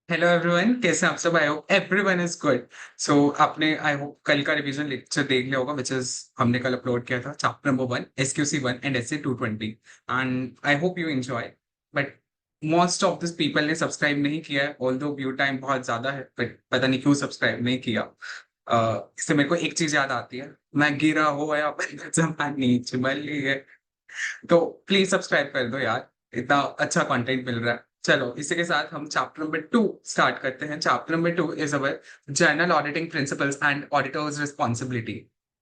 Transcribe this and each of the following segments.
Hello everyone, कैसे हैं आप सब? I hope everyone is good. So आपने आई होप कल का रिवीजन लेक्चर देख लिया होगा, विच इज हमने कल अपलोड किया था chapter number 1 SQC 1 and essay 220। And I hope you enjoy. But most of this people ने सब्सक्राइब नहीं किया है, ऑल्दो व्यू टाइम बहुत ज्यादा है, बट पता नहीं क्यों सब्सक्राइब नहीं किया। इससे मेरे को एक चीज याद आती है, मैं गिरा हुआ बंदा जमानी चुमली है। तो प्लीज सब्सक्राइब कर दो यार, इतना अच्छा कंटेंट मिल रहा है। चलो, इसी के साथ हम चैप्टर नंबर 2 स्टार्ट करते हैं। Chapter number 2 is our journal auditing principles and auditors responsibility.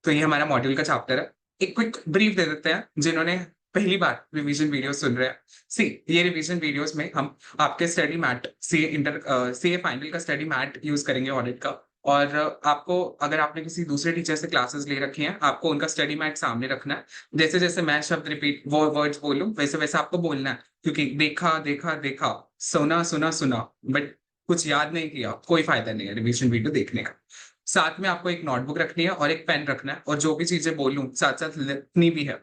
तो ये हमारा मॉड्यूल का चैप्टर है। एक क्विक ब्रीफ दे देते हैं जिन्होंने पहली बार रिवीजन वीडियो सुन रहे हैं। सी, ये रिवीजन वीडियोस में हम आपके study mat C A final का स्टडी मैट यूज करेंगे ऑडिट का। और आपको, अगर आपने किसी दूसरे टीचर से क्लासेस ले रखी हैं, आपको उनका स्टडी मैट सामने रखना है। जैसे जैसे मैं शब्द रिपीट वो वर्ड्स बोलूं, वैसे वैसे आपको बोलना है। क्योंकि देखा देखा देखा, सुना सुना सुना, बट कुछ याद नहीं किया, कोई फायदा नहीं है रिवीजन वीडियो देखने का। साथ में आपको एक नोटबुक रखनी है और एक पेन रखना है, और जो भी चीजें बोलूं साथ साथ लिखनी भी है।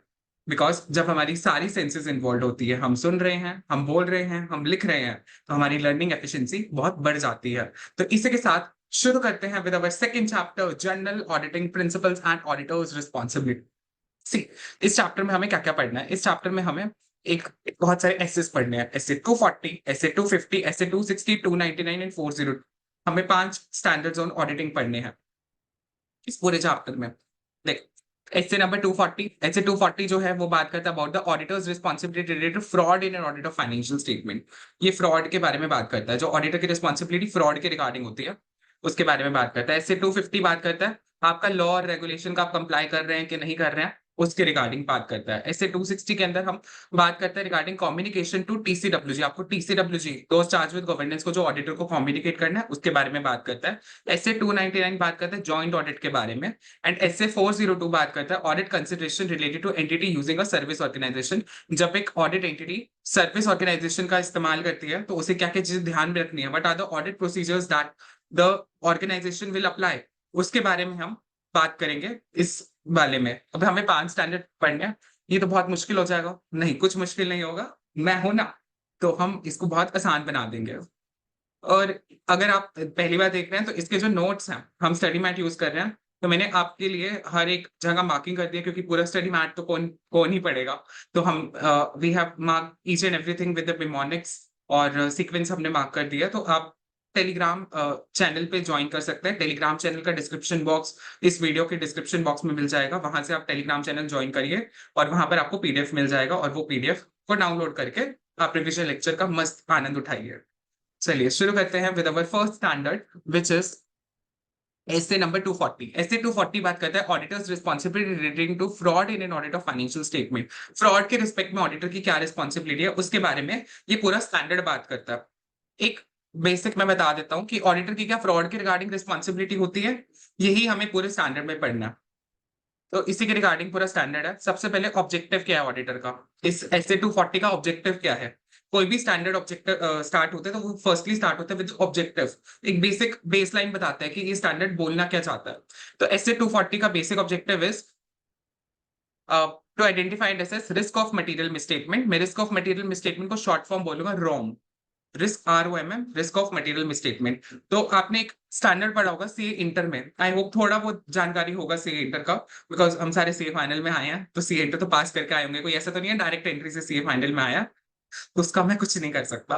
बिकॉज जब हमारी सारी सेंसेस इन्वॉल्व होती है, हम सुन रहे हैं, हम बोल रहे हैं, हम लिख रहे हैं, तो हमारी लर्निंग एफिशिएंसी बहुत बढ़ जाती है। तो इसी के साथ शुरू करते हैं with our second chapter, general auditing principles and auditors responsibility. See, इस चैप्टर में हमें क्या क्या पढ़ना है? इस चैप्टर में हमें एक बहुत सारे एसेस पढ़ने हैं। एसे 240, एसे 250, एसे 260, 299 एंड 402। हमें 5 स्टैंडर्ड्स ऑन ऑडिटिंग पढ़ने हैं इस पूरे चैप्टर में। देख, एसे नंबर 240, एसे 240 जो है वो बात करता है about the auditors responsibility related to fraud in an audit of financial statement. ये फ्रॉड के बारे में बात करता है, जो ऑडिटर की रिस्पॉन्सिबिलिटी फ्रॉड के रिगार्डिंग होती है, उसके बारे में बात करता है। एसे 250 बात करता है आपका लॉ और रेगुलेशन का आप कंप्लाई कर रहे हैं कि नहीं कर रहे हैं, उसके रिगार्डिंग बात करता है। ऐसे 260 के अंदर हम बात करते हैं रिगार्डिंग कम्युनिकेशन टू टीसीडब्ल्यूजी। आपको TCWG, those charge with governance को जो ऑडिटर को कम्युनिकेट करना है, उसके बारे में बात करता है। ऐसे 299 बात करता है जॉइंट ऑडिट के बारे में। एंड ऐसे 402 बात करता है audit consideration related to entity using a service organisation. जब एक ऑडिट एंटिटी सर्विस ऑर्गेनाइजेशन का इस्तेमाल करती है, तो उसे क्या क्या चीजें ध्यान में रखनी है, what are the audit procedures that the organisation will apply, उसके बारे में हम बात करेंगे इस वाले में। अब हमें 5 स्टैंडर्ड पढ़ने हैं। ये तो बहुत मुश्किल हो जाएगा। नहीं, कुछ मुश्किल नहीं होगा, मैं हूं ना, तो हम इसको बहुत आसान बना देंगे। और अगर आप पहली बार देख रहे हैं, तो इसके जो नोट्स हैं, हम स्टडी मैट यूज कर रहे हैं, तो मैंने आपके लिए हर एक जगह मार्किंग कर दी है, क्योंकि पूरा स्टडी मैट तो कौन कौन ही पढ़ेगा। तो हम we have mark each and everything with the mnemonics, और सीक्वेंस हमने मार्क कर दिया। तो आप टेलीग्राम चैनल पे ज्वाइन कर सकते हैं। टेलीग्राम चैनल का डिस्क्रिप्शन बॉक्स इस वीडियो के डिस्क्रिप्शन बॉक्स में मिल जाएगा, वहां से आप टेलीग्राम चैनल ज्वाइन करिए, और वहां पर आपको पीडीएफ मिल जाएगा, और वो पीडीएफ को डाउनलोड करके आप रिविजन लेक्चर का मस्त आनंद उठाइए। चलिए शुरू करते हैं with our first standard, which is SA number 240। SA 240 बात करता है auditors responsibility relating to fraud in an audit of financial statement. Fraud के रिस्पेक्ट में ऑडिटर की क्या रिस्पॉन्सिबिलिटी है, उसके बारे में ये पूरा स्टैंडर्ड बात करता है। एक बेसिक मैं बता देता हूं कि ऑडिटर की क्या फ्रॉड के रिगार्डिंग रिस्पॉन्सिबिलिटी होती है, यही हमें पूरे स्टैंडर्ड में पढ़ना है। तो इसी के रिगार्डिंग पूरा स्टैंडर्ड है। सबसे पहले ऑब्जेक्टिव क्या है ऑडिटर का, इस एसए 240 का ऑब्जेक्टिव क्या है? कोई भी स्टैंडर्ड ऑब्जेक्टिव स्टार्ट होते हैं, तो वो फर्स्टली स्टार्ट होता है विद ऑब्जेक्टिव। एक बेसिक बेसलाइन बताता है कि ये स्टैंडर्ड बोलना क्या चाहता है। तो एसए 240 का basic objective is to identify and assess risk of material misstatement. मैं रिस्क ऑफ मटेरियल मिसस्टेटमेंट को शॉर्ट फॉर्म बोलूंगा ROMM. Risk ROMM, risk of material misstatement. तो आपने एक स्टैंडर्ड पढ़ा होगा सीए इंटर में, आई होप थोड़ा बहुत जानकारी होगा सीए इंटर का, बिकॉज हम सारे सीए फाइनल में आए हैं, तो सीए इंटर तो पास करके आए होंगे। कोई ऐसा तो नहीं है डायरेक्ट एंट्री से सीए फाइनल में आया, तो उसका मैं कुछ नहीं कर सकता,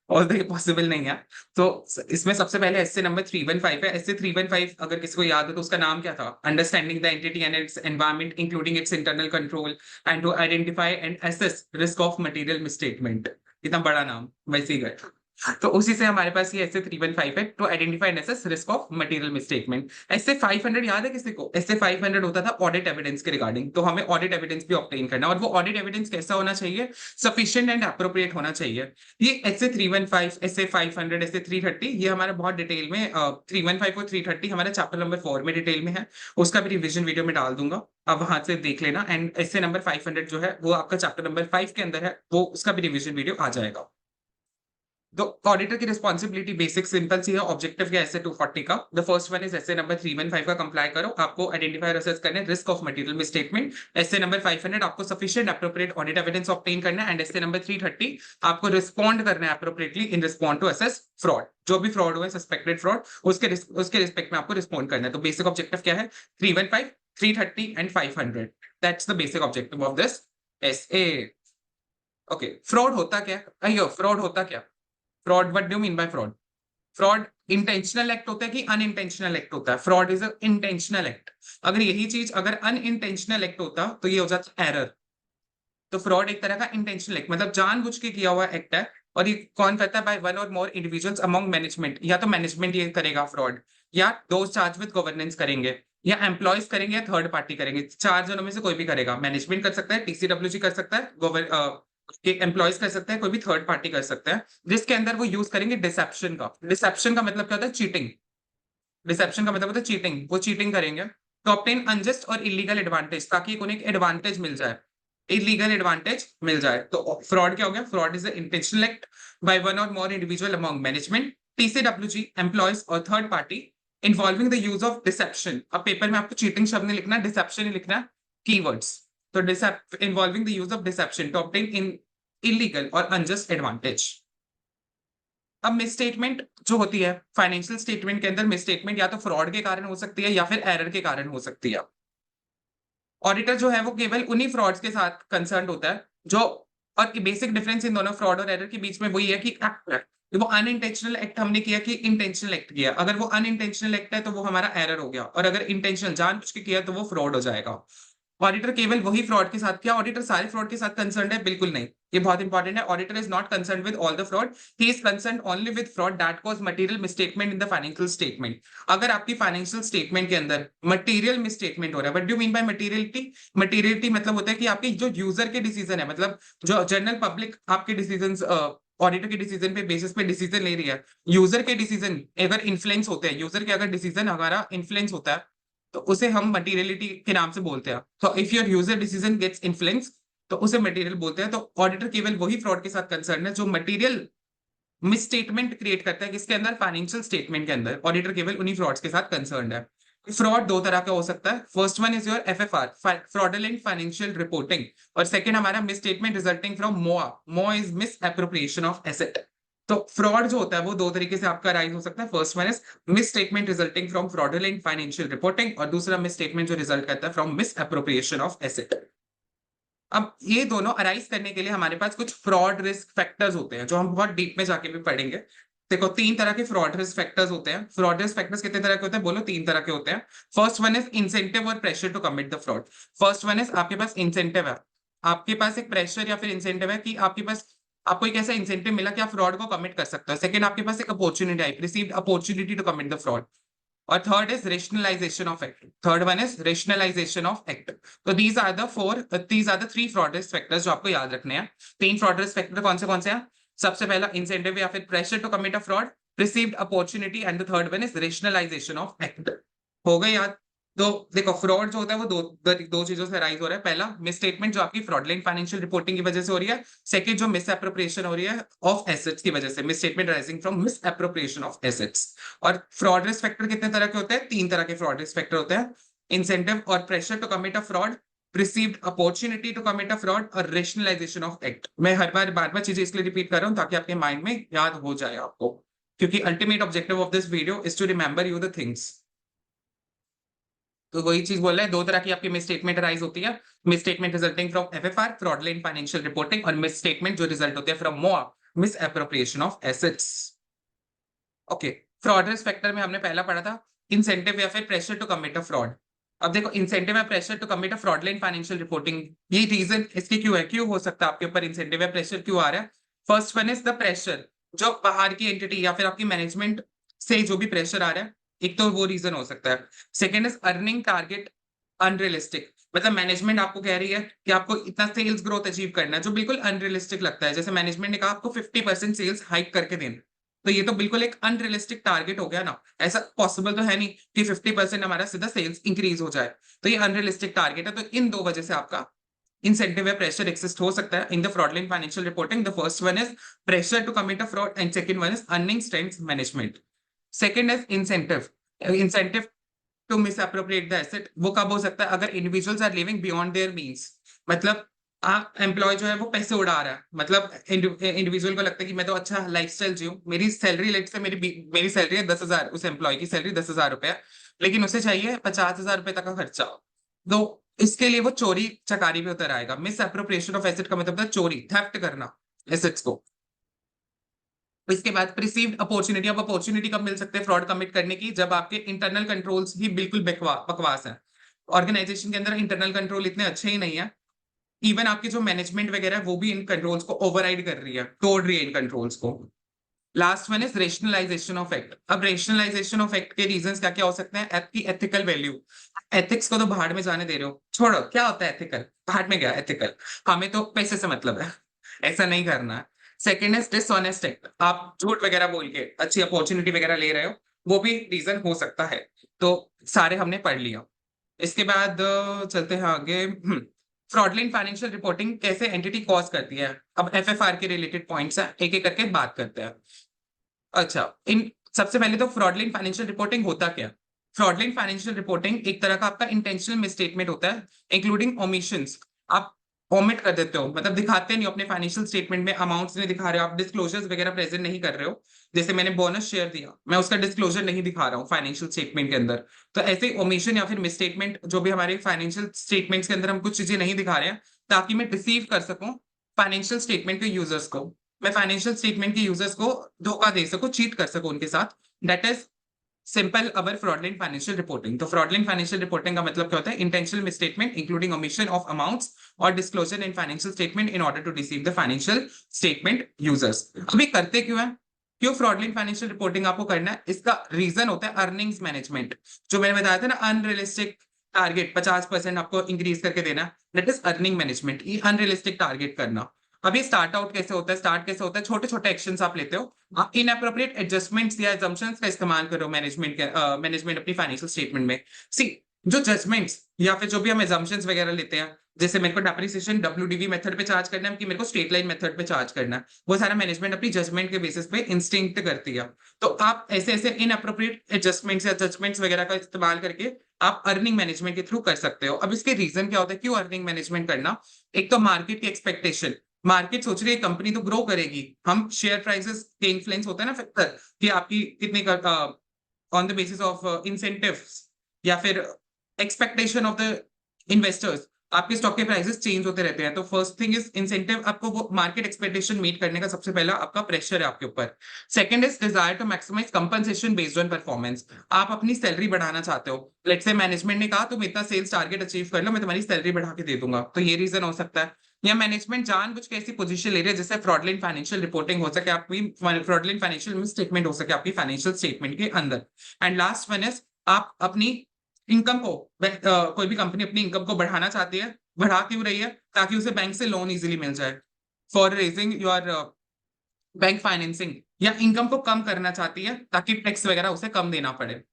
और ये पॉसिबल नहीं है। तो इसमें सबसे पहले एसए नंबर 315 है। एसए 315 अगर किसी को याद हो तो उसका नाम क्या था? Understanding the entity and its environment including its internal control and to identify and assess risk of material misstatement. इतना बड़ा नाम वैसे ही गए। तो उसी से हमारे पास ये ऐसे 315 है, to identify and assess risk of material misstatement. SA 500 याद है किसी को? ऐसे 500 होता था ऑडिट एविडेंस के रिगार्डिंग। तो हमें ऑडिट एविडेंस भी ऑब्टेन करना, और वो ऑडिट एविडेंस कैसा होना चाहिए? सफिशिएंट एंड अप्रोप्रिएट होना चाहिए। ये ऐसे 315, ऐसे 500, ऐसे 330, ये हमारा बहुत डिटेल में 315 और 330 हमारे चैप्टर नंबर 4 में डिटेल में है। उसका भी रिविजन वीडियो में डाल दूंगा, आप वहां से देख लेना। एंड ऐसे नंबर 500 जो है वो आपका चैप्टर नंबर 5 के अंदर है, वो उसका भी रिविजन वीडियो आ जाएगा। तो ऑडिटर की रिस्पॉन्सिबिलिटी बेसिक सिंपल सी है। ऑब्जेक्टिव क्या है एसए 240 का? The first one is S A number 315 का कंप्लाई करो, आपको आइडेंटिफाई असेस करना है risk of material misstatement. S A number 500 आपको sufficient appropriate audit evidence obtain करना है, एंड एसए नंबर 330 आपको रिस्पॉन्ड करना है appropriately in respond to assess fraud. जो भी फ्रॉड हुआ है, सस्पेक्टेड फ्रॉड, उसके रिस्पेक्ट में आपको रिस्पॉन्ड करना है। तो बेसिक ऑब्जेक्टिव क्या है? 315, 330 and 500। That's the basic objective of this SA. Okay, fraud होता क्या है? अयो, फ्रॉड होता क्या? Fraud, what do you mean by fraud? Fraud intentional act होता है कि अनइंटेंशनल एक्ट होता है? Fraud is a intentional act. अगर यही चीज अगर अनइंटेंशनल एक्ट होता तो ये हो जाता एरर। तो फ्रॉड एक तरह का इंटेंशनल एक्ट, मतलब जानबूझ के किया हुआ एक्ट है। और ये कौन करता है? Bye one or more individuals among management. या तो मैनेजमेंट ये करेगा फ्रॉड, या दोज चार्ज विद गवर्नेंस करेंगे, या एम्प्लॉयज करेंगे, या थर्ड पार्टी करेंगे। चार जनों में से कोई भी करेगा। मैनेजमेंट कर सकता है, टीसीडब्ल्यूजी कर सकता है, एम्प्लॉयज कर सकते हैं, कोई भी थर्ड पार्टी कर सकता है, जिसके अंदर वो यूज करेंगे डिसेप्शन का। डिसेप्शन का मतलब क्या होता है? चीटिंग। डिसेप्शन का मतलब होता है चीटिंग। वो चीटिंग करेंगे तो ऑब्टेन अनजस्ट और इलीगल एडवांटेज, ताकि उन्हें एक एडवांटेज मिल जाए, इलीगल एडवांटेज मिल जाए। तो फ्रॉड क्या हो गया? Fraud is intentional act by one or more individual among management, TCWG, employees और third party involving the use of deception. अब पेपर में आपको चीटिंग शब्द नहीं लिखना, डिसेप्शन ही लिखना है, कीवर्ड्स। तो involving the use of deception to obtain in illegal और अनजस्ट एडवांटेज। अब मिसस्टेटमेंट जो होती है फाइनेंशियल स्टेटमेंट के अंदर, मिसस्टेटमेंट या तो फ्रॉड के कारण हो सकती है या फिर एरर के कारण हो सकती है। ऑडिटर जो है वो केवल उन्हीं फ्रॉड्स के साथ कंसर्न होता है जो, और बेसिक डिफरेंस इन दोनों फ्रॉड और एरर के बीच में वही है कि एक्ट है। वो अनइंटेंशनल एक्ट हमने किया कि इंटेंशनल एक्ट किया। अगर वो अनइंटेंशनल एक्ट है तो वो हमारा एरर हो गया, और अगर इंटेंशनल जानबूझ के किया तो वो फ्रॉड हो जाएगा। ऑडिटर केवल वही फ्रॉड के साथ, क्या ऑडिटर सारे फ्रॉड के साथ कंसर्न है? बिल्कुल नहीं। ये बहुत इंपॉर्टेंट है। Auditor is not concern with all the fraud, he is concern only with fraud that cause material misstatement in the financial statement. अगर आपकी फाइनेंशियल स्टेटमेंट के अंदर मटेरियल मिसस्टेटमेंट हो रहा है, what do you mean bye materiality? Materiality मतलब होता है कि आपके जो यूजर के डिसीजन है, मतलब जो जनरल पब्लिक आपके डिसीजन, ऑडिटर के डिसीजन पे बेसिस पे डिसीजन ले रही है, यूजर के डिसीजन अगर इन्फ्लुएंस होते हैं, यूजर के अगर डिसीजन हमारा इन्फ्लुएंस होता है, तो उसे हम मटेरियलिटी के नाम से बोलते हैं। तो if your user decision gets influence, तो उसे मटेरियल बोलते हैं। तो ऑडिटर केवल वही फ्रॉड के साथ कंसर्न है जो मटेरियल मिसस्टेटमेंट क्रिएट करता है, किसके अंदर? फाइनेंशियल स्टेटमेंट के अंदर। ऑडिटर केवल उन्हीं फ्रॉड्स के साथ कंसर्न है। फ्रॉड दो तरह का हो सकता है। First one is your FFR, fraudulent financial reporting, और सेकंड हमारा misstatement resulting from MOA. MOA is misappropriation of asset. तो फ्रॉड जो होता है वो दो तरीके से आपका राइज हो सकता है। First one is miss statement resulting from fraudulent financial reporting, और दूसरा मिस स्टेटमेंट जो रिजल्ट करता है from miss appropriation of asset. अब ये दोनों अराइज करने के लिए हमारे पास कुछ फ्रॉड रिस्क फैक्टर्स होते हैं जो हम बहुत डीप में जाके भी पढ़ेंगे। देखो, तीन तरह के फ्रॉड रिस्क फैक्टर्स होते हैं। फ्रॉड रिस्क फैक्टर्स कितने तरह के होते हैं? बोलो, तीन तरह के होते हैं। फर्स्ट वन इज इंसेंटिव और pressure to commit the fraud. First one is आपके पास इंसेंटिव है, आपके पास एक प्रेशर या फिर इंसेंटिव है कि आपके पास, आपको एक ऐसा इंसेंटिव मिला कि आप फ्रॉड को कमिट कर सकते हो। सेकंड, आपके पास एक अपॉर्चुनिटी आई, received opportunity to commit the fraud. और third is rationalisation of act. Third one is rationalisation of act. तो these are the three fraud risk factors जो आपको याद रखने हैं। तीन फ्रॉड रिस्क फैक्टर कौन से हैं? सबसे पहला इंसेंटिव या फिर pressure to commit a fraud, received opportunity, and the third one is rationalisation of act. हो गए याद? तो देखो, फ्रॉड जो होता है वो दो चीजों से राइज हो रहा है। पहला, मिसस्टेटमेंट जो आपकी फ्रॉडलेंट फाइनेंशियल रिपोर्टिंग की वजह से हो रही है। सेकंड, जो मिस एप्रोप्रिएशन हो रही है ऑफ एसेट्स की वजह से, misstatement rising from miss appropriation of assets. और फ्रॉड रिस्क फैक्टर कितने तरह के होते हैं? तीन तरह के फ्रॉड रिस्क फैक्टर होते हैं। इंसेंटिव और pressure to commit a fraud, received opportunity to commit a fraud, और रेशनलाइजेशन ऑफ एक्ट। मैं हर बार चीजें इसलिए रिपीट कर रहा हूं ताकि आपके माइंड में याद हो जाए आपको, क्योंकि ultimate objective of this video is to remember you the things. तो वही चीज बोल रहा है, दो तरह की आपकी मिस स्टेटमेंट राइज होती है। Misstatement resulting from FFR, fraudulent financial reporting, और मिस स्टेटमेंट जो रिजल्ट होते हैं from MOA, misappropriation of assets. Okay, fraud risk factor में हमने पहला पढ़ा था इंसेंटिव या फिर pressure to commit a fraud. अब देखो, इंसेंटिव या pressure to commit a fraudulent financial reporting, ये रीजन इसके क्यों है, क्यों हो सकता है आपके ऊपर इंसेंटिव या प्रेशर क्यों आ रहा है? First one is the pressure, जो बाहर की एंटिटी या फिर आपकी मैनेजमेंट से जो भी प्रेशर आ रहा है, एक तो वो रीजन हो सकता है। Second is earning target unrealistic, मतलब मैनेजमेंट आपको कह रही है कि आपको इतना सेल्स ग्रोथ अचीव करना है जो बिल्कुल अनरियलिस्टिक लगता है। जैसे मैनेजमेंट ने कहा आपको 50% सेल्स हाइक करके देना, तो ये तो बिल्कुल एक अनरियलिस्टिक टारगेट हो गया ना। ऐसा पॉसिबल तो है नहीं कि 50% हमारा सीधा सेल्स इंक्रीज हो जाए, तो ये अनरियलिस्टिक टारगेट है। तो इन दो वजह से आपका इंसेंटिव या प्रेशर एक्सिस्ट हो सकता है in the fraudulent financial reporting. The first one is pressure to commit a fraud and second one is earning strength management. Second is incentive to misappropriate the asset. वो कब हो सकता है? अगर individuals are living beyond their means. मतलब आप employ जो है वो पैसे उड़ा रहा है, मतलब इंडिविजुअल को लगता है कि मैं तो अच्छा लाइफस्टाइल जीऊं, मेरी सैलरी लेट से मेरी सैलरी है 10,000, उस एम्प्लॉय की सैलरी 10,000 रुपए है, लेकिन उसे चाहिए 50,000 रुपए तक का खर्चा. तो इसके लिए वो चोरी चकारी पे उतर आएगा. मिस अप्रोप्रिएशन ऑफ एसेट का मतलब था चोरी, थेफ्ट करना एसेट्स को. इसके बाद प्रिसीव्ड अपॉर्चुनिटी. अब अपॉर्चुनिटी कब मिल सकते हैं फ्रॉड कमिट करने की? जब आपके इंटरनल कंट्रोल्स ही बिल्कुल बकवास है. ऑर्गेनाइजेशन के अंदर इंटरनल कंट्रोल इतने अच्छे ही नहीं है. इवन आपकी जो मैनेजमेंट वगैरह है वो भी इन कंट्रोल्स को ओवरराइड कर रही है, तोड़ रही है इन कंट्रोल्स को. Last one is rationalisation of act. अब रेशनलाइजेशन ऑफ एक्ट के रीजंस क्या क्या हो सकते हैं? आपकी एथिकल वैल्यू. एथिक्स को तो भाड़ में जाने दे रहे हो, छोड़ो. क्या होता है एथिकल? भाड़ में गया एथिकल. हमें तो पैसे से मतलब है, ऐसा नहीं करना है. Second is dishonest act. आप झूठ वगैरह बोल के अच्छी अपॉर्चुनिटी वगैरह ले रहे हो, वो भी रीजन हो सकता है. तो सारे हमने पढ़ लिया. इसके बाद चलते हैं आगे. फ्रॉडलेंट फाइनेंशियल रिपोर्टिंग कैसे एंटिटी कॉज करती है. अब एफएफआर के रिलेटेड पॉइंट्स है, एक एक करके बात करते हैं. अच्छा, इन सबसे पहले तो फ्रॉडलेंट फाइनेंशियल रिपोर्टिंग होता क्या? फ्रॉडलेंट फाइनेंशियल रिपोर्टिंग एक तरह का आपका इंटेंशनल मिसस्टेटमेंट होता है, इंक्लूडिंग ओमिशंस. आप ओमिट कर देते हो, मतलब दिखाते नहीं हो अपने फाइनेंशियल स्टेटमेंट में, अमाउंट्स नहीं दिखा रहे हो, आप डिस्क्लोजर्स वगैरह प्रेजेंट नहीं कर रहे हो. जैसे मैंने बोनस शेयर दिया, मैं उसका डिस्क्लोजर नहीं दिखा रहा हूँ फाइनेंशियल स्टेटमेंट के अंदर. तो ऐसे ओमिशन या फिर मिसस्टेटमेंट जो भी हमारे फाइनेंशियल स्टेटमेंट्स के अंदर हम कुछ चीजें नहीं दिखा रहे हैं, ताकि मैं डिसीव कर सकूं फाइनेंशियल स्टेटमेंट के यूजर्स को. मैं फाइनेंशियल स्टेटमेंट के यूजर्स को धोखा दे सकूं, चीट कर सकूं उनके साथ. That is simple our fraudulent financial reporting. तो फ्रॉडलेंट फाइनेंशियल रिपोर्टिंग का मतलब क्या होता है? Intentional misstatement including omission of amounts और disclosure in financial statement in order to deceive the financial statement users. अभी करते क्यों है? क्यों फ्रॉडलेंट फाइनेंशियल रिपोर्टिंग आपको करना है? इसका रीजन होता है अर्निंग्स मैनेजमेंट. जो मैंने बताया था ना, अनरियलिस्टिक टारगेट 50% आपको इंक्रीज करके देना, दैट इज अर्निंग मैनेजमेंट. ये अनरियलिस्टिक टारगेट करना. अभी स्टार्ट आउट कैसे होता है? स्टार्ट कैसे होता है? छोटे छोटे एक्शंस आप लेते हो, आप इनएप्रोप्रिएट एडजस्टमेंट्स या assumptions का इस्तेमाल करो मैनेजमेंट अपनी फाइनेंशियल स्टेटमेंट में. सी, जो जजमेंट्स या फिर जो भी हम assumptions वगैरह लेते हैं, जैसे मेरे को डेप्रिसिएशन WDV मेथड पे चार्ज करना है कि मेरे को स्ट्रेट लाइन मेथड पे चार्ज करना है, वो सारा मैनेजमेंट अपनी जजमेंट के बेसिस पे इंस्टिंक्ट करती है. तो आप ऐसे ऐसे इनएप्रोप्रिएट एडजस्टमेंट्स या जजमेंट्स वगैरह का इस्तेमाल करके आप अर्निंग मैनेजमेंट के थ्रू कर सकते हो. अब इसके रीजन क्या होता है क्यों अर्निंग मैनेजमेंट करना? एक तो मार्केट की एक्सपेक्टेशन. मार्केट सोच रही है कंपनी तो ग्रो करेगी. हम शेयर प्राइसेस के इन्फ्लुएंस होता है ना फैक्टर, कि आपकी कितनी on the basis of incentives या फिर एक्सपेक्टेशन ऑफ द इन्वेस्टर्स, आपके स्टॉक के प्राइसेस चेंज होते रहते हैं. तो फर्स्ट थिंग इज इंसेंटिव. आपको वो मार्केट एक्सपेक्टेशन मीट करने का सबसे पहला आपका प्रेशर है आपके ऊपर. Second is desire to maximise compensation based on performance. आप अपनी सैलरी बढ़ाना चाहते हो. लेट्स से मैनेजमेंट ने कहा तुम इतना सेल्स टारगेट अचीव कर लो, मैं तुम्हारी सैलरी बढ़ा के दे दूंगा. तो ये रीजन हो सकता है. या मैनेजमेंट जानबूझ के ऐसी पोजीशन ले रही है जिससे फ्रॉडलेंट फाइनेंशियल रिपोर्टिंग हो सके, आपकी फ्रॉडलेंट फाइनेंशियल स्टेटमेंट हो सके आपकी फाइनेंशियल स्टेटमेंट के अंदर. एंड लास्ट वन इज आप अपनी इनकम को कोई भी कंपनी अपनी इनकम को बढ़ाना चाहती है. बढ़ा क्यों रही है? ताकि उसे बैंक से लोन इजीली मिल जाए for raising your bank financing. या इनकम को कम करना चाहती है ताकि टैक्स वगैरह उसे कम देना पड़े.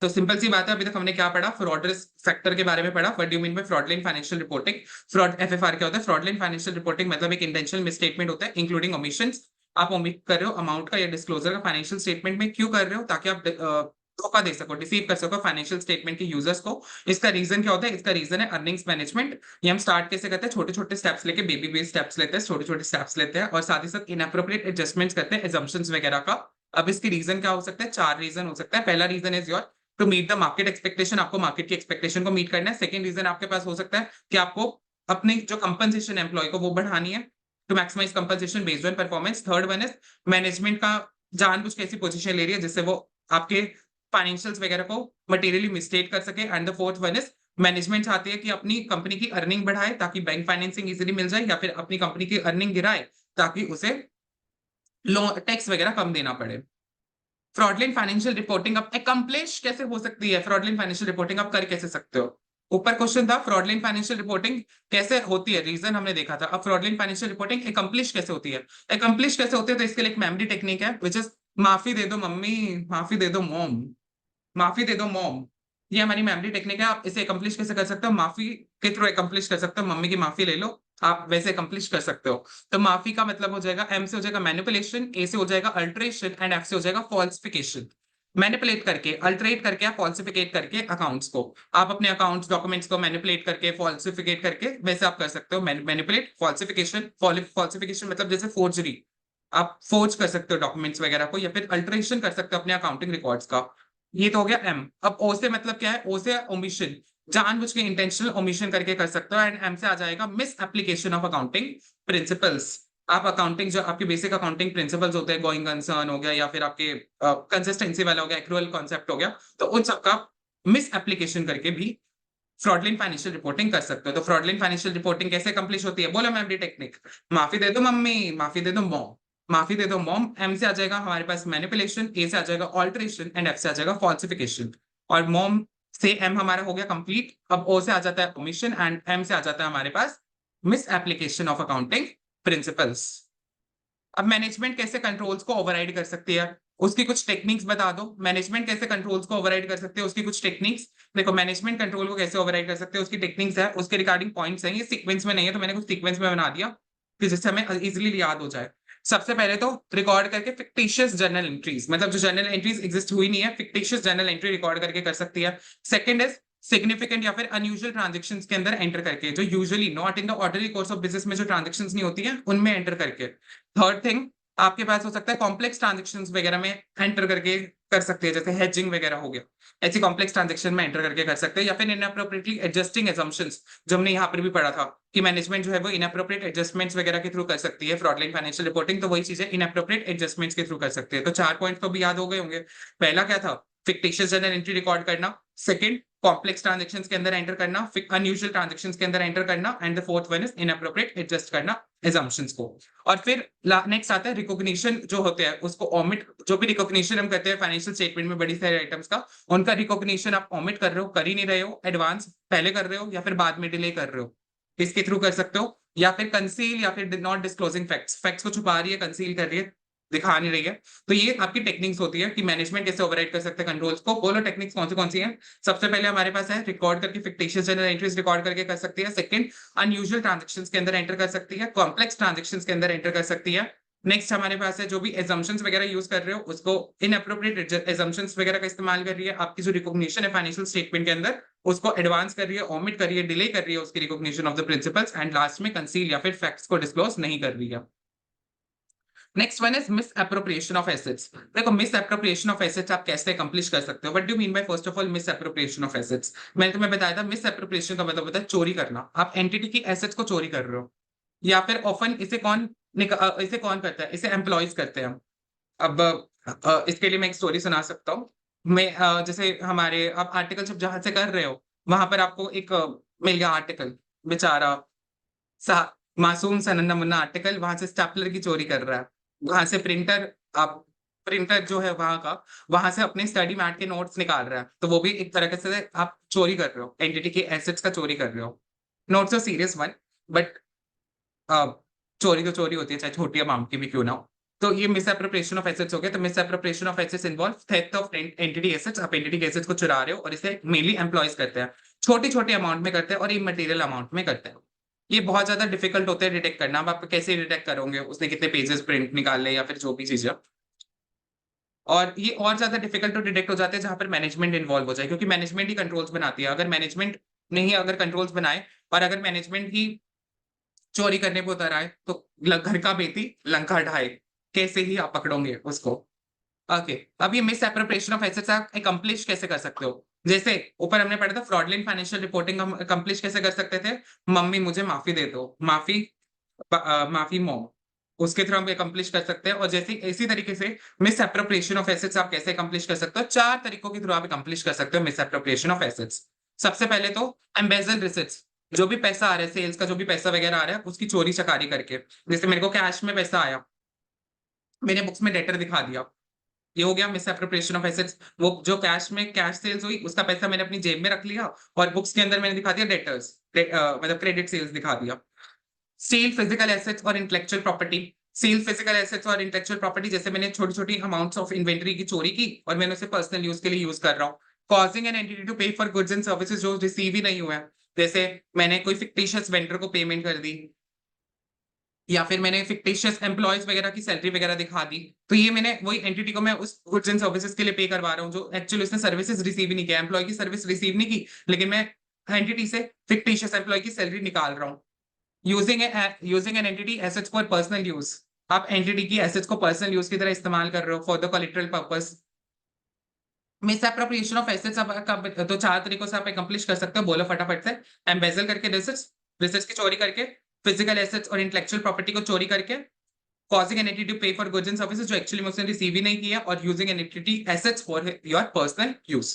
तो सिंपल सी बात है. अभी तक हमने क्या पढ़ा? फ्रॉड रिस्क फैक्टर के बारे में पढ़ा. What do you mean by fraudulent financial reporting? Fraud FFR क्या होता है? फ्रॉडलेंट फाइनेंशियल रिपोर्टिंग मतलब एक इंटेंशनल मिसस्टेटमेंट होता है इंक्लूडिंग ओमिशंस. आप ओमिट कर रहे हो अमाउंट का या डिस्क्लोजर का फाइनेंशियल स्टेटमेंट में. क्यों कर रहे हो? ताकि आप धोखा दे सको, डिसीव कर सको फाइनेंशियल स्टेटमेंट के यूजर्स को. इसका रीजन क्या होता है? इसका रीजन है अर्निंग्स मैनेजमेंट. ये हम स्टार्ट कैसे करते हैं? छोटे छोटे स्टेप्स लेके, बेबी बेस स्टेप्स लेते हैं, छोटे छोटे स्टेप्स लेते हैं और साथ ही साथ इनएप्रोप्रिएट एडजस्टमेंट्स करते हैं assumptions वगैरह का. अब इसके रीजन क्या हो सकता है? 4 रीजन हो सकता है. पहला reason is your to meet the market expectation. आपको मार्केट की एक्सपेक्टेशन को मीट करना है. सेकंड रीजन आपके पास हो सकता है कि आपको अपनी जो कंपनसेशन एम्प्लॉय को वो बढ़ानी है to maximise compensation based on performance. Third one is management का जानबूझ के ऐसी पोजीशन ले रही है जिससे वो आपके फाइनेंशियल्स वगैरह को मटेरियली मिसस्टेट कर सके. And the fourth one is management चाहती है कि अपनी कंपनी की अर्निंग बढ़ाए ताकि बैंक फाइनेंसिंग इजीली मिल जाए, या फिर अपनी कंपनी की अर्निंग गिराए ताकि उसे टैक्स वगैरह कम देना पड़े. फ्रॉडलेंट फाइनेंशियल रिपोर्टिंग अब अकम्प्लिश कैसे हो सकती है? फ्रॉडलेंट फाइनेंशियल रिपोर्टिंग आप कर कैसे सकते हो? ऊपर क्वेश्चन था फ्रॉडलेंट फाइनेंशियल रिपोर्टिंग कैसे होती है, रीजन हमने देखा था. अब फ्रॉडलेंट फाइनेंशियल रिपोर्टिंग अकम्प्लिश कैसे होती है? अकम्प्लिश कैसे होती है? तो इसके लिए एक मेमोरी टेक्निक है विच इज माफी दे दो मम्मी, माफी दे दो मॉम, माफी दे दो मॉम. ये हमारी मेमोरी टेक्निक है। आप इसे अकम्प्लिश कैसे कर सकते हो? माफी के थ्रू अकम्प्लिश कर सकते हो। मम्मी की माफी ले लो, आप वैसे अकम्प्लिश कर सकते हो। तो माफी का मतलब हो जाएगा, एम से हो जाएगा मैनिपुलेशन, ए से हो जाएगा अल्टरेशन एंड एफ से हो जाएगा फॉल्सिफिकेशन। मैनिपुलेट करके, अल्टरेट करके या फॉल्सिफिकेट करके अकाउंट्स को, आप अपने अकाउंट्स डॉक्यूमेंट्स को मैनिपुलेट करके, फॉल्सिफिकेट करके, वैसे आप कर सकते हो। मैनिपुलेट, फॉल्सिफिकेशन, फॉल्सिफिकेशन मतलब जैसे फोर्जरी, आप फोर्ज कर सकते हो डॉक्यूमेंट्स वगैरह को, या फिर अल्टरेशन कर सकते हो अपने अकाउंटिंग रिकॉर्ड्स का। ये तो हो गया एम। अब ओ से मतलब क्या है? ओ से ओमिशन, जानबूझ के इंटेंशनल ओमिशन करके कर सकते हो। एंड एम से आ जाएगा miss application of accounting principles. आप अकाउंटिंग, जो आपके बेसिक अकाउंटिंग प्रिंसिपल्स होते हैं, गोइंग कंसर्न हो गया या फिर आपके कंसिस्टेंसी वाला हो गया, एक्रूअल कॉन्सेप्ट हो गया, तो उन सबका मिस एप्लीकेशन करके भी फ्रॉडलेंट फाइनेंशियल रिपोर्टिंग कर सकते हो। तो फ्रॉडलेंट फाइनेंशियल रिपोर्टिंग कैसे कंप्लीट होती है? बोलो मैम, टेक्निक। माफी दे दो मम्मी, माफी दे दो मॉम, माफी दे दो मॉम। एम से आ जाएगा हमारे पास मैनिपुलेशन, ए से आ जाएगा ऑल्टरेशन एंड एफ से आ जाएगा फॉल्सिफिकेशन। और मॉम से एम हमारा हो गया कंप्लीट। अब ओ से आ जाता है ओमिशन एंड एम से आ जाता है हमारे पास misapplication of accounting principles. अब मैनेजमेंट कैसे कंट्रोल्स को ओवरराइड कर सकती है, उसकी कुछ टेक्निक्स बता दो। मैनेजमेंट कैसे कंट्रोल्स को ओवरराइड कर सकते हैं, उसकी कुछ टेक्निक्स। देखो, मैनेजमेंट कंट्रोल को कैसे ओवरराइड कर सकते हैं, उसकी टेक्निक्स है, उसके रिगार्डिंग पॉइंट्स हैं। ये सीक्वेंस में नहीं है, तो मैंने कुछ सीक्वेंस में बना दिया कि जिससे हमें इजीली याद हो जाए। सबसे पहले तो रिकॉर्ड करके फिक्टिशियस जर्नल एंट्रीज, मतलब जो जर्नल एंट्रीज एग्जिस्ट हुई नहीं है, फिक्टिशियस जर्नल एंट्री रिकॉर्ड करके कर सकती है। सेकंड इज सिग्निफिकेंट या फिर अनयूजुअल ट्रांजेक्शंस के अंदर एंटर करके, जो usually not in the ordinary course of business में जो ट्रांजेक्शंस नहीं होती है, उनमें एंटर करके। थर्ड थिंग, आपके पास हो सकता है कॉम्प्लेक्स ट्रांजेक्शंस वगैरह में एंटर करके कर सकते हैं, जैसे हेजिंग वगैरह हो गया, ऐसी कॉम्प्लेक्स ट्रांजेक्शन में एंटर करके कर सकते हैं। या फिर इनअप्रोप्रिएटली एडजस्टिंग असम्पशंस, जो हमने यहाँ पर भी पढ़ा था कि मैनेजमेंट जो है वो इनअप्रोप्रिएट एडजस्टमेंट्स वगैरह के थ्रू कर सकती है फ्रॉडलेंट फाइनेंशियल रिपोर्टिंग। तो वही चीजें इनअप्रोप्रिएट एडजस्टमेंट्स के थ्रू कर सकते हैं। तो 4 पॉइंट तो भी याद हो गए होंगे। पहला क्या था? फिक्टिशियस जर्नल एंट्री रिकॉर्ड करना। सेकंड, कॉम्प्लेक्स ट्रांजेक्शंस के अंदर एंटर करना, अनयूजुअल ट्रांजेक्शंस के अंदर एंटर करना। And the fourth one is inappropriate adjust करना assumptions को। और फिर नेक्स्ट आता है रिकॉग्निशन, जो होते हैं उसको ओमिट, जो भी रिकॉग्निशन हम करते हैं फाइनेंशियल स्टेटमेंट में बड़ी सारे आइटम्स का, उनका रिकॉग्निशन आप ओमिट कर रहे हो, कर ही नहीं रहे हो, एडवांस पहले कर रहे हो या फिर बाद में डिले कर रहे हो, इसके थ्रू कर सकते हो। या फिर कंसील, या फिर नॉट डिस्क्लोजिंग फैक्ट्स, फैक्ट्स को छुपा रही है, कंसील कर रही है, दिखा नहीं रही है। तो ये आपकी टेक्निक्स होती है कि मैनेजमेंट कैसे ओवरराइड कर सकते हैं कंट्रोल्स को। बोलो टेक्निक्स कौन सी हैं? सबसे पहले हमारे पास है रिकॉर्ड करके, फिक्टिशियस जर्नल एंट्रीज रिकॉर्ड करके कर सकती है। सेकंड, अनयूजुअल ट्रांजैक्शंस के अंदर एंटर कर सकती है, कॉम्प्लेक्स ट्रांजैक्शंस के अंदर एंटर कर सकती है। नेक्स्ट हमारे पास है जो भी एजम्पशंस वगैरह यूज कर रहे हो, उसको इनअप्रोप्रिएट एजम्पशंस वगैरह का इस्तेमाल कर रही है। आपकी जो रिकॉग्निशन है फाइनेंशियल स्टेटमेंट के अंदर, उसको एडवांस कर रही है, ओमिट कर रही है, डिले कर रही है उसकी recognition of the principles. And last में कंसील या फिर फैक्ट्स को डिस्क्लोज नहीं कर रही है। Next one is misappropriation of assets. देखो, मिस एप्रोप्रिएशन ऑफ एसेट्स आप कैसे अकम्प्लिश कर सकते हो? What do you mean by first of all miss appropriation of assets? मैंने तुम्हें बताया था मिस एप्रोप्रिएशन का मतलब होता है चोरी करना। आप एंटिटी की एसेट्स को चोरी कर रहे हो। या फिर ऑफन इसे कौन करता है? इसे एम्प्लॉयज करते हैं। अब इसके लिए मैं एक स्टोरी सुना सकता हूँ। मैं जैसे हमारे आप आर्टिकल जब जहां से कर रहे हो, वहां पर आपको एक मिल गया आर्टिकल, बेचारा सा मासूम सा नन्ना मुन्ना आर्टिकल, वहां से स्टेपलर की चोरी कर रहा है। वहां से आप प्रिंटर जो है वहां का, वहां से अपने स्टडी मैट के नोट्स निकाल रहा है। तो वो भी एक तरह से आप चोरी कर रहे हो, एंटिटी के एसेट्स का चोरी कर रहे हो। Not so serious one, but चोरी तो चोरी होती है, चाहे छोटी अमाउंट की भी क्यों ना हो। तो ये मिस एप्रोप्रिएशन ऑफ एसेट्स हो गया। तो miss appropriation of assets involve theft of entity assets. आप एंटिटी के एसेट्स को चुरा रहे हो, और इसे मेनली एम्प्लॉयज करते हैं, छोटी छोटी अमाउंट में करते हैं और इमटेरियल अमाउंट में करते हैं। ये बहुत ज्यादा डिफिकल्ट होता है डिटेक्ट करना। अब आप कैसे डिटेक्ट करोगे उसने कितने पेजेस प्रिंट निकाले या फिर जो भी चीजें। और ये और ज्यादा डिफिकल्ट तो डिटेक्ट हो जाते हैं जहां पर मैनेजमेंट इन्वॉल्व हो जाए, क्योंकि मैनेजमेंट ही कंट्रोल्स बनाती है। अगर मैनेजमेंट नहीं, अगर कंट्रोल्स बनाए और अगर मैनेजमेंट ही चोरी करने पे उतर आए, तो घर का बेटी लंका ढाए, कैसे ही आप पकड़ोगे उसको? ओके, अब ये मिस एप्रोप्रिएशन ऑफ एसेट्स आप अकम्प्लिश कैसे कर सकते हो? जैसे ऊपर हमने पढ़ा था फ्रॉडलेंट फाइनेंशियल रिपोर्टिंग हम अकम्प्लिश कैसे कर सकते थे? मम्मी मुझे माफी दे दो, माफी मॉम, उसके थ्रू हम अकम्प्लिश कर सकते हैं। और जैसे इसी तरीके से मिस एप्रोप्रिएशन ऑफ एसेट्स आप कैसे अकम्प्लिश कर सकते हो? 4 तरीकों के थ्रू आप अकम्प्लिश कर सकते हो मिस एप्रोप्रिएशन ऑफ एसेट्स। सबसे पहले तो एम्बेजल रिसिट्स, जो भी पैसा आ रहा है सेल्स का, जो भी पैसा वगैरह आ रहा है, उसकी चोरी चकारी करके। जैसे मेरे को कैश में पैसा आया, मैंने बुक्स में डेटर दिखा दिया, ये हो गया मिस एप्रोप्रिएशन ऑफ एसेट्स। वो जो कैश सेल्स हुई, उसका पैसा मैंने अपनी जेब में रख लिया और बुक्स के अंदर मैंने दिखा दिया डेटर्स, मतलब क्रेडिट सेल्स दिखा दिया। स्टील फिजिकल एसेट्स और intellectual property. Sell physical assets और इंटेलेक्चुअल प्रॉपर्टी, जैसे मैंने छोटी छोटी अमाउंट्स ऑफ इन्वेंटरी की चोरी की और मैंने उसे पर्सनल यूज के लिए यूज कर रहा हूँ। कॉजिंग एन एंटिटी टू पे फॉर गुड्स एंड सर्विसेज जो रिसीव ही नहीं हुआ है, जैसे मैंने कोई फिक्टिशियस वेंडर को पेमेंट कर दी, या फिर मैंने फिक्टिशियस एम्प्लॉयज वगैरह की सैलरी वगैरह दिखा दी, तो ये मैंने वही एंटिटी को मैं उस गुड्स एंड सर्विसेज के लिए पे करवा रहा हूँ जो एक्चुअली उसने सर्विसेज रिसीव ही नहीं किया, एम्प्लॉय की सर्विस रिसीव नहीं की, लेकिन मैं एंटिटी से फिक्टिशियस एम्प्लॉय की सैलरी निकाल रहा हूँ। Using an entity assets for personal use, आप एंटिटी की एसेट्स को पर्सनल यूज की तरह इस्तेमाल कर रहे हो for the collateral purpose. Miss appropriation of assets आप तो चार तरीकों से आप अकम्प्लिश कर सकते हो, बोलो फटाफट से। एम्बेजल करके रिसर्च, रिसर्च की चोरी करके, फिजिकल एसेट्स और इंटेलेक्चुअल प्रॉपर्टी को चोरी करके, कॉजिंग एन एंटिटी टू पे फॉर गुड्स एंड सर्विसेज जो एक्चुअली में उसने रिसीव ही नहीं किया, और using an entity assets for your personal use.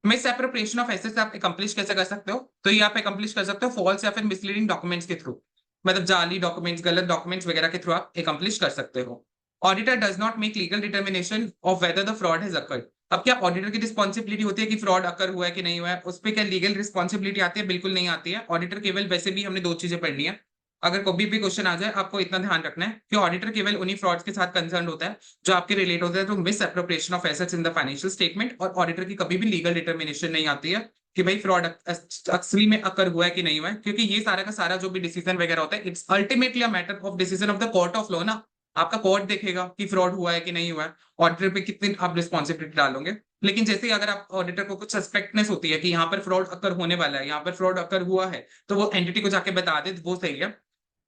Miss appropriation of assets आप अकम्प्लिश कैसे कर सकते हो, तो ये आप अकम्प्लिश कर सकते हो फॉल्स या फिर मिसलीडिंग डॉक्यूमेंट्स के थ्रू, मतलब जाली डॉक्यूमेंट्स, गलत डॉक्यूमेंट्स वगैरह के थ्रू आप अकम्प्लिश कर सकते हो। Auditor does not make legal determination of whether the fraud has occurred. अब क्या ऑडिटर की रिस्पॉन्सिबिलिटी होती है कि फ्रॉड अकर हुआ है कि नहीं हुआ है, उस पर क्या लीगल रिस्पॉन्सिबिलिटी आती है? बिल्कुल नहीं आती है। ऑडिटर केवल, वैसे भी हमने दो चीजें पढ़नी है, अगर कभी भी क्वेश्चन आ जाए आपको इतना ध्यान रखना है कि ऑडिटर केवल उन्हीं फ्रॉड्स के साथ कंसर्न होता है जो आपके रिलेट होते हैं, तो miss appropriation of assets in the financial statement, और ऑडिटर की कभी भी लीगल डिटर्मिनेशन नहीं आती है कि भाई फ्रॉड असली में अकर हुआ है कि नहीं हुआ है, क्योंकि ये सारा का सारा जो भी डिसीजन वगैरह होता है, it's ultimately a matter of decision of the court of law ना। आपका कोर्ट देखेगा कि फ्रॉड हुआ है कि नहीं हुआ है, ऑडिटर पे कितनी आप रिस्पॉन्सिबिलिटी डालोगे। लेकिन जैसे ही अगर आप ऑडिटर को कुछ सस्पेक्टनेस होती है कि यहाँ पर फ्रॉड अकर होने वाला है, यहाँ पर फ्रॉड अकर हुआ है, तो वो एंटिटी को जाके बता दे, वो सही है।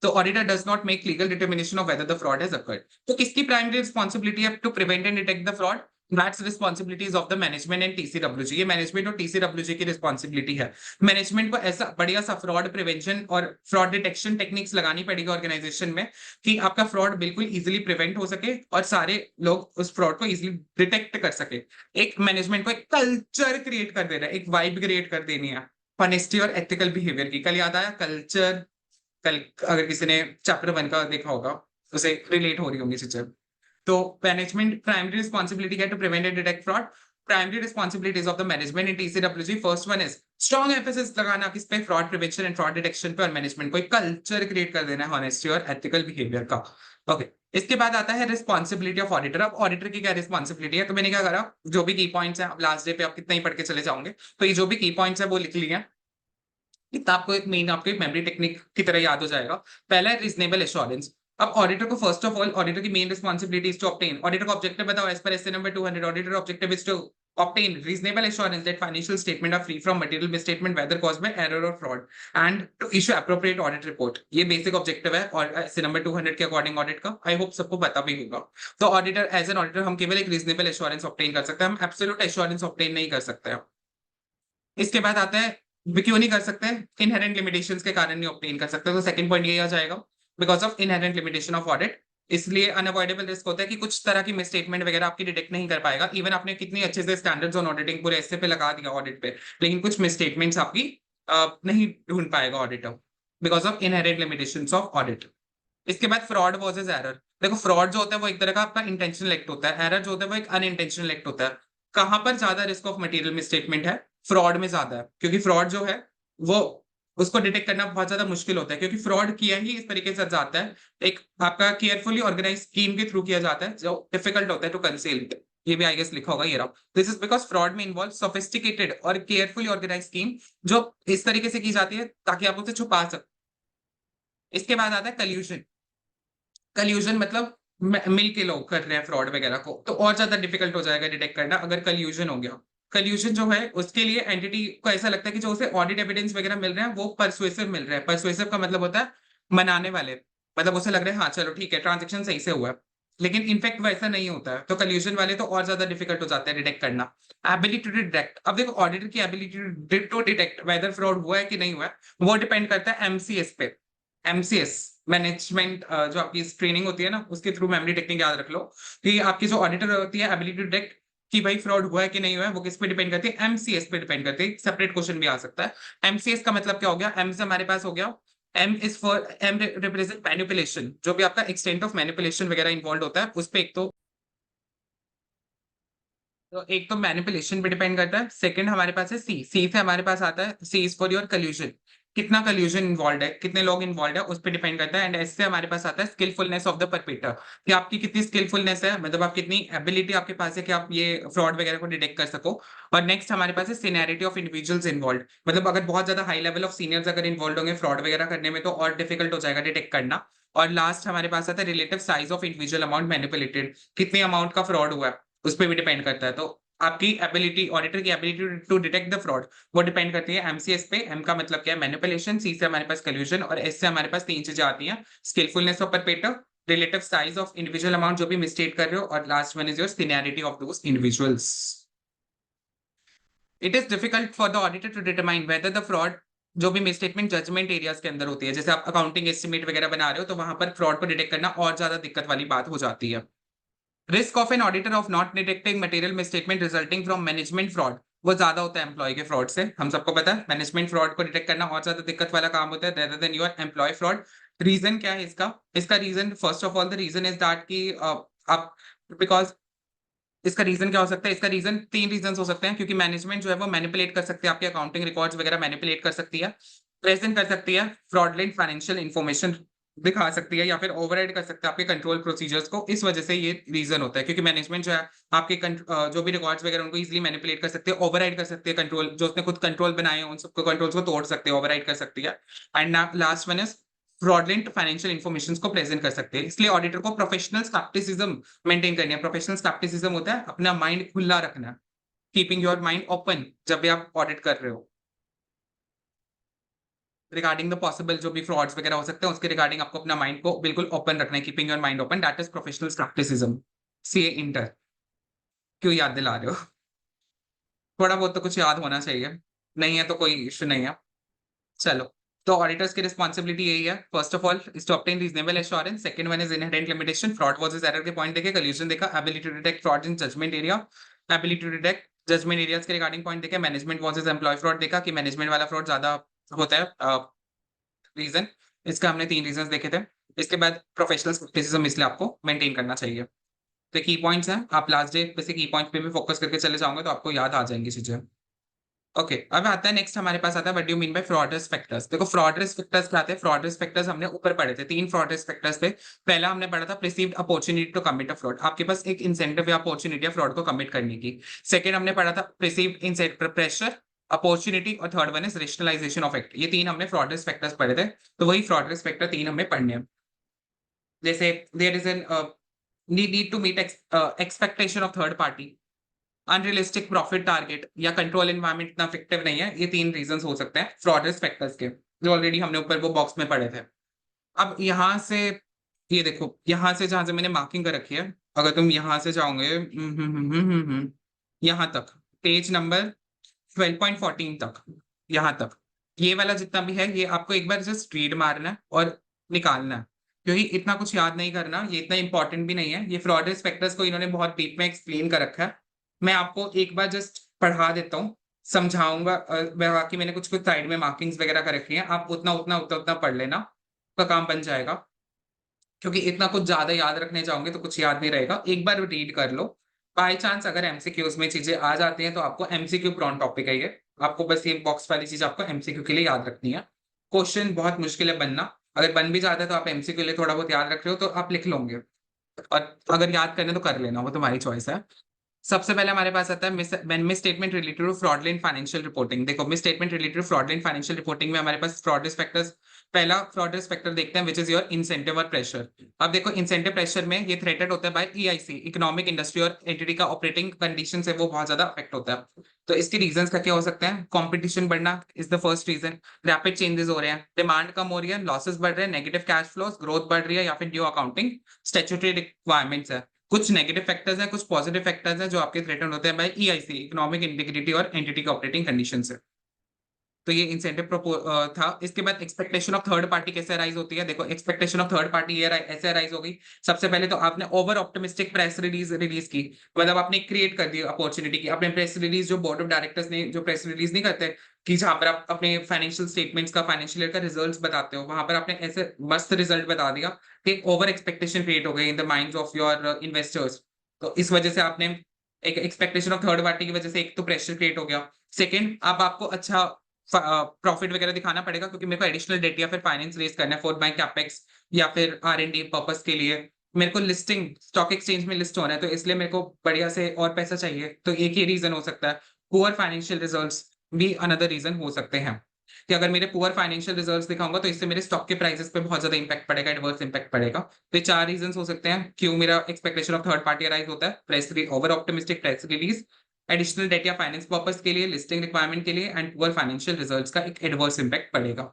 तो auditor does not make legal determination of whether the fraud has occurred. तो किसकी प्राइमरी रिस्पॉन्सिबिलिटी है to prevent and detect the fraud? That's responsibilities of the management and TCWG. ये मैनेजमेंट और टीसीडब्ल्यूजी की रिस्पॉन्सिबिलिटी है। मैनेजमेंट को ऐसा बढ़िया सा फ्रॉड प्रिवेंशन और फ्रॉड डिटेक्शन टेक्निक्स लगानी पड़ेगी ऑर्गेनाइजेशन में कि आपका फ्रॉड बिल्कुल इजीली प्रिवेंट हो सके और सारे लोग उस फ्रॉड को इजीली डिटेक्ट कर सके। एक मैनेजमेंट को एक कल्चर क्रिएट कर देना है, एक वाइब क्रिएट कर देनी है ऑनेस्टी और एथिकल बिहेवियर की। कल याद आया कल्चर, कल अगर किसी ने चैप्टर 1 का देखा होगा, उसे रिलेट हो रही होंगी चीजें। तो मैनेजमेंट प्राइमरी रिस्पॉन्सिबिलिटी है to prevent and detect fraud. Primary responsibilities of the management in TCWG, first one is strong emphasis लगाना किस पे? Fraud prevention and fraud detection पे, और मैनेजमेंट को एक कल्चर क्रिएट कर देना है ऑनेस्टी और एथिकल बिहेवियर का। ओके, इसके बाद आता है रिस्पॉन्सिबिलिटी ऑफ ऑडिटर। अब ऑडिटर की क्या रिस्पॉन्सिबिलिटी है? तो मैंने क्या करा, जो भी की पॉइंट्स है, अब लास्ट डे पे आप कितना ही पढ़ के चले जाओगे, तो ये जो भी की पॉइंट्स है वो लिख लिया, इतना आपको एक मेन आपको एक मेमोरी टेक्निक की तरह याद हो जाएगा। पहला है रीजनेबल एश्योरेंस। अब ऑडिटर को फर्स्ट ऑफ ऑल, ऑडिटर की main responsibility is to obtain, auditor को ऑब्जेक्टिव बताओ as per SA number 200, auditor objective is to obtain reasonable assurance that financial statement are free from material misstatement whether caused by error or fraud and to issue appropriate audit report। ये basic objective है और S A number 200 के according audit का। I hope सबको पता भी होगा। तो ऑडिटर, एज एन ऑडिटर हम केवल एक रीजनेबल एश्योरेंस ऑब्टेन कर सकते हैं, हम एब्सोल्यूट एश्योरेंस ऑब्टेन नहीं कर सकते हैं। इसके बाद आता है क्यों नहीं कर सकते? इनहेरेंट लिमिटेशंस के कारण नहीं ऑब्टेन कर सकते। तो सेकंड पॉइंट ये आ जाएगा, because of inherent limitation of audit. इसलिए अनअवॉइडेबल रिस्क होता है कि कुछ तरह की मिसस्टेटमेंट वगैरह आपकी डिटेक्ट नहीं कर पाएगा। इवन आपने कितनी अच्छे से स्टैंडर्ड्स ऑन ऑडिटिंग पूरे एसए पे लगा दिया ऑडिट पे, लेकिन कुछ मिसस्टेटमेंट्स आपकी नहीं ढूंढ पाएगा auditor, because of inherent limitations of audit. इसके बाद फ्रॉड वर्सेस एरर। देखो, फ्रॉड जो होता है वो एक तरह का आपका इंटेंशनल एक्ट होता है, एरर जो होता है वो एक अनइंटेंशनल एक्ट होता है। कहां पर ज्यादा रिस्क ऑफ मटेरियल मिसस्टेटमेंट है? फ्रॉड में ज्यादा है, क्योंकि फ्रॉड जो है वो उसको डिटेक्ट करना बहुत ज्यादा मुश्किल होता है, क्योंकि फ्रॉड किया ही इस तरीके से जाता है, एक आपका केयरफुली ऑर्गेनाइज स्कीम के थ्रू किया जाता है जो डिफिकल्ट होता है टू कंसील। ये भी आई गेस लिखा होगा ये रहा। दिस इज बिकॉज फ्रॉड में इन्वॉल्व सोफिस्टिकेटेड और केयरफुली ऑर्गेनाइज स्कीम जो इस तरीके से की जाती है ताकि आप उसे छुपा सको। इसके बाद आता है कल्यूजन। कल्यूजन मतलब मिल के लोग कर रहे हैं फ्रॉड वगैरह को, तो और ज्यादा डिफिकल्ट हो जाएगा डिटेक्ट करना अगर कल्यूजन हो गया। कल्यूजन जो है उसके लिए एंटिटी को ऐसा लगता है कि जो उसे ऑडिट एविडेंस वगैरह मिल रहे हैं वो परसुएसिव मिल रहे हैं। परसुएसिव का मतलब होता है मनाने वाले, मतलब उसे लग रहा है हाँ चलो ठीक है ट्रांजेक्शन सही से हुआ है, लेकिन इनफैक्ट वैसा नहीं होता है। तो कल्यूजन वाले तो और ज्यादा डिफिकल्ट हो जाता है डिटेक्ट करना। एबिलिटी टू डिटेक्ट, अब देखो ऑडिटर की ability to detect whether fraud हुआ है कि नहीं हुआ है वो डिपेंड करता है एमसीएस पे। एमसीएस मैनेजमेंट जो आपकी ट्रेनिंग होती है ना, उसके थ्रू मेमोरी टेक्निक याद रख लो कि आपकी जो ऑडिटर होती है एबिलिटी टू डिटेक्ट कि भाई फ्रॉड हुआ है कि नहीं हुआ है, वो किस पे डिपेंड करती है? एमसीएस पे डिपेंड करती है। सेपरेट क्वेश्चन भी आ सकता है। एमसीएस का मतलब क्या हो गया? एम से हमारे पास हो गया, M is for, M represent manipulation, जो भी आपका एक्सटेंट ऑफ मैनिपुलेशन वगैरह इन्वॉल्व होता है उस पे एक तो मैनिपुलेशन पे डिपेंड करता है। सेकंड हमारे पास है सी, सी से हमारे पास आता है सी इज फॉर योर कल्यूजन। कितना कल्यूजन इन्वॉल्व है, कितने लोग इन्वॉल्व है, उस पर डिपेंड करता है। एंड इससे हमारे पास आता है स्किलफुलनेस ऑफ द परपेटर, कि आपकी कितनी स्किलफुलनेस है, मतलब आप कितनी एबिलिटी आपके पास है कि आप ये फ्रॉड वगैरह को डिटेक्ट कर सको। और नेक्स्ट हमारे पास है सीनियरिटी ऑफ इंडिविजुअल्स इन्वॉल्व, मतलब अगर बहुत ज्यादा हाई लेवल ऑफ सीनियर्स अगर इन्वॉल्व होंगे फ्रॉड वगैरह करने में तो और डिफिकल्ट हो जाएगा डिटेक्ट करना। और लास्ट हमारे पास आता है relative size of individual amount manipulated, कितने अमाउंट का फ्रॉड हुआ है उस पर भी डिपेंड करता है। तो आपकी एबिलिटी, ऑडिटर की ability to detect the fraud, वो डिपेंड करती है एमसीएस पे। एम का मतलब क्या है, मैनिपुलेशन, सी से हमारे पास कल्यूजन, और एस से हमारे पास तीन चीजें आती हैं, skillfulness of perpetrator, relative size of individual amount जो भी मिस्टेक कर रहे हो, और last one is your seniority of those individuals. It is difficult for the auditor to determine whether the fraud, जो भी मिसस्टेटमेंट जजमेंट एरियाज के अंदर होती है, जैसे आप अकाउंटिंग एस्टिमेट वगैरह बना रहे हो तो वहां पर फ्रॉड को डिटेक्ट करना और ज्यादा दिक्कत वाली बात हो जाती है। Risk of an auditor of not detecting material misstatement resulting from management fraud, वो ज्यादा होता है एम्प्लॉय के फ्रॉड से। हम सबको पता है मैनेजमेंट फ्रॉड को डिटेक्ट करना और ज्यादा दिक्कत वाला काम होता है rather than your employee fraud. Reason क्या है इसका, इसका reason first of all the reason is that कि आप, बिकॉज इसका रीजन क्या हो सकता है, इसका रीजन तीन रीजन हो सकते हैं, क्योंकि मैनेजमेंट जो है वो मैनिपुलेट कर सकती है आपके अकाउंटिंग रिकॉर्ड्स वगैरह, मैनिपुलेट कर सकती है, प्रेजेंट कर सकती है फ्रॉडलेंट फाइनेंशियल इन्फॉर्मेशन दिखा सकती है, या फिर ओवरराइड कर सकते हैं आपके कंट्रोल प्रोसीजर्स को। इस वजह से ये रीजन होता है, क्योंकि मैनेजमेंट जो है आपके जो भी रिकॉर्ड्स वगैरह उनको इजीली मैनिपुलेट कर सकती है, ओवरराइड कर सकती है कंट्रोल, जो उसने खुद कंट्रोल बनाए हैं उन सबको कंट्रोल्स को तोड़ सकते हैं, ओवरराइड कर सकती है। And last one is fraudulent financial information को प्रेजेंट कर सकते हैं। इसलिए ऑडिटर को प्रोफेशनल स्केप्टिसिज्म मेंटेन करनी है। प्रोफेशनल स्केप्टिसिज्म होता है अपना माइंड खुला रखना, कीपिंग योर माइंड ओपन जब भी आप ऑडिट कर रहे हो, रिगार्डिंग द पॉसिबल जो भी फ्रॉड्स वगैरह हो सकते हैं उसके रिगार्डिंग आपको अपना माइंड को बिल्कुल ओपन रखना है, keeping your mind open, that is professional scepticism. CA inter, क्यों याद दिला रहे हो? थोड़ा बहुत तो कुछ याद होना चाहिए, नहीं है तो कोई इश्यू नहीं है। चलो, तो ऑडिटर्स की रिस्पॉन्सिबिलिटी यही है, first of all is to obtain reasonable assurance, second one is inherent limitation, fraud causes error के पॉइंट देखे, कल्यूजन देखा, ability to detect fraud in judgment area, ability to detect judgment areas के regarding point देखे, management versus employee fraud देखा कि management वाला fraud ज्यादा होता है, रीजन इसका हमने तीन रीजन देखे थे। इसके बाद प्रोफेशनल स्केप्टिसिज्म इसलिए आपको मेंटेन करना चाहिए। तो की पॉइंट्स हैं, आप लास्ट डे पे से की पॉइंट्स पे भी फोकस करके चले जाओगे तो आपको याद आ जाएंगी चीजें। ओके, अब आता है नेक्स्ट हमारे पास आता है what do you mean by fraud risk factors. देखो फ्रॉड रिस्क फैक्टर्स क्या आते हैं, फ्रॉड रिस्क फैक्टर्स हमने ऊपर पढ़े थे, तीन फ्रॉड रिस्क फैक्टर्स थे। पहला हमने पढ़ा था perceived opportunity to commit a fraud, आपके पास एक इंसेंटिव या अपॉर्चुनिटी है फ्रॉड को कमिट करने की। सेकंड हमने पढ़ा था परसीव्ड इंसेंटिव प्रेशर, अपॉर्चुनिटी, और third one is rationalisation of act. ये तीन हमने फ्रॉड रिस्क फैक्टर्स पढ़े थे, तो वही फ्रॉड रिस्क फैक्टर तीन हमें पढ़ने हैं। जैसे there is an need to meet expectation of third party, unrealistic profit target, या कंट्रोल एनवायरनमेंट इतना इफेक्टिव नहीं है। ये तीन रीजंस हो सकते हैं फ्रॉड रिस्क फैक्टर्स के, जो ऑलरेडी हमने ऊपर वो बॉक्स में पढ़े थे। अब यहाँ से ये देखो, यहाँ से जहां से मैंने मार्किंग कर रखी है, अगर तुम यहाँ से जाओगे यहाँ तक, पेज नंबर 12.14 तक, यहाँ तक, ये वाला जितना भी है ये आपको एक बार जस्ट रीड मारना है और निकालना है, क्योंकि इतना कुछ याद नहीं करना, ये इतना इंपॉर्टेंट भी नहीं है। ये फ्रॉड रिस्क फैक्टर्स को इन्होंने बहुत डीप में एक्सप्लेन कर रखा है, मैं आपको एक बार जस्ट पढ़ा देता हूँ, समझाऊंगा। बाकी मैंने कुछ कुछ साइड में मार्किंग्स वगैरह कर रखी हैं, आप उतना उतना उतना उतना पढ़ लेना, आपका काम बन जाएगा। क्योंकि इतना कुछ ज्यादा याद रखने जाओगे तो कुछ याद नहीं रहेगा, एक बार रीड कर लो। बाई चांस अगर एमसीक्यूज में चीजें आ जाती हैं तो आपको एमसीक्यू प्रॉन टॉपिक है ये, आपको बस ये बॉक्स वाली चीज आपको एमसीक्यू के लिए याद रखनी है। क्वेश्चन बहुत मुश्किल है बनना, अगर बन भी जाता है तो आप एमसीक्यू के लिए थोड़ा बहुत याद रख रहे हो तो आप लिख लोगे, और अगर याद करने तो कर लेना, वो तुम्हारी चॉइस है। सबसे पहले हमारे पास आता है misstatement related to fraudulent financial reporting. देखो misstatement related to fraudulent financial reporting में हमारे पास फ्रॉड रिस्क फैक्टर्स, पहला फ्रॉड रिस्क फैक्टर देखते हैं विच इज योर इंसेंटिव और प्रेशर। अब देखो इंसेंटिव प्रेशर में ये थ्रेटेड होता है बाय ईआईसी, इकोनॉमिक इंडस्ट्री और एंटिटी का ऑपरेटिंग कंडीशन से वो बहुत ज्यादा अफेक्ट होता है। तो इसके रीजंस क्या क्या हो सकते हैं, कंपटीशन बढ़ना is the first reason, rapid changes हो रहे हैं, डिमांड कम हो रही है, लॉसेस बढ़ रहे हैं, नेगेटिव कैश फ्लोस, ग्रोथ बढ़ रही है, या फिर न्यू अकाउंटिंग स्टैट्यूटरी रिक्वायरमेंट्स है। कुछ नेगेटिव फैक्टर्स हैं, कुछ पॉजिटिव फैक्टर्स हैं जो आपके थ्रेटन होते हैं बाय ईआईसी, इकोनॉमिक इंटीग्रिटी और एंटिटी का ऑपरेटिंग कंडीशन से। तो ये इंसेंटिव था। इसके बाद एक्सपेक्टेशन ऑफ थर्ड पार्टी कैसे अराइज होती है, देखो एक्सपेक्टेशन ऑफ थर्ड पार्टी ये ऐसे अराइज होगी। सबसे पहले तो आपने ओवर ऑप्टिमिस्टिक प्रेस रिलीज की, मतलब आपने क्रिएट कर दी अपॉर्चुनिटी की, अपने प्रेस रिलीज, जो बोर्ड ऑफ डायरेक्टर्स ने जो प्रेस रिलीज नहीं करते कि जहां पर आप अपने फाइनेंशियल स्टेटमेंट्स का, फाइनेंशियल ईयर का रिजल्ट्स बताते हो, वहां पर आपने ऐसे मस्त रिजल्ट बता दिया कि ओवर एक्सपेक्टेशन क्रिएट हो गई in the minds of your investors. तो इस वजह से आपने एक एक्सपेक्टेशन ऑफ थर्ड पार्टी की वजह से एक तो प्रेशर क्रिएट हो गया। सेकंड, अब आपको अच्छा प्रॉफिट वगैरह दिखाना पड़ेगा, क्योंकि मेरे को एडिशनल डेट या फिर फाइनेंस रेज करना है फॉर माय कैपेक्स या फिर R&D पर्पस के लिए। मेरे को लिस्टिंग स्टॉक एक्सचेंज में लिस्ट होना है, तो इसलिए मेरे को बढ़िया से और पैसा चाहिए। तो एक ही रीजन हो सकता है। पुअर फाइनेंशियल रिजल्ट्स भी अनदर रीजन हो सकते हैं कि अगर मेरे पुअर फाइनेंशियल रिजल्ट्स दिखाऊंगा तो इससे मेरे स्टॉक के प्राइसेस पे बहुत ज्यादा इंपैक्ट पड़ेगा, एडवर्स इंपैक्ट पड़ेगा। तो ये 4 रीजंस हो सकते हैं क्यों मेरा expectation of third party arise होता है। Over optimistic press release, additional date या फाइनेंस पर्पस के लिए, लिस्टिंग रिक्वायरमेंट के लिए, एंड पुअर फाइनेंशियल रिजल्ट्स का एक एडवर्स इंपैक्ट पड़ेगा।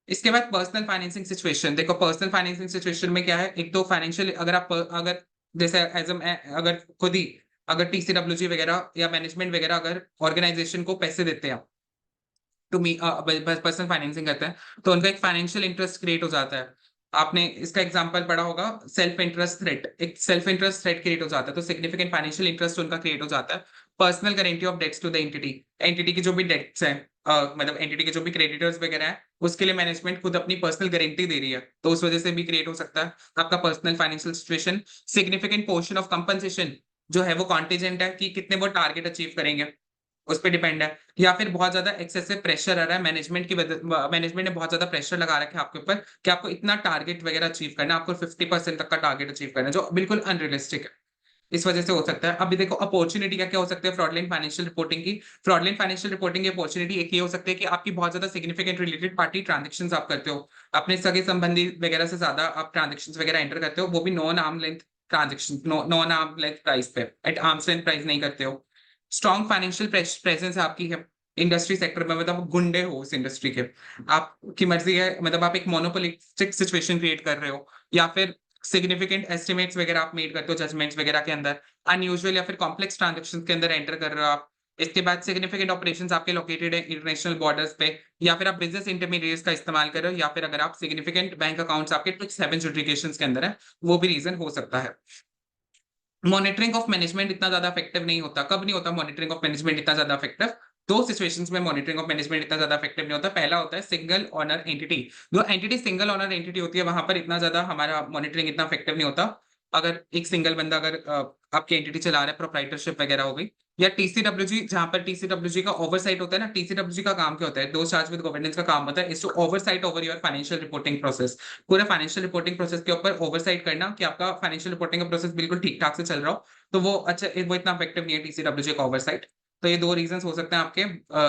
इसके बाद पर्सनल फाइनेंसिंग सिचुएशन। देखो पर्सनल फाइनेंसिंग सिचुएशन में क्या है, एक तो फाइनेंशियल अगर जैसे अगर खुद ही अगर TCWG वगैरह या मैनेजमेंट वगैरह अगर ऑर्गेनाइजेशन को पैसे देते हैं टू मी पर्सनल फाइनेंसिंग करते हैं, तो उनका एक फाइनेंशियल इंटरेस्ट क्रिएट हो जाता है। आपने इसका एग्जांपल पढ़ा होगा, सेल्फ इंटरेस्ट थ्रेट। एक सेल्फ इंटरेस्ट थ्रेट क्रिएट हो जाता है, तो सिग्निफिकेंट फाइनेंशियल इंटरेस्ट उनका क्रिएट हो जाता है। Personal guarantee of debts to the entity. Entity की जो भी डेट्स हैं, मतलब एंटिटी के जो भी क्रेडिटर्स वगैरह है, उसके लिए मैनेजमेंट खुद अपनी पर्सनल गारंटी दे रही है, तो उस वजह से भी क्रिएट हो सकता है आपका personal financial situation. Significant portion of compensation जो है वो कॉन्टिजेंट है कि कितने वो टारगेट अचीव करेंगे, उस पे डिपेंड है। या फिर बहुत ज्यादा एक्सेसिव प्रेशर आ रहा है मैनेजमेंट की वजह, मैनेजमेंट ने बहुत ज्यादा प्रेशर लगा रखा है आपके ऊपर कि आपको इतना टारगेट वगैरह अचीव करना है, आपको 50% तक का टारगेट अचीव करना है, जो बिल्कुल अनरियलिस्टिक है। इस वजह से हो सकता है। अभी देखो अपॉर्चुनिटी क्या क्या हो सकती है फ्रॉडलेंट फाइनेंशियल रिपोर्टिंग की। फ्रॉडलेंट फाइनेंशियल रिपोर्टिंग की अपॉर्चुनिटी एक ये हो सकती है कि आपकी बहुत ज्यादा सिग्निफिकेंट रिलेटेड पार्टी ट्रांजेक्शंस आप करते हो, अपने सगे संबंधी वगैरह से ज्यादा आप ट्रांजेक्शंस वगैरह एंटर करते हो, वो भी non arm length transaction, non arm length price पे, एट आर्म्स लेंथ प्राइस नहीं करते हो। स्ट्रॉन्ग फाइनेंशियल प्रेजेंस है आपकी है इंडस्ट्री सेक्टर में, मतलब गुंडे हो उस इंडस्ट्री के, आपकी मर्जी है, मतलब आप एक मोनोपोलिस्टिक सिचुएशन क्रिएट कर रहे हो, या फिर सिग्निफिकेंट एस्टिमेट्स वगैरह आप मेड करते हो जजमेंट्स वगैरह के अंदर, अनयूजुअल या फिर कॉम्प्लेक्स ट्रांजेक्शन के अंदर एंटर कर रहे हो आप। इसके बाद सिग्निफिकेंट ऑपरेशंस आपके लोकेटेड है इंटरनेशनल बॉर्डर्स पे, या फिर आप बिजनेस इंटरमीडिएट्स का इस्तेमाल कर रहे हो, या फिर अगर आप सिग्निफिकेंट बैंक अकाउंट्स आपके कुछ 7 जुडिकेशंस के अंदर है, वो भी रीजन हो सकता है। मॉनिटरिंग ऑफ मैनेजमेंट इतना ज्यादा इफेक्टिव नहीं होता। कब नहीं होता मॉनिटरिंग ऑफ मैनेजमेंट इतना ज्यादा इफेक्टिव? दो सिचुएशंस में मॉनिटरिंग ऑफ मैनेजमेंट इतना ज्यादा इफेक्टिव नहीं होता। पहला होता है सिंगल ओनर एंटिटी। जो एंटिटी सिंगल ओनर एंटिटी होती है, वहां पर इतना ज्यादा हमारा मॉनिटरिंग इतना इफेक्टिव नहीं होता। अगर एक सिंगल बंदा अगर आपकी एंटिटी चला रहा है, प्रोप्राइटरशिप वगैरह हो गई, या TCWG, जहां पर TCWG का ओवरसाइट होता है ना। TCWG का काम क्या होता है? दो चार्ज विद गवर्नेंस का काम होता है is to oversight over your financial reporting process. पूरे फाइनेंशियल रिपोर्टिंग प्रोसेस के ऊपर ओवरसाइट करना कि आपका फाइनेंशियल रिपोर्टिंग का प्रोसेस बिल्कुल ठीक ठाक से चल रहा हो, तो वो अच्छा, वो इतना इफेक्टिव नहीं है TCWG का ओवरसाइट। तो ये दो रीजंस हो सकते हैं आपके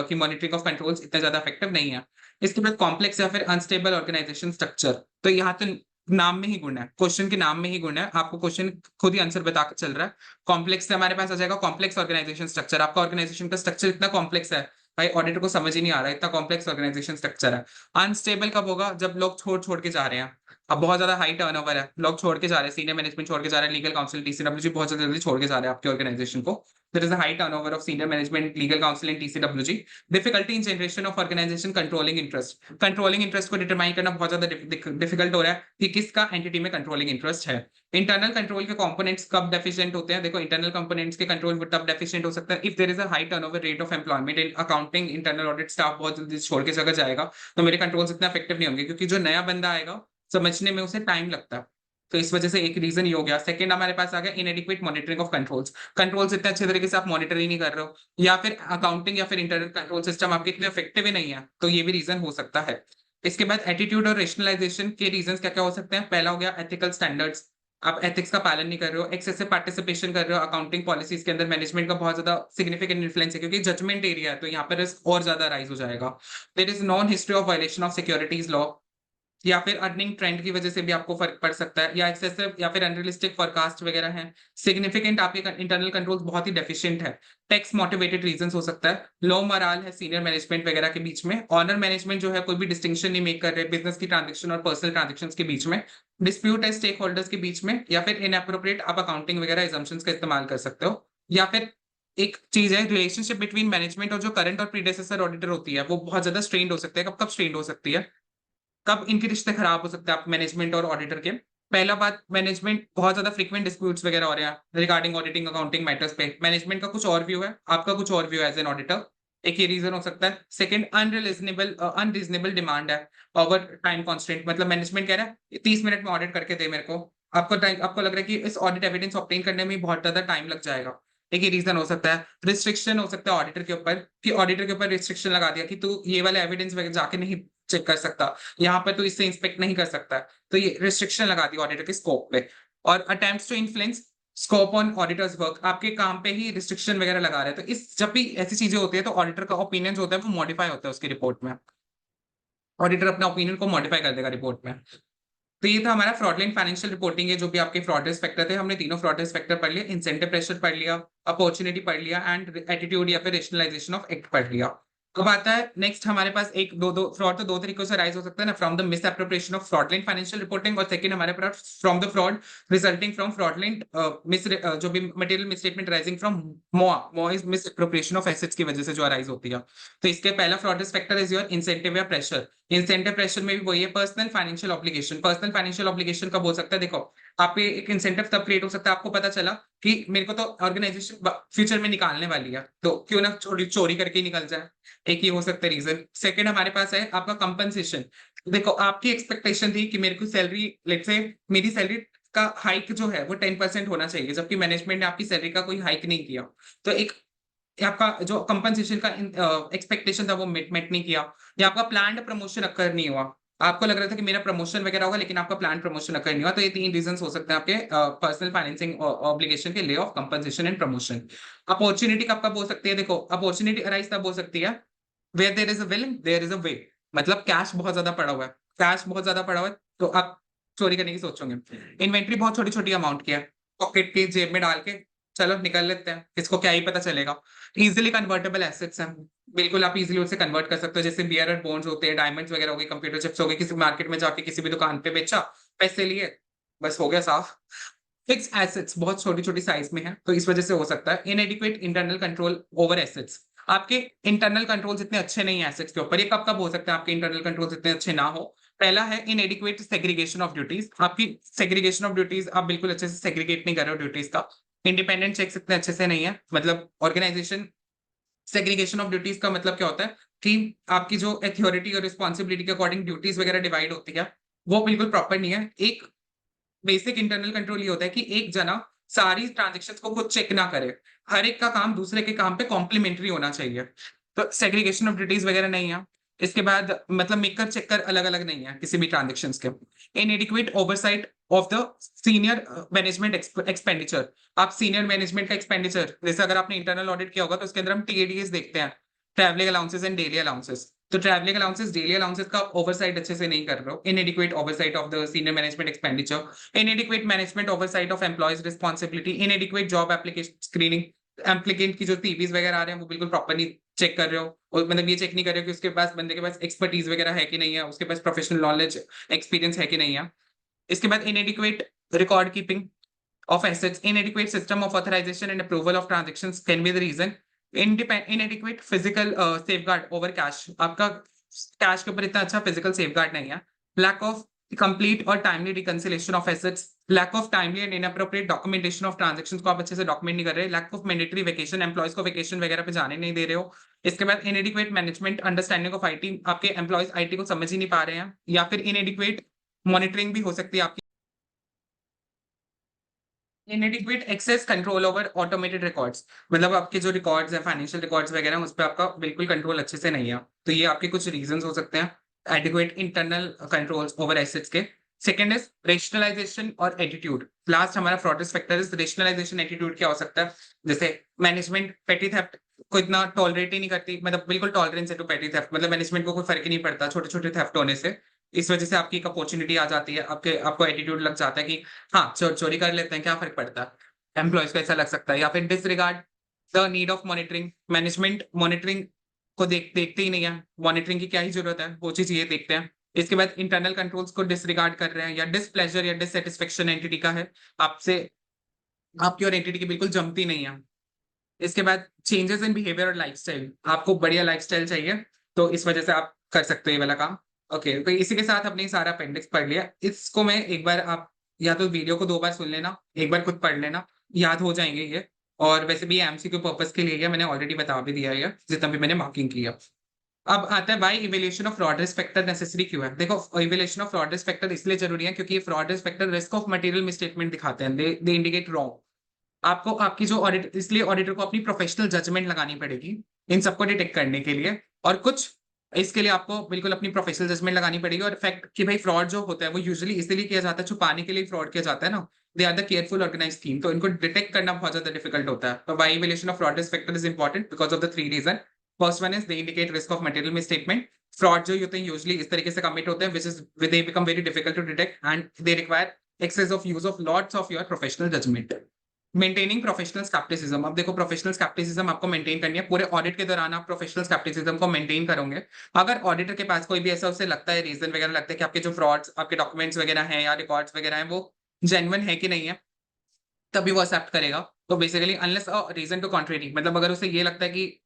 कि मॉनिटरिंग ऑफ कंट्रोल्स इतना ज्यादा इफेक्टिव नहीं है। इसके बाद कॉम्प्लेक्स या फिर अनस्टेबल ऑर्गेनाइजेशन स्ट्रक्चर। तो यहाँ तो नाम में ही गुण है, क्वेश्चन के नाम में ही गुण है, आपको क्वेश्चन खुद ही आंसर बता के चल रहा है। कॉम्प्लेक्स से हमारे पास आ जाएगा कॉम्प्लेक्स ऑर्गेनाइजेशन स्ट्रक्चर। आपका ऑर्गेनाइजेशन का स्ट्रक्चर इतना कॉम्प्लेक्स है, भाई ऑडिटर को समझ ही नहीं आ रहा है, इतना कॉम्प्लेक्स ऑर्गेनाइजेशन स्ट्रक्चर है। अनस्टेबल कब होगा? जब लोग छोड़ छोड़ के जा रहे हैं। अब बहुत ज्यादा हाई टर्नओवर है, लोग छोड़ के जा रहे हैं, सीनियर मैनेजमेंट छोड़ के जा रहे हैं, लीगल काउंसिल TCWG बहुत ज्यादा जल्दी छोड़ के जा रहे हैं आपके ऑर्गेनाइजेशन को। There is a high turnover of senior management, legal counsel and TCWG। Difficulty in generation of organisation controlling interest. Controlling interest को डिटरमाइन करना बहुत ज्यादा डिफिकल्ट हो रहा है कि किसका एंटिटी में कंट्रोलिंग इंटरेस्ट है। इंटरनल कंट्रोल के कंपोनेंट्स कब डेफिशिएंट होते हैं? देखो इंटरनल कंपोनेंट्स के कंट्रोल तब डेफिशिएंट हो सकता है if there is a high turnover rate of employment in accounting. Internal audit staff बहुत जल्दी छोड़ के जगह जाएगा, तो मेरे कंट्रोल्स इतना इफेक्टिव नहीं होंगे, क्योंकि जो नया बंदा आएगा समझने में उसे टाइम लगता है। तो इस वजह से एक रीजन ये हो गया। सेकंड हमारे पास आ गया इनएडिक्वेट मॉनिटरिंग ऑफ कंट्रोल्स। कंट्रोल्स इतने अच्छे तरीके से आप मॉनिटर ही नहीं कर रहे हो, या फिर अकाउंटिंग या फिर इंटरनल कंट्रोल सिस्टम आपके इतने इफेक्टिव ही नहीं है, तो ये भी रीजन हो सकता है। इसके बाद एटीट्यूड और रेशनलाइजेशन के रीजंस क्या क्या हो सकते हैं? पहला हो गया एथिकल स्टैंडर्ड्स। आप एथिक्स का पालन नहीं कर रहे हो, एक्सेसिव पार्टिसिपेशन कर रहे हो अकाउंटिंग पॉलिसीज के अंदर, मैनेजमेंट का बहुत ज्यादा सिग्निफिकेंट इन्फ्लुएंस है, क्योंकि जजमेंट एरिया है, तो यहाँ पर रिस्क और ज्यादा राइज हो जाएगा। There is non history of violation of securities law, या फिर अर्निंग ट्रेंड की वजह से भी आपको फर्क पड़ सकता है, या एक्सेसिव या फिर अनरियलिस्टिक फोरकास्ट वगैरह है। सिग्निफिकेंट आपके इंटरनल कंट्रोल्स बहुत ही डेफिशिएंट है। टैक्स मोटिवेटेड रीजंस हो सकता है। लो मोराल है सीनियर मैनेजमेंट वगैरह के बीच में। ऑनर मैनेजमेंट जो है कोई भी डिस्टिंक्शन नहीं मेक कर रहे बिजनेस की ट्रांजेक्शन और पर्सनल ट्रांजेक्शन के बीच में। डिस्प्यूट है स्टेक होल्डर्स के बीच में, या फिर इनएप्रोप्रिएट आप अकाउंटिंग वगैरह एजम्पशंस का इस्तेमाल कर सकते हो। या फिर एक चीज है रिलेशनशिप बिटवीन मैनेजमेंट और जो करंट और प्रीडेसेसर ऑडिटर होती है, वो बहुत ज्यादा स्ट्रेन्ड हो सकते हैं। कब कब स्ट्रेन्ड हो सकती है, कब इनके रिश्ते खराब हो सकते हैं आप मैनेजमेंट और ऑडिटर के? पहला बात, मैनेजमेंट बहुत ज्यादा फ्रीक्वेंट डिस्प्यूट्स वगैरह हो रहे हैं रिगार्डिंग ऑडिटिंग अकाउंटिंग मैटर्स पे, मैनेजमेंट का कुछ और व्यू है, आपका कुछ और व्यू है एज एन ऑडिटर, एक ये रीजन हो सकता है। सेकंड, अनरीजनेबल डिमांड है, ओवर टाइम कॉन्स्टेंट, मतलब मैनेजमेंट कह रहा है 30 मिनट में ऑडिट करके दे मेरे को, आपको लग रहा है कि इस ऑडिट एविडेंस ऑब्टेन करने में बहुत ज्यादा टाइम लग जाएगा, एक ये रीजन हो सकता है। रिस्ट्रिक्शन हो सकता है ऑडिटर के ऊपर, कि ऑडिटर के ऊपर रिस्ट्रिक्शन लगा दिया कि तू ये वाला एविडेंस वगैरह जाके नहीं चेक कर सकता, यहाँ पर तू इससे इंस्पेक्ट नहीं कर सकता, तो ये रिस्ट्रिक्शन लगा दी ऑडिटर के स्कोप पे। और attempts to influence scope on auditor's work, आपके काम पे ही रिस्ट्रिक्शन वगैरह लगा रहे हैं, तो इस जब भी ऐसी चीजें होती है तो ऑडिटर का ओपिनियन होता है वो मॉडिफाई होता है उसकी रिपोर्ट में। ऑडिटर अपना ओपिनियन को मॉडिफाई कर देगा रिपोर्ट में। तो ये था हमारा फ्रॉडलेंट फाइनेंशियल रिपोर्टिंग है, जो भी आपके फ्रॉड रिस्क फैक्टर थे, हमने तीनों फ्रॉड रिस्क फैक्टर पढ़ लिया, इंसेंटिव प्रेशर पढ़ लिया, अपॉर्चुनिटी पढ़ लिया एंड एटीट्यूड या फिर रेशनलाइजेशन ऑफ एक्ट पढ़ लिया। अब आता है नेक्स्ट हमारे पास एक दो दो फ्रॉड तो दो तरीकों से राइज हो सकता है ना, from the misappropriation of fraudulent financial reporting, और सेकंड हमारे पास from the fraud resulting from fraudulent mis जो भी material misstatement rising from MOA is misappropriation of assets की वजह से जो अराइज होती है। तो इसके पहला fraud risk factor is your incentive या प्रेशर। इंसेंटिव प्रेशर में भी वही है, personal financial obligation. Personal financial obligation का बोल सकता है, देखो आप पे एक इंसेंटिव तब क्रिएट हो सकता है, आपको पता चला कि मेरे को तो ऑर्गेनाइजेशन फ्यूचर में निकालने वाली है, तो क्यों ना चोरी चोरी करके ही निकल जाए, एक ही हो सकता है रीजन। सेकंड हमारे पास है आपका कंपनसेशन। देखो आपकी एक्सपेक्टेशन थी कि मेरे को सैलरी, लेट्स से मेरी सैलरी का हाइक जो है वो 10% होना चाहिए, जबकि मैनेजमेंट ने आपकी सैलरी का कोई हाइक नहीं किया, तो एक आपका जो कंपनसेशन का एक्सपेक्टेशन था वो मेट नहीं किया, या आपका प्लान्ड प्रमोशन अकर नहीं हुआ। आपको लग रहा था कि मेरा प्रमोशन वगैरह होगा, लेकिन आपका प्लान प्रमोशन अकर नहीं हुआ। तो ये तीन रीजंस हो सकते हैं आपके पर्सनल फाइनेंसिंग ऑब्लिगेशन के, lay off, compensation and promotion. Opportunity कब कब हो सकती है, देखो अपॉर्चुनिटी अराइज तब हो सकती है where there is a will there is a way. मतलब कैश बहुत ज्यादा पड़ा हुआ है, कैश बहुत ज्यादा पड़ा हुआ है, तो आप चोरी करने की सोचोगे। इन्वेंट्री बहुत छोटी छोटी अमाउंट की है, पॉकेट की जेब में डाल के चलो निकल लेते हैं, किसको क्या ही पता चलेगा। इजीली कन्वर्टेबल एसेट्स हैं, बिल्कुल आप इजीली उसे कन्वर्ट कर सकते हो, जैसे बियर एंड बॉन्ड्स होते हैं, डायमंड्स वगैरह हो गए, कंप्यूटर चिप्स हो गए, किसी मार्केट में जाके किसी भी दुकान पे बेचा, पैसे लिए, बस हो गया साफ। फिक्स एसेट्स बहुत छोटी छोटी साइज में है, तो इस वजह से हो सकता है। इनएडिक्वेट इंटरनल कंट्रोल ओवर एसेट्स, आपके इंटरनल कंट्रोल्स इतने अच्छे नहीं है एसेट्स के ऊपर। ये कब कब हो सकता है आपके इंटरनल कंट्रोल्स इतने अच्छे ना हो। पहला है इनएडिक्वेट सेग्रीगेशन ऑफ ड्यूटीज, आपकी सेग्रीगेशन ऑफ ड्यूटीज आप बिल्कुल अच्छे से सेग्रीगेट नहीं कर रहे हो ड्यूटीज का। इंडिपेंडेंट चेक्स इतने अच्छे से नहीं है, मतलब ऑर्गेनाइजेशन सेग्रीगेशन ऑफ ड्यूटीज का मतलब क्या होता है कि आपकी जो अथॉरिटी और रिस्पॉन्सिबिलिटी के अकॉर्डिंग ड्यूटीज वगैरह डिवाइड होती है, वो बिल्कुल प्रॉपर नहीं है। एक बेसिक इंटरनल कंट्रोल ये होता है कि एक जना सारी ट्रांजेक्शन्स को खुद चेक ना करे, हर एक का काम दूसरे के काम पे कॉम्प्लीमेंट्री होना चाहिए। तो सेग्रीगेशन ऑफ ड्यूटीज वगैरह नहीं है। इसके बाद मतलब मेकर चेकर अलग अलग नहीं है किसी भी ट्रांजेक्शन्स के। इनएडिक्वेट oversight of the senior management expenditure, आप सीनियर मैनेजमेंट का एक्सपेंडिचर, जैसे अगर आपने इंटरनल ऑडिट किया होगा तो उसके अंदर हम टीएडीएस देखते हैं, travelling allowances and daily allowances. तो ट्रैवलिंग अलाउंसेस डेली अलाउंसेस का ओवरसाइट अच्छे से नहीं कर रहे हो। इनएडिक्वेट oversight of the senior management expenditure, inadequate management oversight of employees responsibility, inadequate job application screening, applicant की जो सीवीज वगैरह आ रहे हैं वो बिल्कुल प्रॉपर नहीं चेक कर रहे हो, और मतलब ये चेक नहीं कर रहे हो कि उसके पास बंदे के पास एक्सपर्टीज वगैरह है कि नहीं है, उसके पास प्रोफेशनल नॉलेज एक्सपीरियंस है कि नहीं है। इसके बाद inadequate record keeping of assets, inadequate system of authorization and approval of transactions can be the reason. Inadequate physical safeguard over cash, आपका कैश के ऊपर इतना अच्छा फिजिकल सेफगार्ड नहीं है। लैक ऑफ कंप्लीट और timely reconciliation of assets, lack of timely and inappropriate documentation of transactions को आप अच्छे से डॉक्यूमेंट नहीं कर रहे, lack of mandatory vacation, employees को वेकेशन वगैरह पे जाने नहीं दे रहे हो। इसके बाद inadequate management understanding of IT, आपके एम्प्लॉयज आईटी को समझ ही नहीं पा रहे हैं, या फिर इनएडिक्वेट मॉनिटरिंग भी हो सकती है आपकी। Inadequate access control over automated records, मतलब आपके जो रिकॉर्ड्स हैं फाइनेंशियल रिकॉर्ड्स वगैरह उस पर आपका बिल्कुल कंट्रोल अच्छे से नहीं है, तो ये आपके कुछ रीजंस हो सकते हैं adequate internal controls over assets के। सेकंड इज रेशनलाइजेशन और एटीट्यूड। लास्ट हमारा fraud risk factor is rationalisation. Attitude क्या हो सकता है, जैसे मैनेजमेंट पेटी थेफ्ट को इतना टॉलरेट ही नहीं करती, मतलब बिल्कुल टॉलरेंस है टू पेटी थेफ्ट, मतलब मैनेजमेंट को कोई फर्क ही नहीं पड़ता छोटे छोटे थेफ्ट होने से। इस वजह से आपकी एक अपॉर्चुनिटी आ जाती है, आपके आपको एटीट्यूड लग जाता है कि हाँ चोरी कर लेते हैं, क्या फर्क पड़ता है, एम्प्लॉयज को ऐसा लग सकता है। या फिर disregard the need of monitoring, management monitoring को देखते ही नहीं है, मॉनिटरिंग की क्या ही जरूरत है, वो चीज ये देखते हैं। इसके बाद इंटरनल कंट्रोल्स को डिसरिगार्ड कर रहे हैं, या डिसप्लेजर या डिससेटिस्फेक्शन एंटिटी का है आपसे, आपकी और एंटिटी की बिल्कुल जमती नहीं है। इसके बाद चेंजेस इन बिहेवियर और लाइफस्टाइल, आपको बढ़िया लाइफस्टाइल चाहिए, तो इस वजह से आप कर सकते हो ये वाला काम। ओके, तो इसी के साथ अपने सारा अपेंडिक्स पढ़ लिया। इसको मैं एक बार आप या तो वीडियो को 2 बार सुन लेना, एक बार खुद पढ़ लेना, याद हो जाएंगे ये। और वैसे भी एमसीक्यू पर्पस के लिए मैंने ऑलरेडी बता भी दिया है जितना भी मैंने मार्किंग किया। अब आता है why evaluation of fraud risk factor necessary क्यों है। देखो evaluation of fraud risk factor इसलिए जरूरी है क्योंकि ये fraud risk factor risk of material misstatement दिखाते हैं, दे इंडिकेट रॉन्ग। आपको आपकी जो ऑडिट इसलिए ऑडिटर को अपनी प्रोफेशनल जजमेंट लगानी पड़ेगी इन सबको डिटेक्ट करने के लिए। और कुछ इसके लिए आपको बिल्कुल अपनी प्रोफेशनल जजमेंट लगानी पड़ेगी। और फैक्ट कि भाई फ्रॉड जो होता है वो यूजुअली इसलिए किया जाता है, छुपाने के लिए फ्रॉड किया जाता है ना। They are the careful organise team, तो इनको डिटेक्ट करना बहुत ज्यादा डिफिकल्ट होता है। तो why evaluation of fraud risk factor is important because of the 3 reason. First one is they indicate risk of material misstatement. Fraud जो होते हैं यूजुअली इस तरीके से कमिट होते हैं which is they become very difficult to detect and they require access of use of lots of your professional judgment. Maintaining professional scepticism. अब देखो प्रोफेशनल स्केप्टिसिज्म आपको मेंटेन करनी है पूरे ऑडिट के दौरान। आप प्रोफेशनल स्केप्टिसिज्म को मेंटेन करोगे। अगर ऑडिटर के पास कोई भी ऐसा उसे लगता है रीजन वगैरह लगता है कि आपके जो फ्रॉड्स आपके डॉक्यूमेंट्स वगैरह हैं या रिकॉर्ड्स वगैरह हैं वो जेन्युइन है कि नहीं है, तभी वो एक्सेप्ट करेगा। तो basically unless a reason to contrary, मतलब अगर उसे ये लगता है कि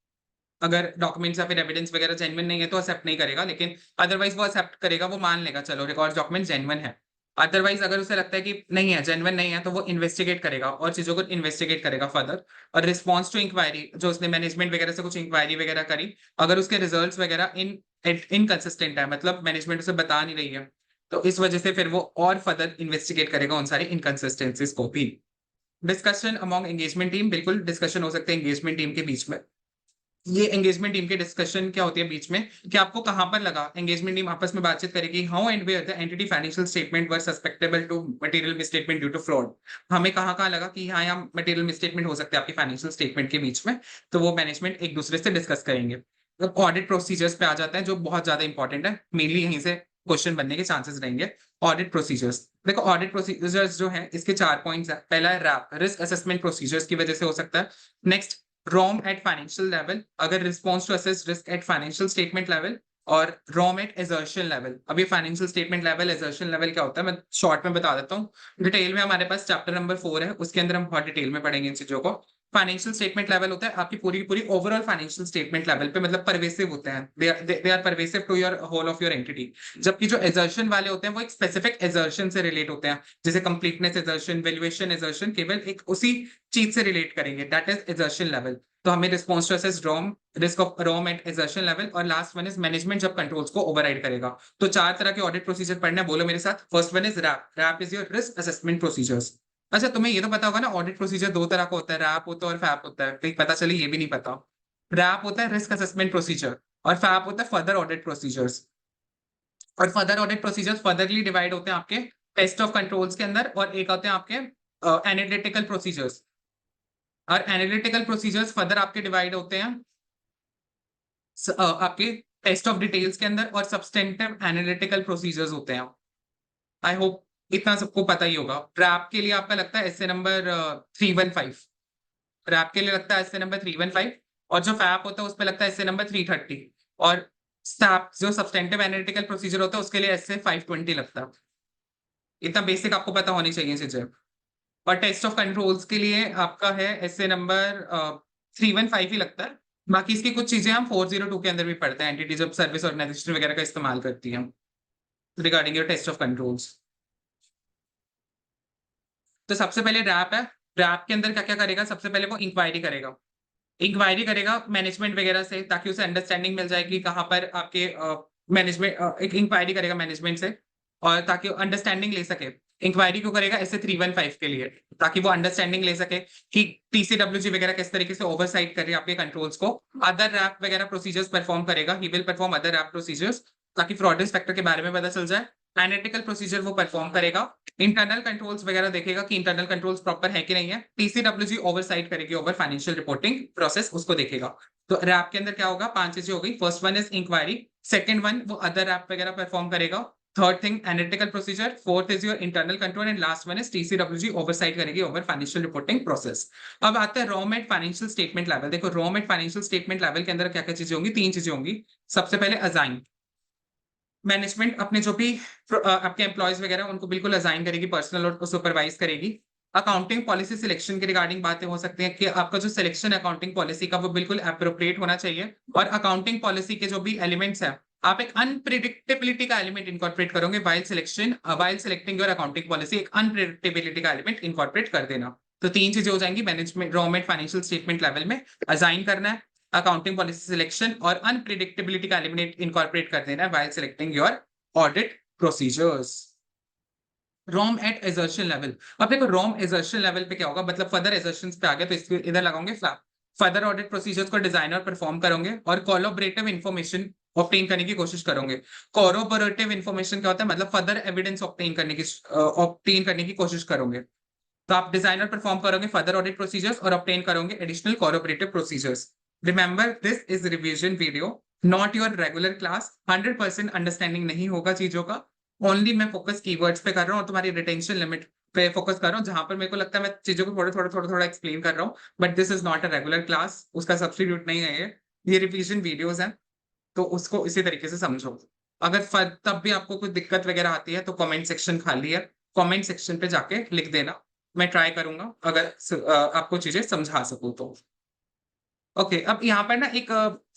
अगर डॉक्यूमेंट्स या फिर एविडेंस वगैरह जेन्युइन नहीं है तो एक्सेप्ट नहीं करेगा, लेकिन अदरवाइज वो एक्सेप्ट करेगा, वो मान लेगा चलो रिकॉर्ड डॉक्यूमेंट जेन्युइन है। अदरवाइज अगर उसे लगता है कि नहीं है, जेन्युइन नहीं है, तो वो इन्वेस्टिगेट करेगा और चीजों को इन्वेस्टिगेट करेगा फर्दर। और रिस्पॉन्स टू इंक्वायरी, जो उसने मैनेजमेंट वगैरह से कुछ इंक्वायरी वगैरह करी, अगर उसके रिजल्ट्स वगैरह इनकंसिस्टेंट है, मतलब मैनेजमेंट उसे बता नहीं रही है, तो इस वजह से फिर वो और फर्दर इन्वेस्टिगेट करेगा उन सारी इनकंसिस्टेंसीज को भी। डिस्कशन अमॉन्ग एंगेजमेंट टीम, बिल्कुल डिस्कशन हो सकते हैं एंगेजमेंट टीम के बीच में। ये एंगेजमेंट टीम के डिस्कशन क्या होती है बीच में कि आपको कहां पर लगा, एंगेजमेंट टीम आपस में बातचीत करेगी how and where the entity financial statement were susceptible to material misstatement due to fraud. हमें कहां कहां लगा कि हाँ यहाँ मटेरियल मिसस्टेटमेंट हो सकते हैं आपकी फाइनेंशियल स्टेटमेंट के बीच में, तो वो मैनेजमेंट एक दूसरे से डिस्कस करेंगे। ऑडिट प्रोसीजर्स पे आ जाते हैं जो बहुत ज्यादा इंपॉर्टेंट है, मेनली यहीं से क्वेश्चन बनने के चांसेस रहेंगे। ऑडिट प्रोसीजर्स, देखो ऑडिट प्रोसीजर्स जो है इसके 4 पॉइंट्स है। पहला है रैप, रिस्क असेसमेंट प्रोसीजर्स की वजह से हो सकता है। Next ROM at financial level, अगर response to assess risk at financial statement level. और ROM at assertion level। अभी financial statement level assertion level क्या होता है मैं शॉर्ट में बता देता हूँ। डिटेल में हमारे पास चैप्टर नंबर 4 है, उसके अंदर हम बहुत डिटेल में पढ़ेंगे इन चीजों को। फाइनेंशियल स्टेटमेंट लेवल होता है आपकी पूरी पूरी ओवरऑल फाइनेंशियल स्टेटमेंट लेवल पे, मतलब परवेसिव होते हैं, they are pervasive to your whole of your entity. जबकि जो एजर्शन वाले होते हैं वो एक स्पेसिफिक एजर्शन से रिलेट होते हैं, जैसे कंप्लीटनेस एजर्शन, वैल्यूएशन एजर्शन, केवल एक उसी चीज से रिलेट करेंगे, दैट इज एजर्शन लेवल। तो हमें response to assess ROM, risk of ROM at assertion level, और लास्ट वन इज मैनेजमेंट जब कंट्रोल्स को ओवरराइड करेगा। तो 4 तरह के ऑडिट प्रोसीजर पढ़ना है, बोलो मेरे साथ। First one is RAP, RAP is your risk assessment procedures. अच्छा तुम्हें ये तो पता होगा ना ऑडिट प्रोसीजर 2 तरह का होता है, रैप होता है और फैप होता है, कहीं पता चले ये भी नहीं पता। रैप होता है रिस्क असेसमेंट प्रोसीजर और फैप होता है फर्दर ऑडिट प्रोसीजर्स। और further audit procedures furtherly divide होते हैं आपके टेस्ट ऑफ कंट्रोल्स के अंदर, और एक होते हैं आपके एनालिटिकल प्रोसीजर्स। और एनालिटिकल प्रोसीजर्स फर्दर आपके डिवाइड होते हैं आपके टेस्ट ऑफ डिटेल्स के अंदर, और सब्सटेंटिव एनालिटिकल प्रोसीजर्स होते हैं। आई होप इतना सबको पता ही होगा। रैप के लिए आपका लगता है एसए नंबर 315, रैप के लिए लगता है एसए नंबर 315, और जो फैप होता है उस पर लगता है एसए नंबर 330, और SAP जो सब्सटेंटिव एनालिटिकल प्रोसीजर होता है उसके लिए एसए 520 लगता है। इतना बेसिक आपको पता होनी चाहिए चीजें। और टेस्ट ऑफ कंट्रोल्स के लिए आपका है एसए नंबर 315 ही लगता है। बाकी इसकी कुछ चीजें हम 402 के अंदर भी पढ़ते हैं, एंटिटी जब सर्विस ऑर्गेनाइजेशन वगैरह का इस्तेमाल करती है regarding your test of controls. तो सबसे पहले रैप है। रैप के अंदर क्या क्या करेगा, सबसे पहले वो इंक्वायरी करेगा। इंक्वायरी करेगा मैनेजमेंट वगैरह से, ताकि उसे अंडरस्टैंडिंग मिल जाए कि कहाँ पर आपके मैनेजमेंट, एक इंक्वायरी करेगा मैनेजमेंट से, और ताकि अंडरस्टैंडिंग ले सके। इंक्वायरी क्यों करेगा, ऐसे 315 के लिए, ताकि वो अंडरस्टैंडिंग ले सके कि TCWG वगैरह किस तरीके से ओवरसाइट कर रही है आपके कंट्रोल्स को। अदर रैप वगैरह प्रोसीजर्स परफॉर्म करेगा, he will perform other RAP procedures, ताकि फ्रॉडलेस फैक्टर के बारे में पता चल जाए। एनालिटिकल प्रोसीजर वो परफॉर्म करेगा। इंटरनल कंट्रोल्स वगैरह देखेगा कि इंटरनल कंट्रोल्स प्रॉपर है कि नहीं है। TCWG ओवरसाइट करेगी ओवर फाइनेंशियल रिपोर्टिंग प्रोसेस, उसको देखेगा। तो रैप के अंदर क्या होगा, 5 चीजें हो गई। First one is inquiry, second one वो अदर रैप वगैरह परफॉर्म करेगा, third thing analytical procedure, fourth is your internal control, and last one is TCWG oversight करेगी ओवर फाइनेंशियल रिपोर्टिंग प्रोसेस। अब आता है ROMM at financial statement level. देखो ROMM at financial statement level के अंदर क्या क्या चीजें होंगी, 3 चीजें होंगी। सबसे पहले असाइन, मैनेजमेंट अपने जो भी आपके एम्प्लॉयज वगैरह उनको बिल्कुल असाइन करेगी, पर्सनल और सुपरवाइज करेगी। अकाउंटिंग पॉलिसी सिलेक्शन के रिगार्डिंग बातें हो सकती हैं कि आपका जो सिलेक्शन अकाउंटिंग पॉलिसी का वो बिल्कुल अप्रोप्रिएट होना चाहिए। और अकाउंटिंग पॉलिसी के जो भी एलिमेंट्स हैं, आप एक अनप्रिडिक्टेबिलिटी का एलिमेंट इनकॉर्पोरेट करोगे while selecting your accounting policy, एक अनप्रिडिक्टेबिलिटी का एलिमेंट इनकॉर्पोरेट कर देना। तो 3 चीजें हो जाएंगी management government financial statement level में, असाइन करना है, अकाउंटिंग पॉलिसी सिलेक्शन, और अनप्रिडिक्टेबिलिटी का एलिमेंट इनकॉर्पोरेट कर देना है while selecting your audit procedures. ROM at assertion level. अब देखो रोम एजर्शन लेवल पे क्या होगा, मतलब फर्दर एजर्शन पे आ गया तो इसके इधर लगाओगे फ्लैप। फर्दर ऑडिट प्रोसीजर्स को डिजाइन और परफॉर्म करोगे और कोलैबोरेटिव इन्फॉर्मेशन ऑब्टेन करने की कोशिश करोगे। कोलैबोरेटिव इन्फॉर्मेशन क्या होता है, मतलब फर्दर एविडेंस ऑब्टेन करने की कोशिश करोगे। तो आप डिजाइन और परफॉर्म करोगे फर्दर ऑडिट प्रोसीजर्स और ऑब्टेन करोगे additional collaborative procedures. Remember this is revision video, not your regular class. 100% understanding नहीं होगा चीजों का। ओनली मैं फोकस कीवर्ड्स पे कर रहा हूँ और तुम्हारी रिटेंशन लिमिट पे फोकस कर रहा हूँ, जहां पर मेरे को लगता है मैं चीजों को थोड़ा थोड़ा एक्सप्लेन कर रहा हूँ। But this is not a regular class, उसका सब्सटीट्यूट नहीं है ये रिवीजन वीडियोस हैं। तो उसको इसी तरीके से समझो। अगर तब भी आपको कोई दिक्कत वगैरह आती है तो कमेंट सेक्शन खाली है, कमेंट सेक्शन पे जाके लिख देना। मैं ट्राई करूंगा अगर आपको चीजें समझा सकूं तो। ओके, अब यहाँ पर ना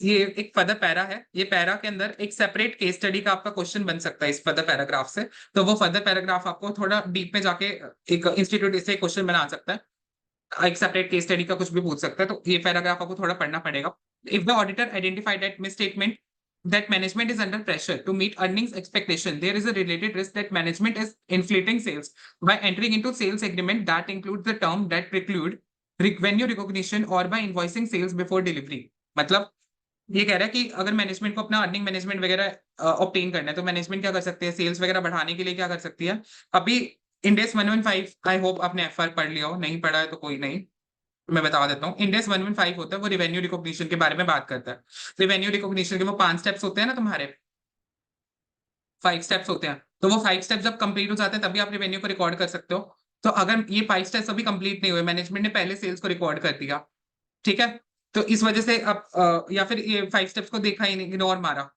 ये एक फर्दर पैरा है। ये पैरा के अंदर एक सेपरेट केस स्टडी का आपका क्वेश्चन बन सकता है इस फर्दर पैराग्राफ से। तो वो फर्दर पैराग्राफ आपको थोड़ा डीप में जाके एक इंस्टीट्यूट इससे क्वेश्चन बना सकता है, एक सेपरेट केस स्टडी का कुछ भी पूछ सकता है। तो ये पैराग्राफ आपको थोड़ा पढ़ना पड़ेगा। If the auditor identified that misstatement that management is under pressure to meet earnings expectation, there is a related risk that management is inflating sales by entering into sales agreement that includes the term that preclude revenue recognition or by invoicing sales before delivery। मतलब ये कह रहा है कि अगर management को अपना earning management वगैरह ऑब्टेन करना है तो मैनेजमेंट क्या कर सकती है, सेल्स वगैरह बढ़ाने के लिए क्या कर सकती है। अभी इंडेक्स 115, आई होप आपने एफआर पढ़ लिया हो, नहीं पढ़ा है तो कोई नहीं, मैं बता देता हूँ। इंडेक्स 115 होता है वो रिवेन्यू रिकॉग्निशन के बारे में बात करता है। रिवेन्यू रिकॉग्निशन के वो 5 स्टेप्स होते हैं ना तुम्हारे, 5 स्टेप्स होते हैं। तो वो 5 स्टेप्स जब कंप्लीट हो जाते हैं तभी आप रेवेन्यू को रिकॉर्ड कर सकते हो। तो अगर ये 5 स्टेप्स अभी कंप्लीट नहीं हुए, मैनेजमेंट ने पहले सेल्स को रिकॉर्ड कर दिया, ठीक है, तो इस वजह से अब या फिर ये 5 स्टेप्स को देखा ही नहीं, इग्नोर मारा,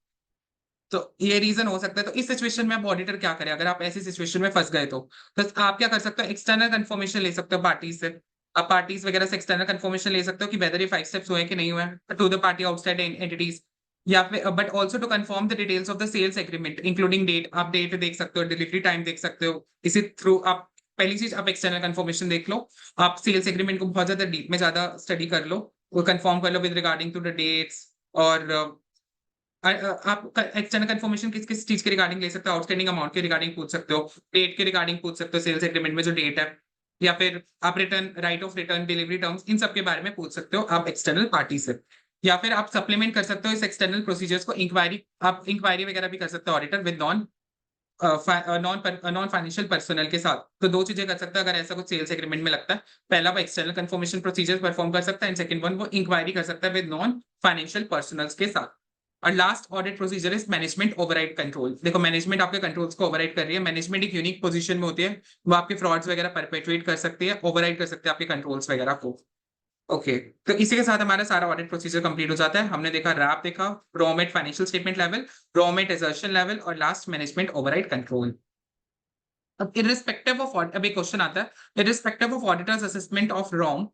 तो ये रीजन हो सकता है। तो इस सिचुएशन में अब ऑडिटर क्या करे, अगर आप ऐसी सिचुएशन में फंस गए तो आप क्या कर सकते हो, एक्सटर्नल कंफर्मेशन ले सकते हो पार्टीज से। आप पार्टीज वगैरह से एक्सटर्नल कंफर्मेशन ले सकते हो कि वेदर ये 5 स्टेप्स हुए कि नहीं हुए to the party outside entities. या फिर but also to confirm the details of the sales agreement including date. आप डेट देख सकते हो, डिलीवरी टाइम देख सकते हो, इसी थ्रू आप पहली चीज आप एक्सटर्नल कंफर्मेशन देख लो। आप सेल्स एग्रीमेंट को बहुत ज्यादा डीप में ज्यादा स्टडी कर लो, वो कंफर्म कर लो with regarding to the dates. और आप एक्सटर्नल कंफर्मेशन किस किस चीज के रिगार्डिंग ले सकते हो, आउटस्टैंडिंग अमाउंट के रिगार्डिंग पूछ सकते हो, डेट के रिगार्डिंग पूछ सकते हो, सेल्स एग्रीमेंट में जो डेट है, या फिर आप return, write off return, delivery terms, इन सब के बारे में पूछ सकते हो आप एक्सटर्नल पार्टी से। या फिर आप सप्लीमेंट कर सकते हो इस एक्सटर्नल प्रोसीजर्स को, इंक्वायरी, आप इंक्वायरी वगैरह भी कर सकते हो auditor with non financial personal के साथ। तो दो चीजें कर सकता है अगर ऐसा कुछ सेल्स एग्रीमेंट में लगता है। पहला वो एक्सटर्नल कंफर्मेशन प्रोसीजर परफॉर्म कर सकता है एंड सेकंड वन वो इंक्वायरी कर सकता है विद नॉन फाइनेंशियल पर्सनल्स के साथ। और last audit procedure is management override control. देखो मैनेजमेंट आपके कंट्रोल्स को ओवरराइड कर रही है, मैनेजमेंट एक यूनिक पोजीशन में होती है, वो आपके फ्रॉड्स वगैरह परपेचुएट कर सकती है, ओवरराइड कर सकते हैं आपके कंट्रोल्स वगैरह को। ओके, तो इसी के साथ हमारा सारा ऑडिट प्रोसीजर कंप्लीट हो जाता है। हमने देखा रैप, देखा ROMM at financial statement level, ROMM at assertion level, और लास्ट मैनेजमेंट ओवरराइड कंट्रोल। अब irrespective of अब एक क्वेश्चन आता है, irrespective of auditor's assessment of ROM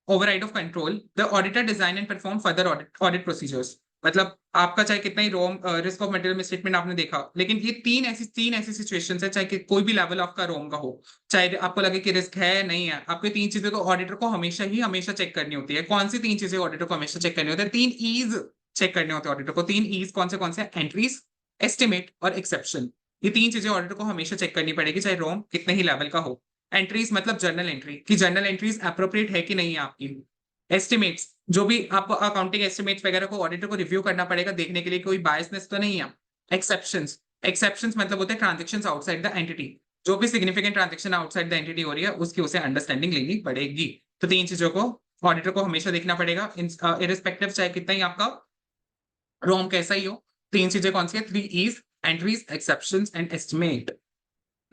override of control, the auditor design and perform further audit procedures। मतलब आपका चाहे कितना ही रोम रिस्क ऑफ मटेरियल स्टेटमेंट आपने देखा, लेकिन ये तीन ऐसी सिचुएशंस है, चाहे कि कोई भी लेवल आपका रोम का हो, चाहे आपको लगे कि रिस्क है नहीं है, आपको तीन चीजें तो ऑडिटर को हमेशा चेक करनी होती है। कौन सी तीन चीजें ऑडिटर को हमेशा चेक करनी होती है, तीन ईज चेक करने होते हैं ऑडिटर को। तीन ईज कौन से एंट्रीज, एस्टिमेट और एक्सेप्शन। ये तीन चीजें ऑडिटर को हमेशा चेक करनी पड़ेगी चाहे रोम कितने ही लेवल का हो। एंट्रीज मतलब जर्नल एंट्री, कि जर्नल एंट्रीज अप्रोप्रिएट है कि नहीं है आपकी। एस्टिमेट्स, जो भी आपको अकाउंटिंग एस्टिमेट्स वगैरह को ऑडिटर को रिव्यू करना पड़ेगा देखने के लिए कोई बायसनेस तो नहीं है। एक्सेप्शंस, एक्सेप्शंस मतलब होते हैं ट्रांजेक्शंस आउटसाइड द एंटिटी। जो भी significant transaction outside the entity हो रही है उसकी उसे अंडरस्टैंडिंग लेनी पड़ेगी। तो तीन चीजों को ऑडिटर को हमेशा देखना पड़ेगा, इरिस्पेक्टिव चाहे कितना ही आपका रोम कैसा ही हो। तीन चीजें कौन सी है, three Es, entries, exceptions and estimate.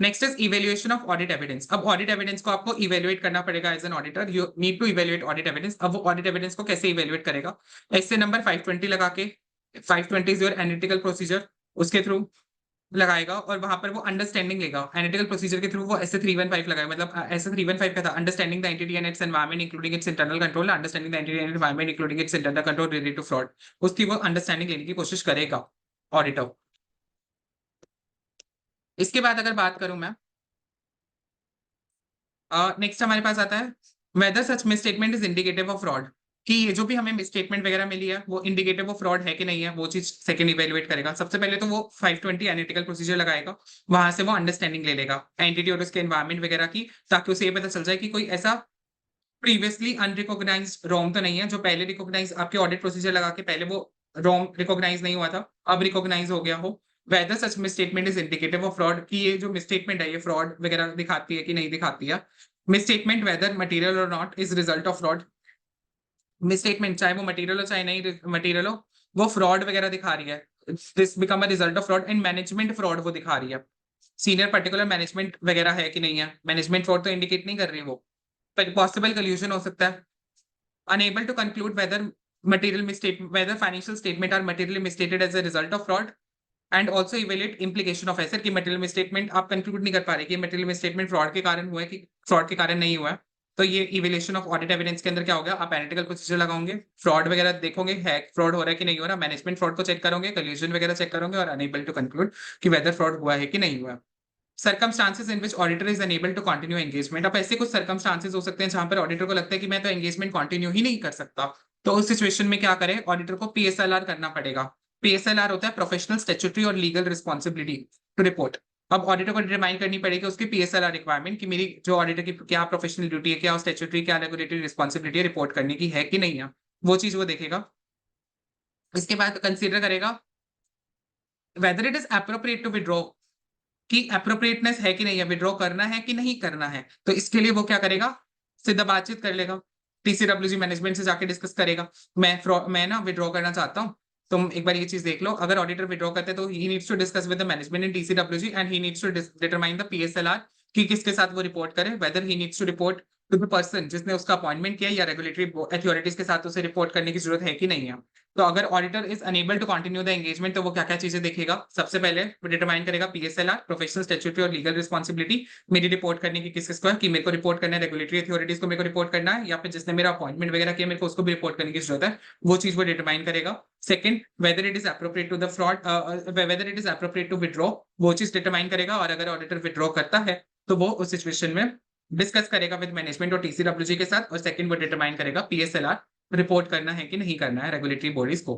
Next is evaluation of audit evidence. अब ऑडिट एविडेंस को आपको इवेल्युएट करना पड़ेगा as an auditor, you need to evaluate audit evidence. अब वो ऑडिट एविडेंस को कैसे इवेल्युएट करेगा, ऐसे नंबर 520 लगा के, 520 इज योर एनालिटिकल प्रोसीजर, उसके थ्रू लगाएगा और वहां पर वो अंडरस्टैंडिंग लेगा। एनालिटिकल प्रोसीजर के थ्रू वो ऐसे 315 लगाएगा। मतलब ऐसे 315 का था, understanding the entity and its environment including its internal control, understanding the entity and environment including its internal control related to fraud. उसकी वो अंडरस्टैंडिंग लेने की कोशिश करेगा ऑडिटर। इसके बाद अगर बात करूं मैं, नेक्स्ट हमारे पास आता है whether such misstatement is indicative of fraud. कि ये जो भी हमें मिसस्टेटमेंट वगैरह मिली है वो इंडिकेटिव ऑफ फ्रॉड है कि नहीं है, वो चीज सेकंड इवेलुएट करेगा। सबसे पहले तो वो 520 एनालिटिकल प्रोसीजर लगाएगा, वहां से वो अंडरस्टैंडिंग ले लेगा एंटिटी और उसके एनवायरमेंट वगैरह की, ताकि उसे ये पता चल जाए कि कोई ऐसा प्रीवियसली अनरिकॉग्नाइज रॉन्ग तो नहीं है जो पहले रिकॉग्नाइज आपके ऑडिट प्रोसीजर लगा के पहले वो रॉन्ग रिकॉग्नाइज नहीं हुआ था, अब रिकॉग्नाइज हो गया हो। Whether such misstatement is indicative of fraud, कि ये जो मिसस्टेटमेंट है ये फ्रॉड वगैरह दिखाती है कि नहीं दिखाती है। मिसस्टेटमेंट वेदर मटेरियल और not is result of fraud, misstatement चाहे वो मटेरियल हो चाहे नहीं मटेरियल हो, वो फ्रॉड वगैरह दिखा रही है, this become a result of fraud. And management fraud वो दिखा रही है, सीनियर पर्टिकुलर मैनेजमेंट वगैरह है कि नहीं है, मैनेजमेंट फ्रॉड तो इंडिकेट नहीं कर रही वो। पॉसिबल कल्यूजन हो सकता है, unable to conclude whether whether financial statement are materially misstated as a result of fraud, and also evaluate implication of ऐसे कि material misstatement आप conclude नहीं कर पा रहे कि material misstatement fraud के कारण हुआ है कि fraud के कारण नहीं हुआ है। तो ये evaluation of audit evidence के अंदर क्या होगा, आप analytical procedure लगाओगे, fraud वगैरह देखोगे, है fraud हो रहा है कि नहीं हो रहा, management fraud को चेक करोगे, collusion वगैरह चेक करोगे, और unable to conclude कि whether fraud हुआ है कि नहीं हुआ। Circumstances in which auditor is unable to continue engagement, अब ऐसे कुछ सर्कमस्टांसेस हो सकते हैं जहां पर ऑडिटर को लगता है कि मैं तो एंगेजमेंट कंटिन्यू ही नहीं कर सकता, तो उस सिचुएशन में क्या करें, ऑडिटर को पीएसएलआर करना पड़ेगा। पीएसएलआर होता है प्रोफेशनल स्टैट्यूटरी और लीगल रिस्पॉन्सिबिलिटी टू रिपोर्ट। अब ऑडिटर को डिटरमाइन करनी पड़ेगी उसकी पीएसएलआर रिक्वायरमेंट कि मेरी जो ऑडिटर की क्या प्रोफेशनल ड्यूटी है, क्या स्टैट्यूटरी, क्या रेगुलेटरी रिस्पॉन्सिबिलिटी रिपोर्ट करने की है कि नहीं है, वो चीज वो देखेगा। इसके बाद कंसिडर करेगा whether it is appropriate to withdraw, कि अप्रोप्रिएटनेस है कि नहीं है, विड्रॉ करना है कि नहीं करना है। तो इसके लिए वो क्या करेगा, सीधा बातचीत कर लेगा, टीसीडब्ल्यूजी मैनेजमेंट से जाके डिस्कस करेगा, मैं ना विड्रॉ करना चाहता हूँ, तुम एक बार ये चीज देख लो। अगर ऑडिटर विड्रॉ करते हैं तो he needs to discuss with the management in TCWG and he needs to determine the PSLR, कि किसके साथ वो रिपोर्ट करे, whether he needs to report to the person जिसने उसका अपॉइंटमेंट किया, या रेगुलेटरी अथॉरिटीज के साथ उसे रिपोर्ट करने की जरूरत है कि नहीं है। तो अगर auditor is unable to continue the engagement तो वो क्या क्या चीजें देखेगा, सबसे पहले वो डिटरमाइन करेगा पीएसएलआर, प्रोफेशनल स्टैट्यूटरी और लीगल रिस्पॉन्सिबिलिटी, मेरी रिपोर्ट करने की किस किसको है, कि मेरे को रिपोर्ट करना है, रेगुलेटरी अथॉरिटीज को मेरे को रिपोर्ट करना है, या फिर जिसने मेरा अपॉइंटमेंट वगैरह किया मेरे को उसको भी रिपोर्ट करने की जरूरत है, वो चीज वो डिटरमाइन करेगा। Second, whether it is appropriate to the fraud, whether it is appropriate to withdraw, वो चीज डिटरमाइन करेगा। और अगर ऑडिटर विड्रॉ करता है तो वो उस सिचुएशन में डिस्कस करेगा विद मैनेजमेंट और टीसीडब्ल्यूजी के साथ, और सेकंड वो डिटरमाइन करेगा पीएसएलआर रिपोर्ट करना है कि नहीं करना है रेगुलेटरी बॉडीज को।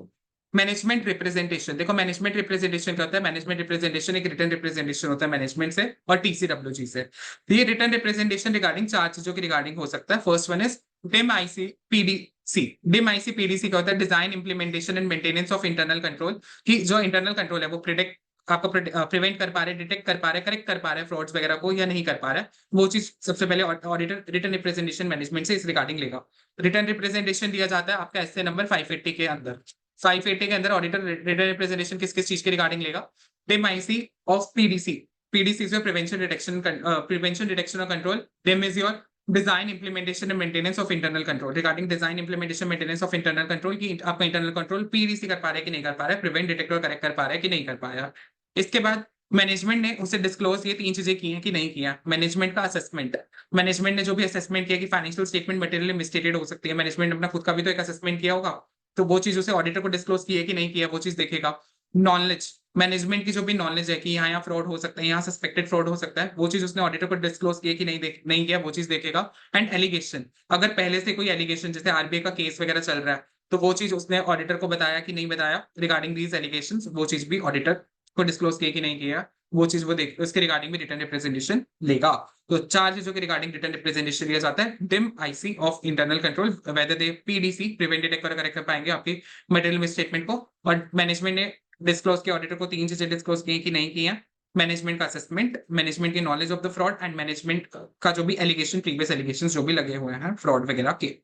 मैनेजमेंट रिप्रेजेंटेशन, देखो मैनेजमेंट रिप्रेजेंटेशन क्या होता है, मैनेजमेंट रिप्रेजेंटेशन एक रिटर्न रिप्रेजेंटेशन होता है मैनेजमेंट से और टीसीडब्ल्यूजी से। तो ये रिटर्न रिप्रेजेंटेशन रिगार्डिंग चार चीजों के रिगार्डिंग हो सकता है। First one is dim IC PDC. Dim IC PDC क्या होता है, design implementation and maintenance of internal control, कि जो इंटरनल कंट्रोल है वो प्रिडिक्ट आपको प्रिवेंट कर पा रहे, डिटेक्ट कर पा रहे, करेक्ट कर पा रहे फ्रॉड्स वगैरह को या नहीं कर पा रहा है, वो चीज सबसे पहले ऑडिटर रिटर्न रिप्रेजेंटेशन मैनेजमेंट से इस रिगार्डिंग लेगा। रिटर्न रिप्रेजेंटेशन दिया जाता है आपका एसए नंबर 580 के अंदर। 580 के अंदर ऑडिटर रिटर्न रिप्रेजेंटेशन किस किस चीज के रिगार्डिंग लेगा, DIM IC of PDC. PDC is your prevention detection और control. DIM is your design implementation and maintenance of internal control, regarding design implementation maintenance of internal control, की आपका internal control PDC कर पा रहा है कि नहीं कर पा रहा है, प्रिवेंट डिटेक्ट और करेक्ट कर पा रहा है कि नहीं कर पाया। इसके बाद मैनेजमेंट ने उसे डिस्क्लोज ये तीन चीजें की हैं कि नहीं किया। मैनेजमेंट का असेसमेंट, मैनेजमेंट ने जो भी असेसमेंट किया कि फाइनेंशियल स्टेटमेंट मटेरियली मिसस्टेटेड हो सकती है, मैनेजमेंट अपना खुद का भी तो एक असेसमेंट किया होगा, तो वो चीज उसे ऑडिटर को डिस्क्लोज की है कि नहीं किया, वो चीज देखेगा। नॉलेज, मैनेजमेंट की जो भी नॉलेज है कि यहाँ फ्रॉड हो सकता है, यहाँ सस्पेक्टेड फ्रॉड हो सकता है, वो चीज उसने ऑडिटर को डिस्क्लोज की है कि नहीं किया, वो चीज देखेगा। एंड एलिगेशन, अगर पहले से कोई एलिगेशन जैसे आरबीआई का केस वगैरह चल रहा है तो वो चीज उसने ऑडिटर को बताया कि नहीं बताया रिगार्डिंग दीज एलिगेशंस, वो चीज भी ऑडिटर को डिस्क्लोज किया कि नहीं किया, वो चीज वो देख उसके रिगार्डिंग भी रिटर्न रिप्रेजेंटेशन लेगा। तो चार चीजों के रिगार्डिंग रिटर्न रिप्रेजेंटेशन लिया जाता है। Dim IC of internal control, whether they PDC prevent detect और करेक्ट कर पाएंगे आपकी मटेरियल मिसस्टेटमेंट को, और मैनेजमेंट ने डिस्क्लोज किया ऑडिटर को तीन चीजें डिस्क्लोज की कि नहीं किया, मैनेजमेंट का असेसमेंट, मैनेजमेंट की knowledge of the fraud, and management का जो भी एलिगेशन प्रीवियस एलिगेशन जो भी लगे हुए हैं फ्रॉड वगैरह के।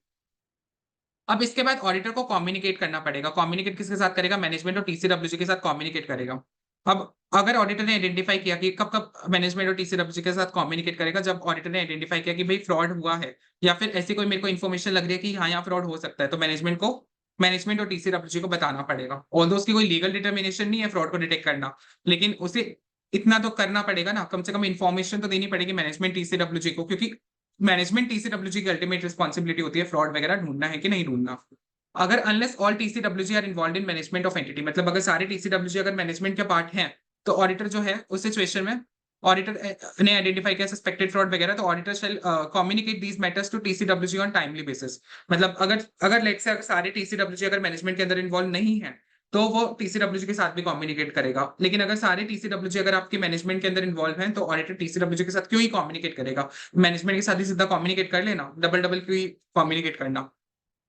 अब इसके बाद ऑडिटर को कम्युनिकेट करना पड़ेगा। कम्युनिकेट किसके साथ करेगा, मैनेजमेंट और टीसीडब्ल्यूजी के साथ कम्युनिकेट करेगा। अब अगर ऑडिटर ने आइडेंटिफाई किया कि कब कब मैनेजमेंट और टीसीडब्ल्यूजी के साथ कम्युनिकेट करेगा, जब ऑडिटर ने आइडेंटिफाई किया कि भाई फ्रॉड हुआ है या फिर ऐसी कोई मेरे को इन्फॉर्मेशन लग रही है कि हाँ यहाँ फ्रॉड हो सकता है, तो मैनेजमेंट और टीसीडब्ल्यूजी को बताना पड़ेगा। ऑल्दो उसकी कोई लीगल डिटर्मिनेशन नहीं है फ्रॉड को डिटेक्ट करना, लेकिन उसे इतना तो करना पड़ेगा ना, कम से कम इन्फॉर्मेशन तो देनी पड़ेगी मैनेजमेंट टीसीडब्ल्यूजी को, क्योंकि मैनेजमेंट टीसीडब्ल्यूजी की अल्टीमेट रिस्पॉन्सिबिलिटी होती है फ्रॉड वगैरह ढूंढना है कि नहीं ढूंढना। अगर unless all TCWG are involve in management of entity, मतलब अगर सारे टीसीडब्ल्यूजी अगर मैनेजमेंट के पार्ट हैं तो ऑडिटर जो है उस सिचुएशन में ऑडिटर ने आइडेंटिफाई किया सस्पेक्टेड फ्रॉड वगैरह, तो auditor shall communicate these matters to TCWG on timely basis. मतलब अगर अगर लेट से सारे टीसीडब्ल्यूजी अगर मैनेजमेंट के अंदर इन्वॉल्व नहीं है तो वो टीसीडब्ल्यूजी के साथ भी कम्युनिकेट करेगा। लेकिन अगर सारे टीसीडब्ल्यूजी अगर आपके मैनेजमेंट के अंदर इन्वॉल्व हैं तो ऑडिटर टीसीडब्ल्यूजी के साथ क्यों ही कम्युनिकेट करेगा? मैनेजमेंट के साथ ही सीधा कम्युनिकेट कर लेना, डबल डबल क्यों ही कम्युनिकेट करना?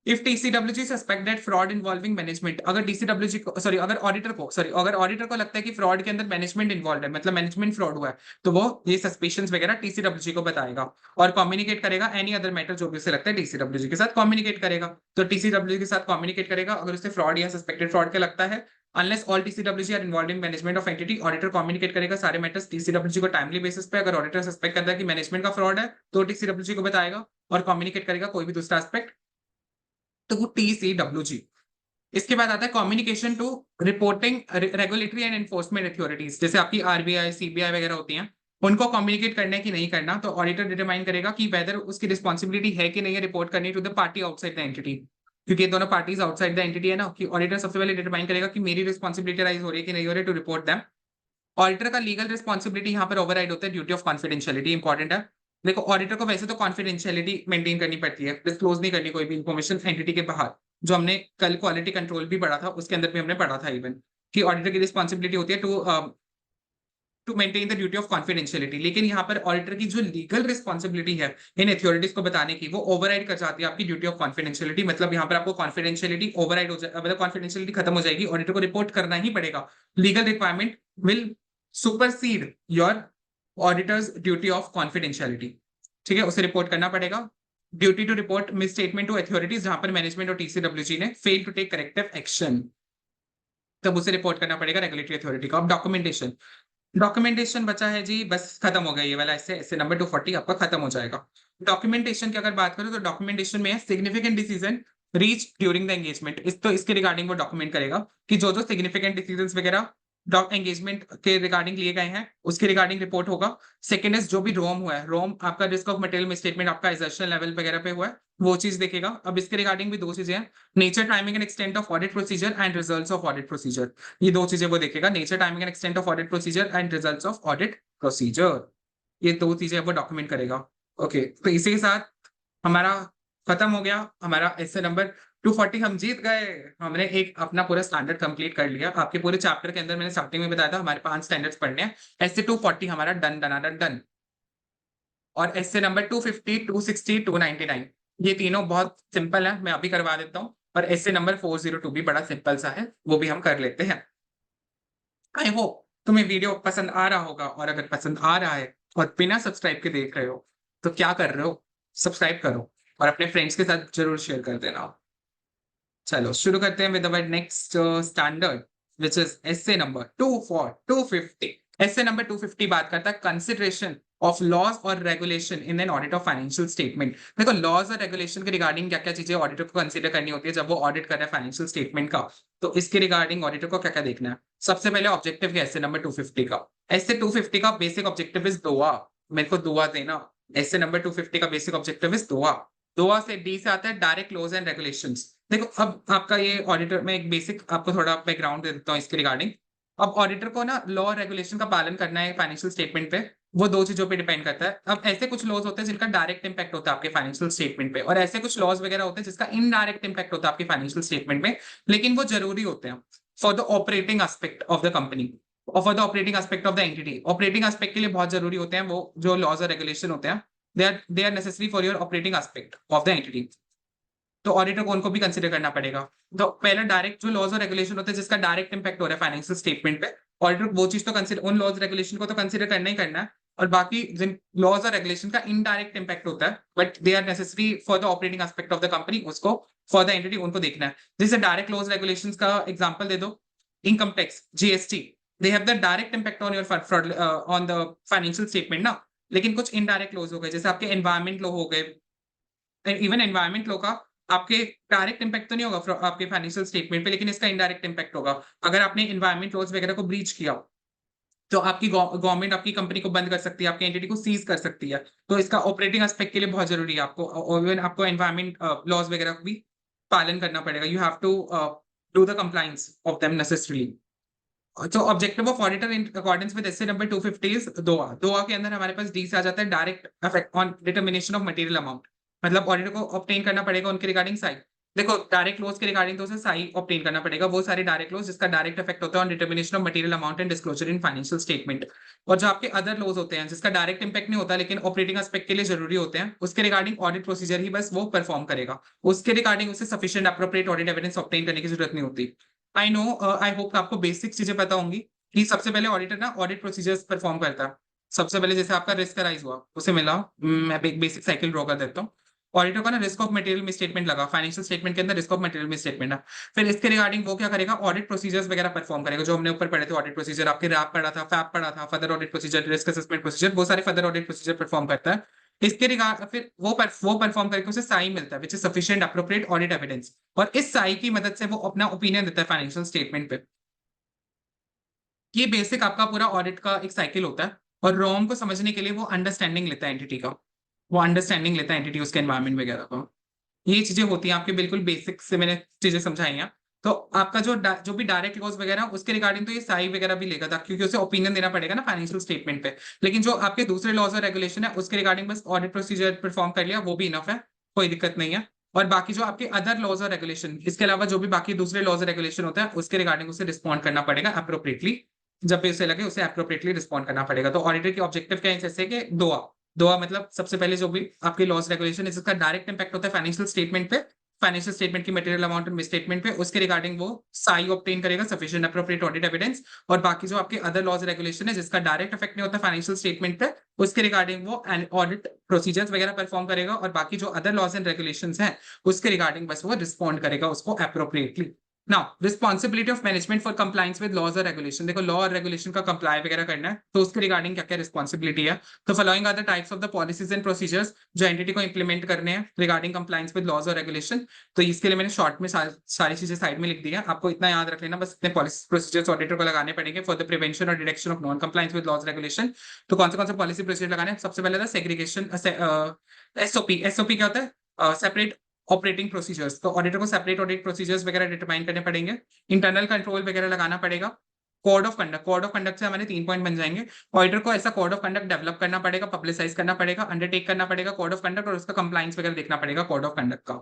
If TCWG suspect that fraud involving management, अगर टीसीडब्ल्यूजी को सॉरी अगर ऑडिटर को लगता है कि फ्रॉड के अंदर मैनेजमेंट इन्वॉल्व है, मतलब मैनेजमेंट फ्रॉड हुआ है, तो वो ये सस्पिशंस वगैरह टीसीडब्ल्यूजी को बताएगा और कम्युनिकेट करेगा एनी अदर मैटर जो भी उसे लगता है टीसीडब्ल्यूजी के साथ कम्युनिकेट करेगा। तो टीसीडब्ल्यूजी के साथ कम्युनिकेट करेगा अगर उसे फ्रॉड या सस्पेक्टेड फ्रॉड का लगता है। Unless all TCWG are involve in management of entity, auditor communicate करेगा सारे मैटर्स टीसीडब्ल्यूजी को टाइमली बेसिस पे। अगर ऑडिटर सस्पेक्ट करता है कि मैनेजमेंट का फ्रॉड है तो टीसीडब्ल्यूजी को बताएगा और कम्युनिकेट करेगा कोई भी दूसरा एस्पेक्ट, तो वो टीसीडब्ल्यूजी। इसके बाद आता है communication to reporting regulatory and enforcement authorities, जैसे आपकी आरबीआई सीबीआई वगैरह होती हैं, उनको कम्युनिकेट करना है कि नहीं करना। तो ऑडिटर डिटरमाइन करेगा कि वेदर उसकी रिस्पॉन्सिबिलिटी है कि नहीं है रिपोर्ट करनी to the party outside the entity, क्योंकि ये दोनों पार्टीज आउटसाइड द एंटिटी है ना, कि ऑडिटर सबसे पहले डिटरमाइन करेगा कि मेरी रिस्पॉन्सिबिलिटी राइज हो रही है कि नहीं हो रही टू रिपोर्ट दैम। ऑडिटर का लीगल रिस्पॉन्सिबिलिटी यहाँ पर ओवरराइड होता है ड्यूटी ऑफ कॉन्फिडेंशियलिटी, इंपॉर्टेंट है। देखो ऑडिटर को वैसे तो कॉन्फिडेंशियलिटी मेंटेन करनी पड़ती है, डिस्क्लोज नहीं करनी कोई भी इन्फॉर्मेशन एंटिटी के बाहर, जो हमने कल क्वालिटी कंट्रोल भी पढ़ा था उसके अंदर भी हमने पढ़ा था इवन, कि ऑडिटर की रिस्पॉन्सिबिलिटी होती है to maintain the duty of confidentiality. लेकिन यहाँ पर ऑडिटर की जो लीगल रिस्पॉन्सिबिलिटी है इन अथॉरिटीज को बताने की, वो ओवरराइड कर जाती है आपकी ड्यूटी ऑफ कॉन्फिडेंशियलिटी। मतलब यहाँ पर आपको कॉन्फिडेंशियलिटी ओवरराइड हो जाए, मतलब कॉन्फिडेंशियलिटी खत्म हो जाएगी, ऑडिटर को रिपोर्ट करना ही पड़ेगा। Legal requirement will supersede your auditor's duty of confidentiality. ठीक है, उसे रिपोर्ट करना पड़ेगा। Duty to report misstatement to authorities, जहां पर मैनेजमेंट और टीसीडब्ल्यूजी ने fail to take corrective action, तब उसे रिपोर्ट करना पड़ेगा रेगुलेटरी अथॉरिटी को। अब डॉक्यूमेंटेशन, डॉक्यूमेंटेशन बचा है जी, बस खत्म हो गया ये वाला, ऐसे नंबर 240 आपका खत्म हो जाएगा। डॉक्यूमेंटेशन की अगर बात करें तो डॉक्यूमेंटेशन में है significant decision reach during the engagement, इस तो इसके रिगार्डिंग वो डॉक्यूमेंट करेगा कि जो जो सिग्निफिकेंट डिसीजंस वगैरह एंगेजमेंट के रिगार्डिंग लिए गए हैं उसके रिगार्डिंग रिपोर्ट होगा। सेकेंड इज जो भी रोम हुआ है, रोम आपका रिस्क ऑफ मटेरियल मिसस्टेटमेंट आपका एजर्शन लेवल वगैरह पे हुआ है, वो चीज देखेगा। अब इसके रिगार्डिंग भी दो चीजें हैं, nature timing and extent of audit procedure and results of audit procedure. ये दो चीजें वो देखेगा, nature timing and extent of audit procedure and results of audit procedure, ये दो चीजें वो डॉक्यूमेंट करेगा। ओके, तो इसी के साथ हमारा खत्म हो गया हमारा ऐसे नंबर 240, हम जीत गए। हमने एक अपना पूरा स्टैंडर्ड कंप्लीट कर लिया। आपके पूरे चैप्टर के अंदर मैंने स्टार्टिंग में बताया था हमारे 5 स्टैंडर्ड्स पढ़ने हैं, ऐसे 240 हमारा डन डन डन डन। और ऐसे नंबर 250 260 299 ये तीनों बहुत सिंपल है, मैं अभी करवा देता हूँ। और ऐसे नंबर 402 भी बड़ा सिंपल सा है, वो भी हम कर लेते हैं। आई होप तुम्हें वीडियो पसंद आ रहा होगा, और अगर पसंद आ रहा है और बिना सब्सक्राइब के देख रहे हो तो क्या कर रहे हो, सब्सक्राइब करो और अपने फ्रेंड्स के साथ जरूर शेयर कर देना। चलो शुरू करते हैं with our next standard which is SA number 250। Essay number 250 बात करता है कंसिडरेशन ऑफ लॉज और regulation in an audit of financial statement. देखो लॉज और रेगुलेशन के रिगार्डिंग क्या क्या चीजें ऑडिटर को कंसीडर करनी होती है जब वो ऑडिट कर रहा है फाइनेंशियल स्टेटमेंट का, तो इसके रिगार्डिंग ऑडिटर को क्या क्या देखना है। सबसे पहले ऑब्जेक्टिव क्या है ऐसे नंबर 250 का? ऐसे 250 का बेसिक ऑब्जेक्टिव इज दुआ, मेरे को दुआ देना। ऐसे नंबर 250 का बेसिक ऑब्जेक्टिव इज दुआ। दुआ से डी से आता है डायरेक्ट लॉज एंड रेगुलेशंस। देखो अब आपका ये ऑडिटर में एक बेसिक आपको थोड़ा बैकग्राउंड दे देता हूँ इसके रिगार्डिंग। अब ऑडिटर को ना लॉ और रेगुलेशन का पालन करना है फाइनेंशियल स्टेटमेंट पे, वो दो चीजों पे डिपेंड करता है। अब ऐसे कुछ लॉज होते हैं जिनका डायरेक्ट इंपैक्ट होता है आपके फाइनेंशियल स्टेटमेंट पे, और ऐसे कुछ लॉज वगैरह होते हैं जिसका इनडायरेक्ट इंपैक्ट होता है आपके फाइनेंशियल स्टेटमेंट में, लेकिन वो जरूरी होते हैं for the operating aspect of the company और for the operating aspect of the entity. Operating aspect के लिए बहुत जरूरी होते हैं वो जो लॉज और रेगुलेशन होते हैं, they are necessary for your operating aspect of the entity. तो ऑडिटर को उनको भी कंसीडर करना पड़ेगा। तो पहले डायरेक्ट जो लॉज और रेगुलेशन होते हैं जिसका डायरेक्ट इंपैक्ट हो रहा है फाइनेंशियल स्टेटमेंट पे, ऑडिटर वो चीज तो कंसीडर, उन लॉज रेगुलेशन को तो कंसीडर करना ही करना है। और बाकी जिन लॉज और रेगुलेशन का इनडायरेक्ट इंपैक्ट होता है but they are necessary for the operating aspect of the company, उसको फॉर द एंटिटी उनको देखना है। जैसे डायरेक्ट लॉज रेगुलेशन का एग्जाम्पल दे दो, income tax GST, they have the direct impact on your on the financial statement ना। लेकिन कुछ इनडायरेक्ट लॉज हो गए जैसे आपके एनवायरमेंट लॉ हो गए, इवन एनवायरमेंट लॉ का आपके डायरेक्ट इंपैक्ट तो नहीं होगा आपके फाइनेंशियल स्टेटमेंट पे, लेकिन इसका इनडायरेक्ट इंपैक्ट होगा। अगर आपने एनवायरमेंट लॉज वगैरह को ब्रीच किया तो आपकी गवर्नमेंट आपकी कंपनी को बंद कर सकती है, आपकी एंटिटी को सीज कर सकती है। तो इसका ऑपरेटिंग एस्पेक्ट के लिए बहुत जरूरी है आपको, इवन आपको एनवायरमेंट लॉज वगैरह को भी पालन करना पड़ेगा। You have to do the compliance of them necessarily. तो objective of auditor in accordance with SA number 250 is DOA. DOA के अंदर हमारे पास डी से आ जाता है direct effect on determination of material amount. मतलब ऑडिटर को ऑब्टेन करना पड़ेगा उनके रिगार्डिंग साई। देखो डायरेक्ट लॉस के रिगार्डिंग तो उसे साई ऑब्टेन करना पड़ेगा, वो सारे डायरेक्ट लॉस जिसका डायरेक्ट इफेक्ट होता है on determination of material amount and disclosure in financial statement. और जो आपके अदर लॉस होते हैं जिसका डायरेक्ट इंपैक्ट नहीं होता लेकिन ऑपरेटिंग एस्पेक्ट के लिए जरूरी होते हैं, उसके रिगार्डिंग ऑडिट प्रोसीजर ही बस वो परफॉर्म करेगा। उसके रिगार्डिंग उसे sufficient appropriate audit evidence obtain करने की जरूरत नहीं होती। आई नो, आई होप आपको बेसिक चीजें पता होंगी कि सबसे पहले ऑडिटर ना ऑडिट प्रोसीजर्स परफॉर्म करता है। सबसे पहले जैसे आपका रिस्क अराइज हुआ उसे मिला, मैं एक बेसिक साइकिल ड्रॉ कर देता हूँ। ऑडिटर का ना रिस्क ऑफ मटेरियल मिसस्टेटमेंट लगा, फाइनेंशियल स्टेटमेंट के अंदर रिस्क ऑफ मटेरियल मिसस्टेटमेंट है। फिर इसके रिगार्डिंग वो क्या करेगा, ऑडिट प्रोसीजर्स वगैरह परफॉर्म करेगा जो हमने ऊपर पढ़े थे। ऑडिट प्रोसीजर आपके रैप पढ़ा था, फैप पढ़ा था, further audit procedure, risk assessment procedure, वो सारे फर्दर ऑडिट प्रोसीजर परफॉर्म करता है। इसके रिगार्ड फिर वो परफॉर्म करके उसे साई मिलता है which is sufficient appropriate audit evidence, और इस साई की मदद से वो अपना ओपिनियन देता है फाइनेंशियल स्टेटमेंट पे। ये बेसिक आपका पूरा ऑडिट का एक साइकिल होता है। और रोम को समझने के लिए वो अंडरस्टैंडिंग लेता है एंटिटी का, वो अंडरस्टैंडिंग लेता है एंटिटी उसके एनवायरमेंट वगैरह का। ये चीजें होती हैं आपके बिल्कुल बेसिक से मैंने चीजें समझाई हैं। तो आपका जो भी डायरेक्ट लॉस वगैरह उसके रिगार्डिंग तो ये साई वगैरह भी लेगा था क्योंकि उसे ओपिनियन देना पड़ेगा ना फाइनेंशियल स्टेटमेंट पे। लेकिन जो आपके दूसरे लॉज और रेगुलेशन है उसके रिगार्डिंग बस ऑडिट प्रोसीजर परफॉर्म कर लिया वो भी इनफ है, कोई दिक्कत नहीं है। और बाकी जो आपके अदर लॉज और रेगुलेशन, इसके अलावा जो भी बाकी दूसरे लॉज और रेगुलेशन होता है उसके रिगार्डिंग उसे रिस्पॉन्ड करना पड़ेगा अप्रोप्रिएटली। जब भी उसे लगे उसे अप्रोप्रिएटली रिस्पॉन्ड करना पड़ेगा। तो ऑडिटर के ऑब्जेक्टिव क्या है जैसे कि दोआ। दोआ मतलब सबसे पहले जो भी आपके लॉस रेगुलेशन इसका डायरेक्ट इंपैक्ट होता है फाइनेंशियल स्टेटमेंट पे, फाइनेंशियल स्टेटमेंट की मटेरियल अमाउंट और मिसस्टेटमेंट पे, उसके रिगार्डिंग वो साई ऑब्टेन करेगा सफिशिएंट एप्रोप्रिएट ऑडिट एविडेंस। और बाकी जो आपके अदर लॉज रेगुलेशन है जिसका डायरेक्ट इफेक्ट नहीं होता फाइनेंशियल स्टेटमेंट पे, उसके रिगार्डिंग वो ऑडिट प्रोसीजर्स वगैरह परफॉर्म करेगा। और बाकी जो अदर लॉज एंड रेगुलेशंस हैं उसके रिगार्डिंग बस वो रिस्पॉन्ड करेगा उसको appropriately. Now responsibility of management for compliance with laws और रेगुलेशन। देखो लॉ और रेगुलेशन का कंप्लाई वगैरह करना है तो उसके रिगार्डिंग क्या क्या रिस्पॉन्सिबिलिटी है। तो following are the types of the policies and procedures जो एंटिटी को इंप्लीमेंट करने हैं रिगार्डिंग कंप्लायंस विद लॉज और रेगुलेशन। तो इसके लिए मैंने शॉर्ट में सारी चीजें साइड में लिख दी है, आपको इतना याद रख लेना बस इतने पॉलिसी प्रोसीजर्स ऑडिटर को लगाने पड़ेंगे फॉर द प्रिवेंशन और detection of non compliance with laws regulation. तो कौन से पॉलिसी प्रोसीजर लगाने हैं, सबसे पहले था सेग्रीगेशन एसओपी। एसओपी क्या होता है, सेपरेट ऑपरेटिंग प्रोसीजर्स। तो ऑडिटर को सेपरेट ऑडिट प्रोसीजर्स वगैरह डिटरमाइन करने पड़ेंगे। इंटरनल कंट्रोल वगैरह लगाना पड़ेगा। Code of conduct, code of conduct से हमारे 3 पॉइंट बन जाएंगे। ऑडिटर को ऐसा कोड ऑफ कंडक्ट डेवलप करना पड़ेगा, पब्लिसाइज करना पड़ेगा, अंडरटेक करना पड़ेगा कोड ऑफ कंडक्ट, और उसका कंप्लायंस वगैरह देखना पड़ेगा कोड ऑफ कंडक्ट का।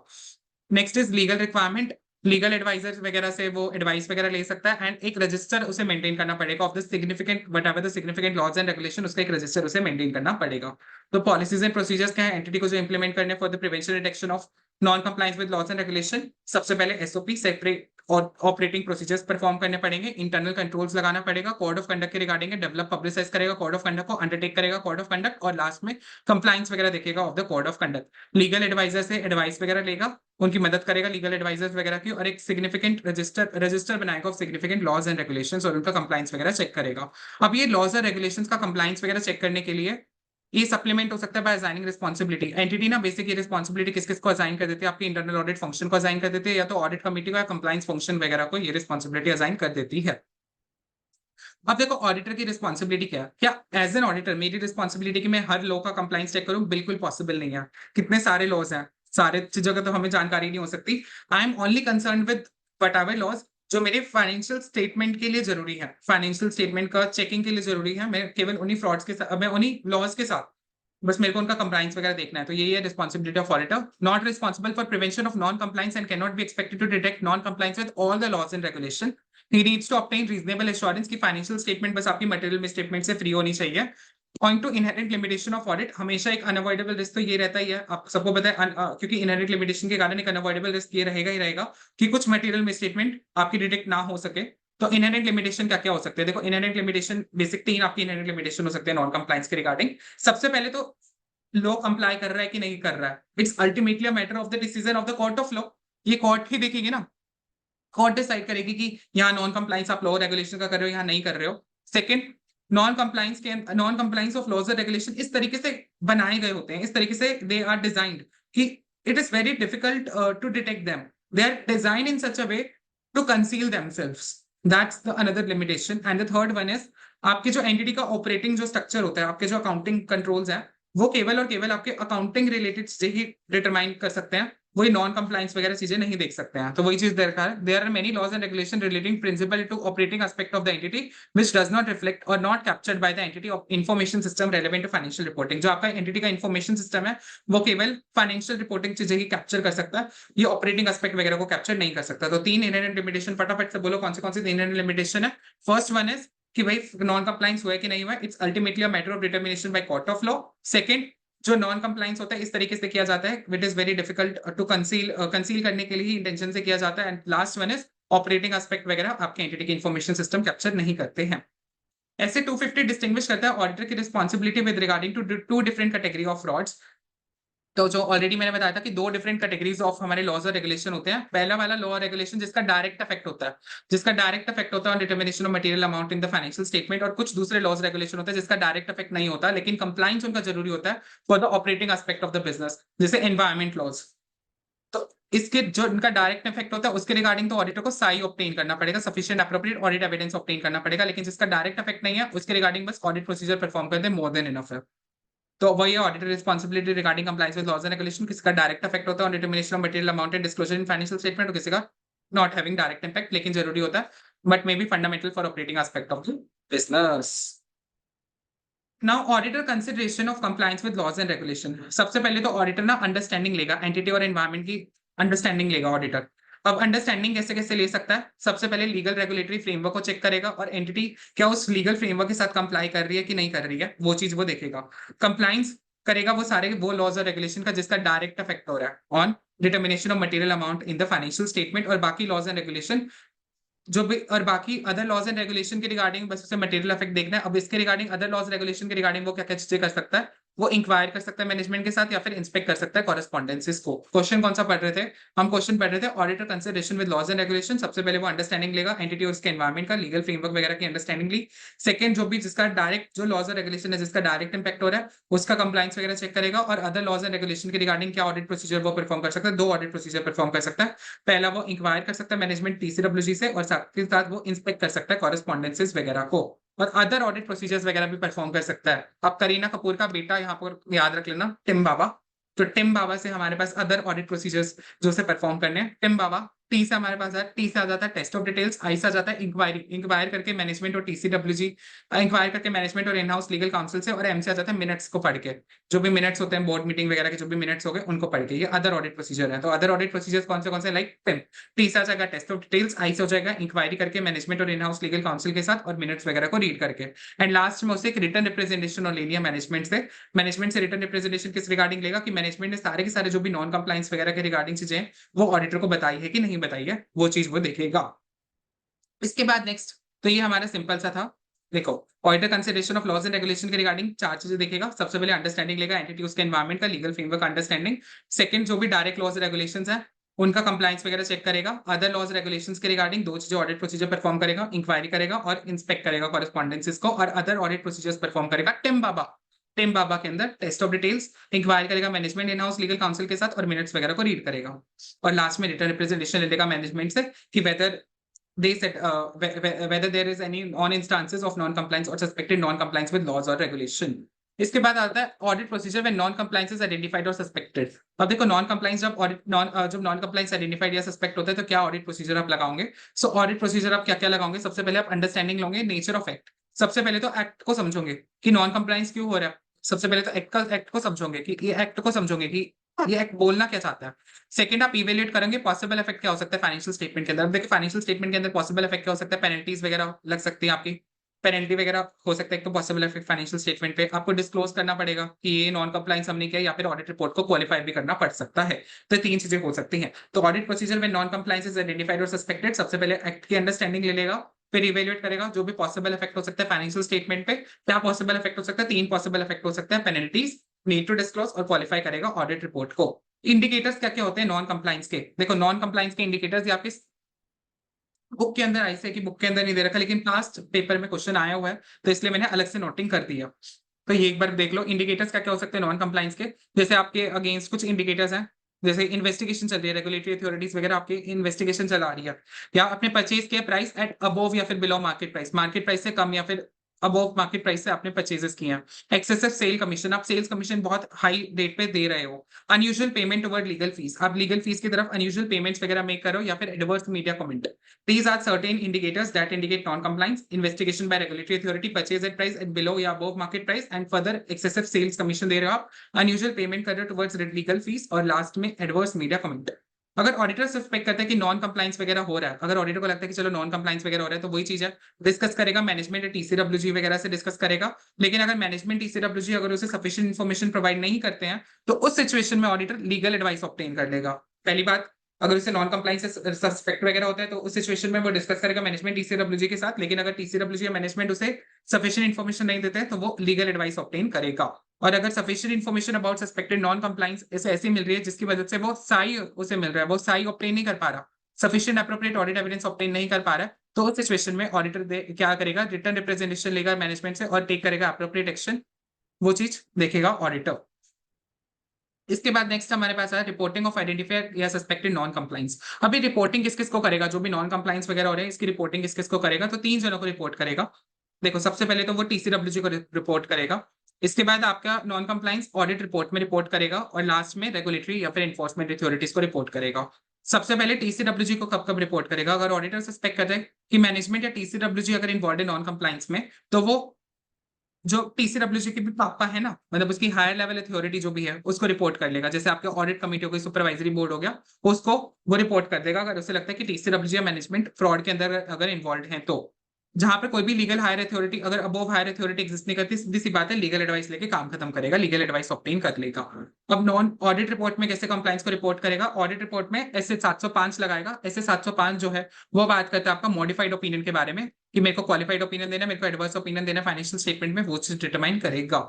Next is legal requirement. Legal adviser वगैरह से वो एडवाइस वगैरह ले सकता है एंड एक रजिस्टर उसे मेंटेन करना पड़ेगा of the significant whatever the significant laws and regulation, उसका एक रजिस्टर उसे मेंटेन करना पड़ेगा। तो पॉलिसीज एंड प्रोसीजर्स क्या है एंटिटी को जो इंप्लीमेंट करने for the prevention detection of non compliance with laws and regulation. सबसे पहले एसओपी सेपरेट और ऑपरेटिंग प्रोसीजर्स परफॉर्म करने पड़ेंगे, इंटरनल कंट्रोल्स लगाना पड़ेगा, कोड ऑफ कंडक्ट के रिगार्डिंग डेवलप पब्लिसाइज करेगा कोड ऑफ कंडक्ट को, अंडरटेक करेगा कोड ऑफ कंडक्ट, और लास्ट में कंप्लायंस वगैरह देखेगा of the code of conduct. Legal adviser से एडवाइस वगैरह लेगा, उनकी मदद करेगा लीगल एडवाइजर्स वगैरह की, और एक सिग्निफिकेंट रजिस्टर बनाएगा of significant laws and regulations और उनका कंप्लायंस वगैरह चेक करेगा। अब ये लॉज और रेगुलेशंस का कंप्लायंस वगैरह चेक करने के लिए ये सप्लीमेंट हो सकता है बाय असाइनिंग रिस्पांसिबिलिटी। एंटिटी ना बेसिक ये रिस्पांसिबिलिटी किस किस को असाइन कर देती है, आपकी इंटरनल ऑडिट फंक्शन को असाइन कर देती है, या तो ऑडिट कमेटी को या कंप्लायंस फंक्शन वगैरह को ये रिस्पांसिबिलिटी असाइन कर देती है। अब देखो ऑडिटर की रिस्पांसिबिलिटी क्या है, क्या एज एन ऑडिटर मेरी रिस्पांसिबिलिटी कि मैं हर लॉ का कंप्लायंस चेक करूं, बिल्कुल पॉसिबल नहीं है। कितने सारे लॉज हैं, सारे चीजों का तो हमें जानकारी नहीं हो सकती। I am only concern with whatever laws जो मेरे फाइनेंशियल स्टेटमेंट के लिए जरूरी है, फाइनेंशियल स्टेटमेंट का चेकिंग के लिए जरूरी है। मैं केवल उन्हीं फ्रॉड्स के साथ, मैं उन्हीं लॉज के साथ बस मेरे को उनका कंप्लायंस वगैरह देखना है। तो यही है responsibility of auditor. Not responsible for prevention of non compliance and can not be expected to detect non compliance with all the laws and regulation. He needs to obtain reasonable assurance कि financial statement बस आपकी material misstatement से free होनी चाहिए। Point to inherent limitation of audit, हमेशा एक unavoidable risk तो ये रहता ही है, आप सबको पता है क्योंकि इनहेरेंट लिमिटेशन के कारण एक अनअवॉइडेबल रिस्क ये रहेगा ही रहेगा कि कुछ मटेरियल मिसस्टेटमेंट आपकी डिटेक्ट ना हो सके। तो इनहेरेंट लिमिटेशन क्या क्या हो सकते हैं, देखो इनहेरेंट लिमिटेशन बेसिक 3 आपकी इनहेरेंट लिमिटेशन हो सकते हैं नॉन कंप्लायंस के रिगार्डिंग। सबसे पहले तो लॉ कंप्लाई कर रहा है कि नहीं कर रहा है, it's ultimately a matter of the decision of the court of law. ये कोर्ट ही देखेगी ना, कोर्ट डिसाइड करेगी कि यहाँ नॉन कंप्लायंस आप लॉ रेगुलेशन का कर रहे हो, यहाँ नहीं कर रहे हो। Second, non compliance of laws और रेगुलेशन इस तरीके से बनाए गए होते हैं, इस तरीके से दे आर डिजाइंड कि it is very difficult to detect them. They are designed in such a way to conceal themselves, that's the another limitation. And the third one is आपके जो एंटिटी का ऑपरेटिंग जो structure होता है, आपके जो accounting controls हैं वो केवल और केवल आपके अकाउंटिंग रिलेटेड से ही डिटरमाइन कर सकते हैं, वही नॉन कंप्लाइंस वगैरह चीजें नहीं देख सकते हैं। तो वही चीज देखा है, there are many laws and regulation relating principle to operating aspect of the entity which does not reflect और not captured by the entity of information system relevant to financial reporting. जो आपका एंटिटी का information system है वो केवल financial reporting चीजें ही capture कर सकता है, ये ऑपरेटिंग एस्पेक्ट वगैरह को कैप्चर नहीं कर सकता। तो 3 इनहेरेंट लिमिटेशन, फटाफट से बोलो कौन सी 3 इनहेरेंट लिमिटेशन है। फर्स्ट वन इज कि भाई नॉन कंप्लाइंस हुआ है कि नहीं हुआ, it's ultimately a matter of determination by court of law. Second, जो नॉन कंप्लाइंस होता है इस तरीके से किया जाता है, it is very difficult to conceal करने के लिए ही इंटेंशन से किया जाता है। And last one is operating aspect वगैरह आपके एंटिटी के इन्फॉर्मेशन सिस्टम कैप्चर नहीं करते हैं। ऐसे 250 डिस्टिंग्विश करता है ऑडिटर की responsibility with regarding to 2 different category of frauds. तो जो ऑलरेडी मैंने बताया था कि 2 डिफरेंट कैटेगरीज ऑफ हमारे लॉज और रेगुलेशन होते हैं। पहला वाला लॉ और रेगुलेशन जिसका डायरेक्ट इफेक्ट होता है, on determination of material amount in the financial statement, और कुछ दूसरे लॉज रेगुलेशन होते हैं जिसका डायरेक्ट इफेक्ट नहीं होता लेकिन कंप्लाइंस उनका जरूरी होता है for the operating aspect of the business, जैसे एनवायरमेंट लॉज। तो इसके जो इनका डायरेक्ट इफेक्ट होता है उसके रिगार्डिंग तो ऑडिटर को साई ऑब्टेन करना पड़ेगा, sufficient appropriate audit evidence obtain करना पड़ेगा, लेकिन जिसका डायरेक्ट इफेक्ट नहीं है उसके रिगार्डिंग बस ऑडिट प्रोसीजर परफॉर्म कर दे, मोर देन इनफ है। तो वही auditor responsibility regarding compliance with laws and regulation, किसका डायरेक्ट इफेक्ट होता है on determination of material amount and disclosure in financial statement, और किसी का नॉट हैविंग डायरेक्ट इम्पैक्ट लेकिन जरूरी होता है, but may be fundamental for operating aspect of the business. Now auditor consideration of compliance with laws and regulation. सबसे पहले तो ऑडिटर ना अंडरस्टैंडिंग लेगा, एंटिटी और एनवायरमेंट की अंडरस्टैंडिंग लेगा ऑडिटर। अब अंडरस्टैंडिंग कैसे कैसे ले सकता है, सबसे पहले लीगल रेगुलेटरी फ्रेमवर्क को चेक करेगा और एंटिटी क्या उस लीगल फ्रेमवर्क के साथ कंप्लाई कर रही है कि नहीं कर रही है, वो चीज वो देखेगा। कंप्लाइंस करेगा वो सारे वो लॉज और रेगुलेशन का जिसका डायरेक्ट इफेक्ट हो रहा है on determination of material amount in the financial statement, और बाकी लॉज एंड रेगुलेशन जो भी और बाकी अदर लॉज एंड रेगुलेशन के रिगार्डिंग बस उसे मटेरियल इफेक्ट देखना है। अब इसके रिगार्डिंग अदर लॉज रेगुलेशन के रिगार्डिंग वो क्या क्या चीजें कर सकता है, वो इंक्वायर कर सकता है मैनेजमेंट के साथ या फिर इंस्पेक्ट कर सकता है कॉरेस्पॉन्डेंसेस को। क्वेश्चन कौन सा पढ़ रहे थे हम, क्वेश्चन पढ़ रहे थे auditor consideration with laws and regulation. सबसे पहले वो अंडरस्टैंडिंग लेगा एंटिटी और उसके एनवायरमेंट का, लीगल फ्रेमवर्क वगैरह की अंडरस्टैंडिंग ली। सेकंड, जो भी जिसका डायरेक्ट जो लॉज और रेगुलेशन है जिसका डायरेक्ट इंपैक्ट हो रहा है उसका कंप्लायंस वगैरह चेक करेगा, और अदर लॉज एंड रेगुलेशन के रिगार्डिंग क्या ऑडिट प्रोसीजर वो परफॉर्म कर सकता है। 2 ऑडिट प्रोसीजर परफॉर्म कर सकता है। पहला वो इंक्वायर कर सकता है मैनेजमेंट टीसीडब्ल्यूजी से, और साथ के साथ वो इंस्पेक्ट कर सकता है कॉरेस्पॉन्डेंसेस वगैरह को, और अदर ऑडिट प्रोसीजर्स वगैरह भी परफॉर्म कर सकता है। अब करीना कपूर का बेटा यहाँ पर याद रख लेना, टिम बाबा। तो टिम बाबा से हमारे पास अदर ऑडिट प्रोसीजर्स जो से परफॉर्म करने हैं। टिम बाबा, टी से हमारे पास है, टी से आ जाता है टेस्ट ऑफ डिटेल्स, आई से आ जाता है इंक्वायरी, इंक्वायर करके मैनेजमेंट और टीसीडब्ल्यूजी, इंक्वायर करके मैनेजमेंट और इन हाउस लीगल काउंसिल से, और एम से आ जाता है मिनट्स को पढ़ के, जो भी मिनट्स होते हैं बोर्ड मीटिंग वगैरह के जो भी मिनट्स हो गए उनको पढ़ के, ये अदर ऑडिट प्रोसीजर है। तो अदर ऑडिट प्रोसीजर कौन से लाइक टिम, टी से आ जाएगा टेस्ट ऑफ डिटेल्स, आई से हो जाएगा इंक्वायरी करके मैनेजमेंट और इन हाउस लीगल काउंसिल के साथ और मिनट्स वगैरह को रीड करके, एंड लास्ट में उसे एक रिटर्न रिप्रेजेंटेशन और ले लिया मैनेजमेंट से रिटर्न रिप्रेजेंटेशन किस रिगार्डिंग लेगा कि मैनेजमेंट ने सारे के सारे जो भी नॉन कंप्लायंस वगैरह के रिगार्डिंग चीजें हैं वो ऑडिटर को बताई है कि नहीं बताई है, वो चीज वो देखेगा। इसके बाद नेक्स्ट, तो ये हमारा सिंपल सा था। देखो auditor consideration of laws and regulation के रिगार्डिंग 4 चीजें देखेगा। सबसे पहले अंडरस्टैंडिंग लेगा एंटिटी उसके एनवायरमेंट का, लीगल फ्रेमवर्क अंडरस्टैंडिंग। सेकंड, जो भी डायरेक्ट लॉज रेगुलेशंस है उनका कंप्लायंस वगैरह चेक करेगा। अदर लॉज रेगुलेशंस के रिगार्डिंग 2 चीजें ऑडिट प्रोसीजर परफॉर्म करेगा, इंक्वायरी करेगा और इंस्पेक्ट करेगा कॉरेस्पॉन्डेंसेस को, और अदर ऑडिट प्रोसीजर्स परफॉर्म करेगा। टिम बाबा के अंदर टेस्ट ऑफ डिटेल्स, इंक्वायर करेगा management in house legal council के साथ और मिनट्स वगैरह को रीड करेगा, और लास्ट में रिटर्न रिप्रेजेंटेशन ले लेगा मैनेजमेंट से कि weather they said whether there is any on instances of non compliance or suspected non compliance with laws or regulation। इसके बाद आता है audit procedure when non compliance is identified और सस्पेक्टेड। अब देखो नॉन कंप्लायंस जब नॉन कंप्लायंस आइडेंटिफाइड या suspect होता है तो क्या ऑडिट प्रोसीजर आप लगाओगे। सो ऑडिट प्रोसीजर आप क्या क्या लगाओगे, सबसे पहले आप अंडरस्टैंडिंग लोगे नेचर ऑफ एक्ट। सबसे पहले तो एक्ट को समझोगे कि नॉन कंप्लायंस क्यों हो रहा है, सबसे पहले तो एक्ट को समझोगे कि ये एक्ट को समझोगे कि ये एक्ट बोलना क्या चाहता है। सेकंड, आप इवेल्युएट करेंगे पॉसिबल इफेक्ट क्या हो सकता है फाइनेंशियल स्टेटमेंट के अंदर। देखिए फाइनेंशियल स्टेटमेंट के अंदर पॉसिबल इफेक्ट क्या हो सकता है, पेनल्टीज वगैरह लग सकती है, आपकी पेनल्टी वगैरह हो सकता है। एक तो पॉसिबल इफेक्ट फाइनेंशियल स्टेटमेंट पे आपको डिस्क्लोज करना पड़ेगा कि ये नॉन कंप्लायंस हमने किया, या फिर ऑडिट रिपोर्ट को क्वालिफाई भी करना पड़ सकता है। तो 3 चीजें हो सकती हैं। तो ऑडिट प्रोसीजर में नॉन कंप्लायंस इज आइडेंटिफाइड और सस्पेक्टेड, सबसे पहले एक्ट की अंडरस्टैंडिंग ले लेगा, फिर इवेल्युएट करेगा जो भी पॉसिबल इफेक्ट हो सकता है फाइनेंशियल स्टेटमेंट पे। क्या पॉसिबल इफेक्ट हो सकता है, 3 पॉसिबल इफेक्ट हो सकता है, पेनल्टीज, नीड टू डिस्क्लोज और क्वालिफाई करेगा ऑडिट रिपोर्ट को। इंडिकेटर्स क्या क्या होते हैं नॉन कंप्लायंस के, देखो नॉन कंप्लायंस के इंडिकेटर्स आपके बुक के अंदर ऐसे कि बुक के अंदर नहीं दे रखा, लेकिन पास्ट पेपर में क्वेश्चन आया हुआ है तो इसलिए मैंने अलग से नोटिंग कर दिया। तो ये एक बार देख लो इंडिकेटर्स क्या क्या हो सकते हैं नॉन कंप्लायंस के। जैसे आपके अगेंस्ट कुछ इंडिकेटर्स हैं, जैसे इन्वेस्टिगेशन चल रही है, रेगुलेटरी अथॉरिटीज वगैरह आपकी इन्वेस्टिगेशन चला रही है, या आपने परचेज किया प्राइस एट अबोव या फिर बिलो मार्केट प्राइस से कम या फिर अबव मार्केट प्राइस से आपने परचेजेस किए हैं। एक्सेसिव सेल कमीशन, आप सेल्स कमीशन बहुत हाई रेट पे दे रहे हो। Unusual payment toward legal fees, आप लीगल फीस की तरफ अनयूजुअल पेमेंट्स वगैरह मेक करो, या फिर adverse media comment. These are certain indicators that indicate non-compliance, investigation by regulatory authority, purchase at price at below या above market price, and further excessive sales commission दे रहे हो आप, unusual payment कर रहे हो towards legal fees, और last में adverse media comment। अगर ऑडिटर सस्पेक्ट करता है कि नॉन कंप्लाइंस वगैरह हो रहा है, अगर ऑडिटर को लगता है कि चलो नॉन कंप्लाइंस वगैरह हो रहा है, तो वही चीज है, डिस्कस करेगा मैनेजमेंट टीसीडब्ल्यूजी वगैरह से डिस्कस करेगा। लेकिन अगर मैनेजमेंट टीसीडब्ल्यूजी अगर उसे सफिशिएंट इन्फॉर्मेशन प्रोवाइड नहीं करते हैं, तो उस सिचुएशन में ऑडिटर लीगल एडवाइस ऑब्टेन कर लेगा। पहली बात, अगर उसे नॉन कंप्लाइंस से सस्पेक्ट वगैरह होता है, तो उस सिचुएशन में वो डिस्कस करेगा मैनेजमेंट टीसीडब्ल्यूजी के साथ। लेकिन अगर टीसीडब्ल्यूजी या मैनेजमेंट उसे सफिशिएंट इन्फॉर्मेशन नहीं देते हैं, तो वो लीगल एडवाइस ऑब्टेन करेगा। और अगर sufficient information about suspected non compliance इसे ऐसी मिल रही है जिसकी वजह से वो साई उसे मिल रहा है, वो साई ऑब्टेन नहीं कर पा रहा, sufficient appropriate audit evidence obtain नहीं कर पा रहा है, तो उस सिचुएशन में ऑडिटर क्या करेगा, रिटर्न रिप्रेजेंटेशन लेगा मैनेजमेंट से और टेक करेगा एप्रोप्रिएट एक्शन। वो चीज देखेगा ऑडिटर। इसके बाद नेक्स्ट हमारे पास है रिपोर्टिंग ऑफ आइडेंटिफाइड या सस्पेक्टेड नॉन कंप्लाइंस। अभी रिपोर्टिंग किस किस को करेगा, जो भी नॉन कंप्लाइंस वगैरह हो रहे हैं, इसकी रिपोर्टिंग किस किस को करेगा, तो 3 जनों को रिपोर्ट करेगा। देखो, सबसे पहले तो वो टीसीडब्ल्यूजी को रिपोर्ट करेगा, इसके बाद आपका नॉन कंप्लाइंस ऑडिट रिपोर्ट में रिपोर्ट करेगा, और लास्ट में रेगुलेटरी या फिर एनफोर्समेंट अथॉरिटीज को रिपोर्ट करेगा। सबसे पहले टीसीडब्ल्यूजी को कब कब रिपोर्ट करेगा, अगर ऑडिटर सस्पेक्ट कर रहे हैं कि मैनेजमेंट या टीसीडब्ल्यूजी अगर इन्वॉल्व है नॉन कंप्लाइंस में, तो वो जो टीसीडब्ल्यूजी के भी पापा है ना, मतलब उसकी हायर लेवल अथॉरिटी जो भी है, उसको रिपोर्ट कर लेगा। जैसे आपके ऑडिट कमेटी हो गई, सुपरवाइजरी बोर्ड हो गया, उसको वो रिपोर्ट कर देगा अगर उसे लगता है कि टीसीडब्ल्यूजी या मैनेजमेंट फ्रॉड के अंदर अगर इन्वॉल्व है। तो जहां पे कोई भी लीगल हायर अथॉरिटी, अगर अबोव हायर अथॉरिटी एग्जिस्ट नहीं करती, सीधी सी बात है, लीगल एडवाइस लेके काम खत्म करेगा, लीगल एडवाइस ऑब्टेन कर लेगा। अब नॉन ऑडिट रिपोर्ट में कैसे कंप्लाइंस को रिपोर्ट करेगा, ऑडिट रिपोर्ट में ऐसे 705 लगाएगा। ऐसे 705 जो है वो बात करता है आपका मॉडिफाइड ओपिनियन के बारे में, कि मेरे को क्वालिफाइड ओपिनियन देना, मेरे को एडवर्स ओपिनियन देना फाइनेंशियल स्टेटमेंट में, वो चीज डिटरमाइन करेगा।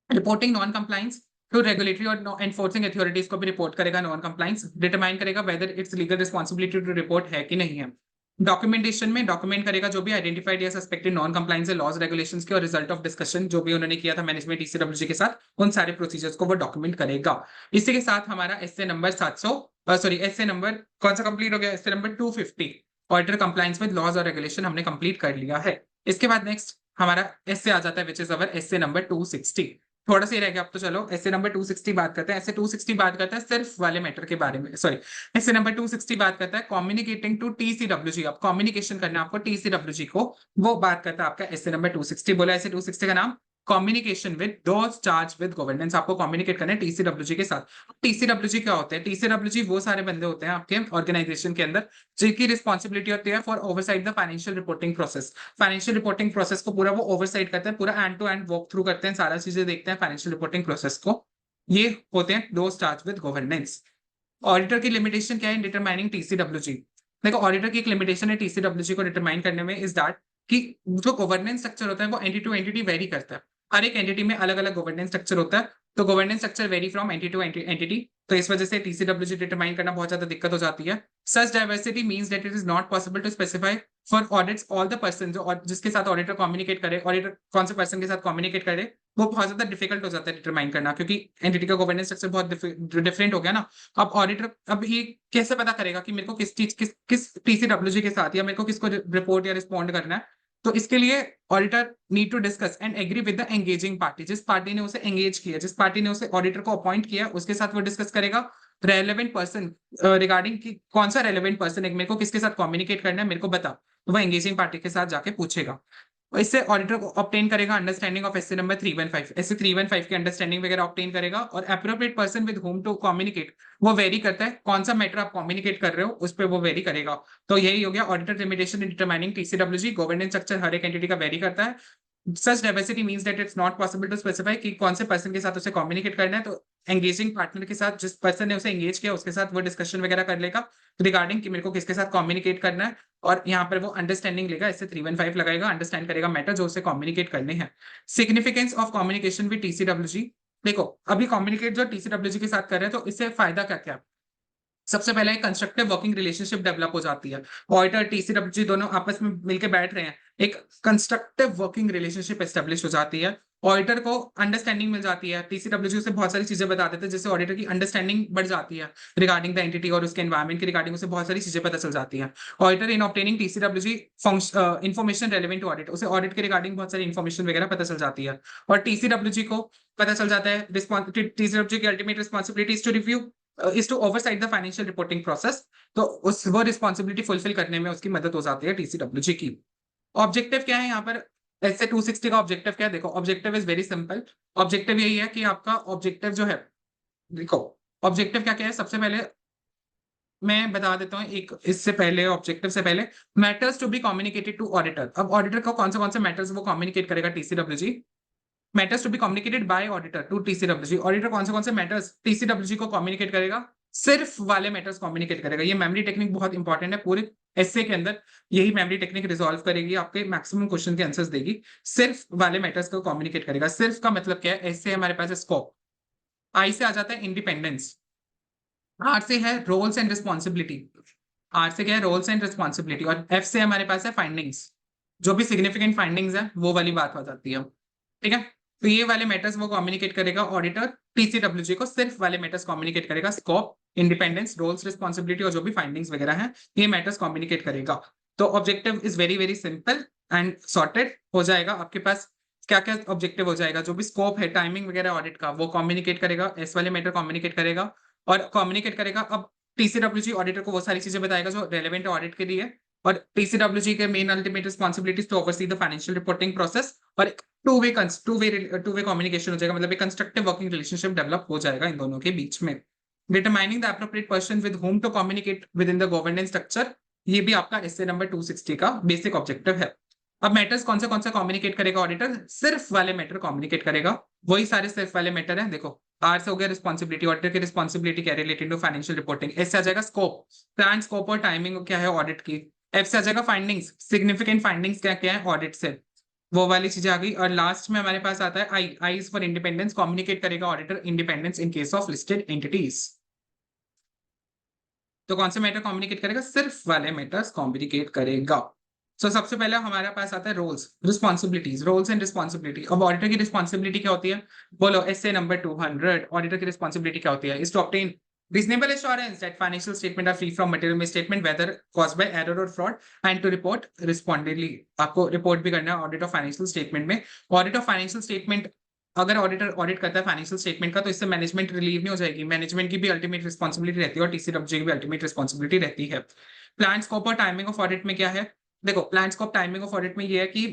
Reporting non compliance to regulatory और एनफोर्सिंग अथॉरिटीज को भी रिपोर्ट करेगा नॉन कंप्लाइंस, डिटरमाइन करेगा whether it's legal responsibility to report है कि नहीं है। डॉक्यूमेंटेशन में डॉक्यूमेंट करेगा जो भी आइडेंटिफाइड या सस्पेक्टेड नॉन कंप्लाइंस है, लॉज रेगुलेशंस के और रिजल्ट ऑफ डिस्कशन जो भी उन्होंने किया था मैनेजमेंट टीसीडब्ल्यूजी के साथ, उन सारे प्रोसीजर्स को वो डॉक्यूमेंट करेगा। इसी के साथ हमारा SA number 700 sorry SA number कौन सा कंप्लीट हो गया, SA number 250 auditor compliance with laws और रेगुलेशन हमने कंप्लीट कर लिया है। इसके बाद नेक्स्ट हमारा एसए आ जाता है, which is our S A number 260। थोड़ा सा ही रह गया, अब तो चलो एसए नंबर 260 बात करते हैं। एसए 260 बात करता है सिर्फ वाले मैटर के बारे में, सॉरी एसए नंबर 260 बात करता है कम्युनिकेटिंग टू टीसीडब्ल्यूजी। अब कम्युनिकेशन करना है आपको टीसीडब्ल्यूजी को, वो बात करता है आपका एसए नंबर 260। बोला एसए 260 का नाम communication with those charge with governance, आपको कम्युनिकेट करना है टीसीडब्ल्यूजी के साथ। टीसीडब्ल्यूजी क्या होते हैं, टीसीडब्ल्यूजी वो सारे बंदे होते हैं आपके ऑर्गेनाइजेशन के अंदर जिनकी रिस्पॉन्सिबिलिटी होती है for oversight the financial reporting process. Financial reporting process को पूरा वो ओवरसाइड करते हैं, पूरा end to end walk through करते हैं, सारा चीजें देखते हैं फाइनेंशियल रिपोर्टिंग प्रोसेस को। ये होते हैं those charge with governance. Auditor की लिमिटेशन क्या है डिटरमाइनिंग टीसीडब्ल्यूजी। देखो, ऑडिटर की एक लिमिटेशन है टीसीडब्ल्यूजी को डिटरमाइन करने में, इज दैट कि जो गवर्नेंस स्ट्रक्चर होता है वो एंटिटी टू एंटिटी वेरी करता है। हर एक एंटिटी में अलग अलग गवर्नेंस स्ट्रक्चर होता है, तो governance structure very from entity to entity. तो इस वजह से टीसीडब्ल्यूजी डिटरमाइन करना बहुत ज्यादा दिक्कत हो जाती है। Such diversity means that it is not possible to specify for audits all the person, जो जिसके साथ ऑडिटर कम्युनिकेट करे, ऑडिटर कौन से पर्सन के साथ कम्युनिकेट करे, वो बहुत ज्यादा डिफिकल्ट हो जाता है डिटरमाइन करना, क्योंकि एंटिटी का गवर्नेंस स्ट्रक्चर बहुत डिफरेंट हो गया ना। अब ऑडिटर अब ये कैसे पता करेगा कि मेरे को किस चीज किस टीसीडब्ल्यूजी के साथ या मेरे को किसको रिपोर्ट या रिस्पॉन्ड करना है। तो इसके लिए auditor need to discuss and agree with the engaging party, जिस पार्टी ने उसे एंगेज किया, जिस पार्टी ने उसे ऑडिटर को अपॉइंट किया, उसके साथ वो डिस्कस करेगा रेलेवेंट पर्सन रिगार्डिंग कि कौन सा रेलेवेंट पर्सन है, मेरे को किसके साथ कम्युनिकेट करना है, मेरे को बता। तो वो एंगेजिंग पार्टी के साथ जाके पूछेगा। इससे ऑडिटर को ऑब्टेन करेगा understanding of SA number 315, SA 315 की अंडरस्टैंडिंग वगैरह ऑब्टेन करेगा। और appropriate person with whom to communicate, वो वेरी करता है कौन सा मैटर आप कम्युनिकेट कर रहे हो, उस पर वो वेरी करेगा। तो यही हो गया auditor limitation in determining TCWG. Governance structure हर एक एंटिटी का वेरी करता है। Such diversity means that it's not possible to specify कि कौन से पर्सन के साथ उसे कम्युनिकेट करना है। तो एंगेजिंग पार्टनर के साथ, जिस पर्सन ने उसे एंगेज किया उसके साथ वो डिस्कशन वगैरह कर लेगा रिगार्डिंग कि मेरे को किसके साथ कम्युनिकेट करना है। और यहाँ पर वो अंडरस्टैंडिंग लेगा, इससे 315 लगाएगा, अंडरस्टैंड करेगा मैटर जो उसे कम्युनिकेट करने हैं। Significance of communication with TCWG. देखो, अभी कम्युनिकेट जो टीसीडब्ल्यूजी के साथ कर रहे हैं, तो इससे फायदा क्या क्या। सबसे पहले एक कंस्ट्रक्टिव वर्किंग रिलेशनशिप डेवलप हो जाती है। ऑडिटर टीसीडब्ल्यूजी दोनों आपस में मिलकर बैठ रहे हैं, एक कंस्ट्रक्टिव वर्किंग रिलेशनशिप एस्टेब्लिश हो जाती है। ऑडिटर को अंडरस्टैंडिंग मिल जाती है, टीसीडब्ल्यूजी उसे बहुत सारी चीजें बता देते हैं, जिससे ऑडिटर की अंडरस्टैंडिंग बढ़ जाती है रिगार्डिंग द एंटिटी और उसके एनवायरमेंट के रिगार्डिंग उसे बहुत सारी चीजें पता चल जाती है। Auditor in obtaining TCWG information relevant to audit, उसे ऑडिट के रिगार्डिंग बहुत सारी इन्फॉर्मेशन वगैरह पता चल जाती है। और टीसीडब्ल्यूजी को पता चल जाता है टीसीडब्ल्यूजी की ultimate responsibility is to review is to oversight the financial reporting process, तो उस वो रिस्पॉन्सिबिलिटी फुलफिल करने में उसकी मदद हो जाती है टीसीडब्ल्यूजी की। ऑब्जेक्टिव क्या है यहाँ पर, ऐसे 260 का ऑब्जेक्टिव क्या है, देखो objective is very simple. Objective यही है कि आपका ऑब्जेक्टिव जो है, देखो ऑब्जेक्टिव क्या क्या है, सबसे पहले मैं बता देता हूँ, एक इससे पहले ऑब्जेक्टिव से पहले matters to be communicated to auditor. अब ऑडिटर को कौन से मैटर्स वो कम्युनिकेट करेगा TCWG, matters to be communicated by auditor to TCWG. Auditor कौन से मैटर्स टीसीडब्ल्यूजी को कम्युनिकेट करेगा, सिर्फ वाले मैटर्स कम्युनिकेट करेगा। ये मेमोरी टेक्निक बहुत इंपॉर्टेंट है, पूरे एस्से के अंदर यही मेमोरी टेक्निक रिजॉल्व करेगी, आपके मैक्सिमम क्वेश्चन के आंसर्स देगी। सिर्फ वाले मैटर्स को कम्युनिकेट करेगा। सिर्फ का मतलब क्या है, ऐसे हमारे पास स्कोप, आई से आ जाता है इंडिपेंडेंस, आर से है रोल्स एंड रिस्पॉन्सिबिलिटी, आर से क्या है रोल्स एंड रिस्पॉन्सिबिलिटी, और एफ से हमारे पास है फाइंडिंग्स, जो भी सिग्निफिकेंट फाइंडिंग्स है वो वाली बात हो जाती है। ठीक है, तो ये वाले मैटर्स वो कम्युनिकेट करेगा ऑडिटर टीसीडब्ल्यूजी को, सिर्फ वाले मैटर्स कम्युनिकेट करेगा, स्कोप, इंडिपेंडेंस, रोल्स, रिस्पॉन्सिबिलिटी और जो भी फाइंडिंग्स वगैरह हैं ये मैटर्स कम्युनिकेट करेगा। तो objective is very very simple and sorted हो जाएगा आपके पास। क्या क्या ऑब्जेक्टिव हो जाएगा, जो भी स्कोप है टाइमिंग वगैरह ऑडिट का वो कम्युनिकेट करेगा, एस वाले मैटर कम्युनिकेट करेगा और कम्युनिकेट करेगा। अब टीसीडब्ल्यूजी ऑडिटर को वो सारी चीजें बताएगा जो रेलेवेंट है ऑडिट के लिए, और टीसीडब्ल्यूजी के main ultimate responsibilities to oversee the financial reporting process, और टू वे कम्युनिकेशन हो जाएगा, मतलब एक कंस्ट्रक्टिव वर्किंग रिलेशनशिप डेवलप हो जाएगा इन दोनों के बीच में। Determining the appropriate person with whom to communicate within the governance structure, ये भी आपका एस्से नंबर 260 का बेसिक ऑब्जेक्टिव है। अब मैटर्स कौन से कम्युनिकेट करेगा ऑडिटर, सिर्फ वाले मैटर कम्युनिकेट करेगा, वही सारे सिर्फ वाले मैटर हैं। देखो आर से हो गया रिस्पॉन्सिबिलिटी, ऑडिटर की रिस्पॉन्सिबिलिटी क्या related to financial reporting, S से आ जाएगा स्कोप, प्लान स्कोप और टाइमिंग क्या है ऑडिट की, एफ से आ जाएगा फाइंडिंग्स, सिग्निफिकेंट फाइंडिंग्स क्या क्या है ऑडिट से, वो वाली चीजें आ गई। और लास्ट में हमारे पास आता है आई, I is for independence, communicate करेगा auditor independence in case of listed entities. तो कौन से मैटर कम्युनिकेट करेगा, सिर्फ वाले मैटर्स कम्युनिकेट करेगा। सबसे पहले हमारे पास आता है roles responsibilities, roles and responsibility. अब ऑडिटर की रिस्पॉन्सिबिलिटी क्या होती है, बोलो एस्से नंबर 200, ऑडिटर की रिस्पॉन्सिबिलिटी क्या होती है, is to obtain reasonable assurance that financial statement are free from material misstatement whether caused by error or fraud and to report respondingly। आपको रिपोर्ट भी करना है ऑडिट ऑफ फाइनेंशियल स्टेटमेंट में। Audit of financial statement, अगर auditor audit करता है financial statement का, तो इससे मैनेजमेंट रिलीव नहीं हो जाएगी, मैनेजमेंट की भी अल्टीमेट रिस्पॉन्सिबिलिटी रहती है और टीसीडब्ल्यूजी की भी अल्टीमेट रिस्पॉन्सिबिलिटी रहती है। प्लान स्कोप और टाइमिंग ऑफ ऑडिट में क्या है, देखो plan scope timing of audit में ये है कि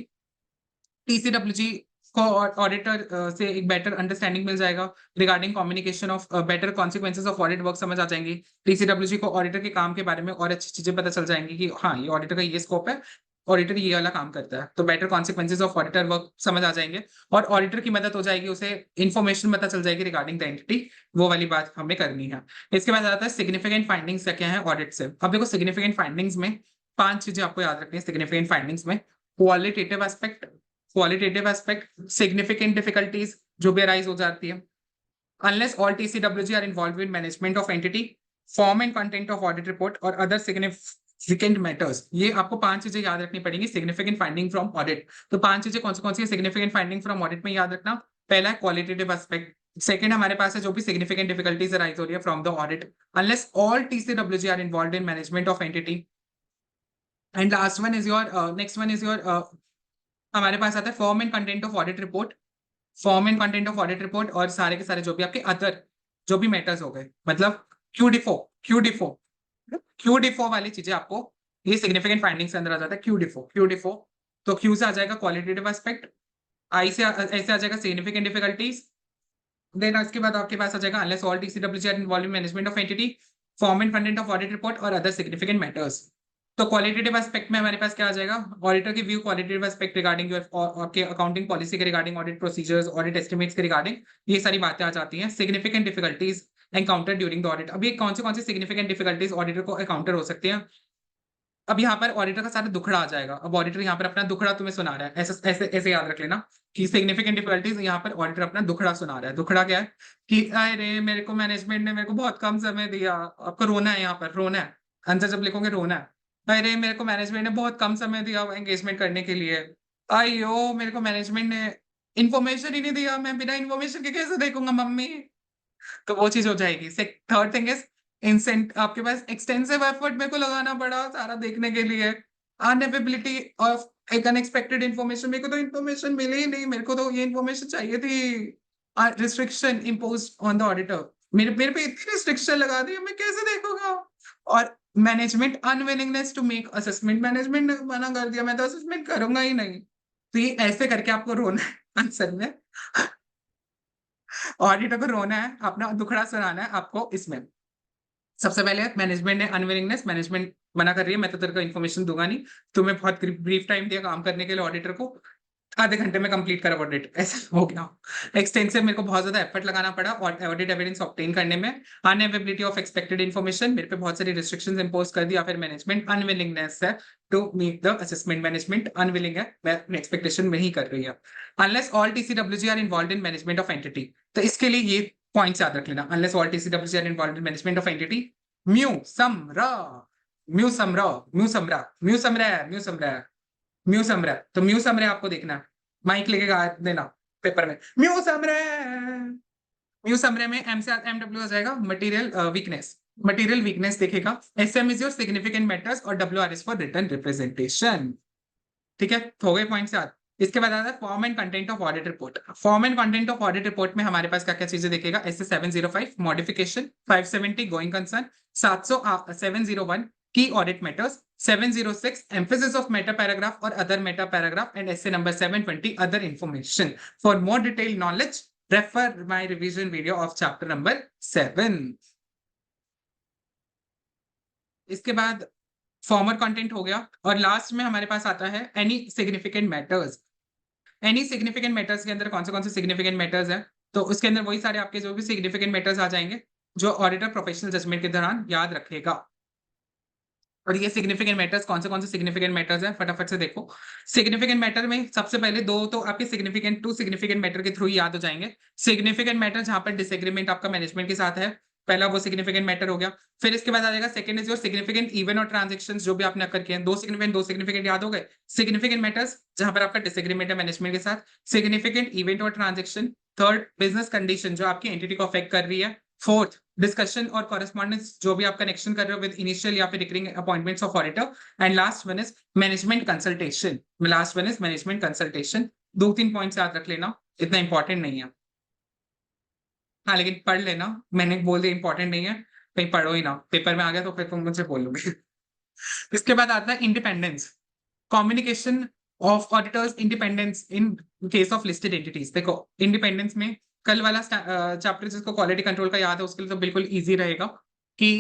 टीसीडब्ल्यूजी को ऑडिटर से एक बेटर अंडरस्टैंडिंग मिल जाएगा regarding communication of better consequences of audit work समझ आ जाएंगी। टीसीडब्ल्यूजी को ऑडिटर के काम के बारे में और अच्छी चीजें पता चल जाएंगी कि हाँ ये ऑडिटर का ये स्कोप है, ऑडिटर ये वाला काम करता है, तो better consequences of auditor work समझ आ जाएंगे और ऑडिटर की मदद हो जाएगी, उसे इन्फॉर्मेशन पता चल जाएगी रिगार्डिंग द एंटिटी, वो वाली बात हमें करनी है। इसके बाद आता है सिग्निफिकेंट फाइंडिंग्स क्या है ऑडिट से। अब देखो सिग्निफिकेंट फाइंडिंग्स में 5 चीजें आपको याद रखनी है सिग्निफिकेंट फाइंडिंग्स में। क्वालिटेटिव एस्पेक्ट, सिग्निफिकेंट डिफिकल्टीज जो भी अराइज हो जाती है, unless all TCWG are involved in management of entity, form and content of audit report और other significant matters। ये आपको 5 चीजें याद रखनी पड़ेंगी सिग्निफिकेंट फाइंडिंग फ्रॉम ऑडिट। तो 5 चीजें कौन सी है सिग्निफिकेंट फाइंडिंग फ्रॉम ऑडिट में याद रखना। पहला है क्वालिटेटिव एस्पेक्ट, सेकंड हमारे पास है जो भी सिग्निफिकेंट डिफिकल्टीज अराइज हो रही है from the audit, unless all TCWG are involved in management of entity, and last one is your next one is your हमारे पास आता है form and content of audit report, form and content of audit report और सारे के सारे जो भी आपके अदर जो भी मैटर्स हो गए, मतलब क्यू डिफो वाली चीजें आपको ये सिग्निफिकेंट फाइंडिंग्स के अंदर आ जाता है। क्यू डिफो तो क्यू से आ जाएगा क्वालिटेटिव एस्पेक्ट, आई से ऐसे आ जाएगा सिग्निफिकेंट डिफिकल्टीज, देन उसके बाद आपके पास आ जाएगा unless all TCWG are involve in management of entity, form and content of audit report और अदर सिग्निफिकेंट मैटर्स। तो क्वालिटेटिव एस्पेक्ट में हमारे पास क्या आ जाएगा, ऑडिटर की view qualitative aspect regarding your आपके अकाउंटिंग पॉलिसी के regarding, audit procedures, audit estimates के रिगार्डिंग, ये सारी बातें आ जाती हैं। Significant difficulties encounter during the audit, अभी कौन सी सिग्निफिकेंट डिफिकल्टीज ऑडिटर को एनकाउंटर हो सकती हैं। अब यहाँ पर ऑडिटर का सारा दुखड़ा आ जाएगा, अब ऑडिटर यहाँ पर अपना दुखड़ा तुम्हें सुना रहा है, ऐसे ऐसे ऐसे याद रख लेना कि सिग्निफिकेंट डिफिकल्टीज यहाँ पर ऑडिटर अपना दुखड़ा सुना रहा है। दुखड़ा क्या है कि अरे मेरे को मैनेजमेंट ने मेरे को बहुत कम समय दिया, आपको रोना है, यहाँ पर रोना है, आंसर जब लिखोगे रोना है। अरे मेरे को मैनेजमेंट ने बहुत कम समय दिया एंगेजमेंट करने के लिए, अयो मेरे को मैनेजमेंट ने इन्फॉर्मेशन ही नहीं दिया, मैं बिना इन्फॉर्मेशन के कैसे देखूंगा मम्मी? तो वो चीज हो जाएगी। थर्ड थिंग इज इंसेंट, आपके पास एक्सटेंसिव एफर्ट मेरे को लगाना पड़ा सारा देखने के लिए। अनअवेबिलिटी ऑफ एक अनएक्सपेक्टेड इन्फॉर्मेशन, मेरे को तो इन्फॉर्मेशन मिली ही नहीं, मेरे को तो ये इन्फॉर्मेशन चाहिए थी। Restriction impose on the auditor, मेरे मेरे पे इतनी रिस्ट्रिक्शन लगा दी, मैं कैसे देखूंगा? और management unwillingness to make assessment, management ने मना कर दिया, मैं तो असेसमेंट करूंगा ही नहीं। तो ये ऐसे करके आपको रोना है आंसर में। ऑडिटर को रोना है, अपना दुखड़ा सुनाना है आपको इसमें। सबसे पहले मैनेजमेंट ने अनविलिंगनेस, मैनेजमेंट मना कर रही है, मैं तो तेरे को इन्फॉर्मेशन दूंगा नहीं। तुम्हें बहुत ब्रीफ टाइम दिया काम करने के लिए ऑडिटर को, आधे घंटे में कंप्लीट करा ऑडिट, ऐसा हो गया। एक्सटेंसिव, मेरे को बहुत ज्यादा एफर्ट लगाना पड़ा ऑडिट एविडेंस ऑब्टेन करने में। अनअवेबिलिटी ऑफ एक्सपेक्टेड इन्फॉर्मेशन, मेरे पे बहुत सारी रिस्ट्रिक्शंस इंपोज कर दिया। फिर मैनेजमेंट अनविलिंगनेस है to meet the assessment, management unwilling है, मैं एक्सपेक्टेशन में ही कर रही है। Unless all TCWG are involve in management of entity, तो इसके लिए ये पॉइंट्स याद रख लेना। Unless all TCWG are involve in management of entity, म्यू समरा, म्यू समरा, म्यू समरा, म्यू समरा, म्यू समरा, म्यू समरा, तो म्यू समरे आपको देखना है, माइक लेके गा देना पेपर में, म्यू समरे। म्यू समरे में एम से एमडब्ल्यू आ जाएगा, मटेरियल वीकनेस, मटेरियल वीकनेस देखेगा। SM is your significant matters और W R is for return representation. ठीक है, हो गए पॉइंट्स याद। इसके बाद आता है form and content of audit report. Form and content of audit report में हमारे पास क्या क्या चीजें देखेगा? एस 705 मॉडिफिकेशन, 570 गोइंग कंसर्न, 701 की audit matters, 706 emphasis of meta paragraph or other meta paragraph, and essay number 720 other information. For more detailed knowledge, refer my revision video of chapter number 7. इसके बाद फॉर्मर कंटेंट हो गया, और last में हमारे पास आता है any significant matters. Any significant matters के अंदर कौन से सिग्निफिकेंट मैटर्स हैं? तो उसके अंदर वही सारे आपके जो भी सिग्निफिकेंट मैटर्स आ जाएंगे जो ऑडिटर प्रोफेशनल जजमेंट के दौरान याद रखेगा। और ये सिग्निफिकेंट मैटर्स कौन से सिग्निफिकेंट मैटर्स हैं, फटाफट से देखो। सिग्निफिकेंट मैटर में सबसे पहले दो तो आपके सिग्निफिकेंट टू सिग्निफिकेंट मैटर के थ्रू ही याद हो जाएंगे। सिग्निफिकेंट मैटर जहां पर डिसएग्रीमेंट आपका मैनेजमेंट के साथ है, पहला वो सिग्निफिकेंट मैटर हो गया। फिर इसके बाद आ जाएगा second is your significant event और ट्रांजैक्शंस, जो भी आपने अकर किए हैं। दो सिग्निफिकेंट याद हो गए। सिग्निफिकेंट मैटर्स जहां पर आपका डिसएग्रीमेंट है मैनेजमेंट के साथ, सिग्निफिकेंट इवेंट और ट्रांजैक्शन। थर्ड, बिजनेस कंडीशन जो आपकी एंटिटी को अफेक्ट कर रही है। फोर्थ, डिस्कशन और कॉरेस्पॉन्डेंस जो भी आप कनेक्शन कर रहे हो विद इनिशियल या फिर recurring appointments of auditor. And last one is management consultation, last one is management consultation. 2-3 points याद रख लेना, इतना इंपॉर्टेंट नहीं है। हाँ, लेकिन पढ़ लेना, मैंने बोल दिया इंपॉर्टेंट नहीं है, कहीं पढ़ो ही ना, पेपर में आ गया तो फिर तुम मुझे बोलोगे। इसके बाद आता है independence, communication of auditors independence in case of listed entities. देखो इंडिपेंडेंस में कल वाला चैप्टर जिसको क्वालिटी कंट्रोल का याद है उसके लिए तो बिल्कुल इजी रहेगा कि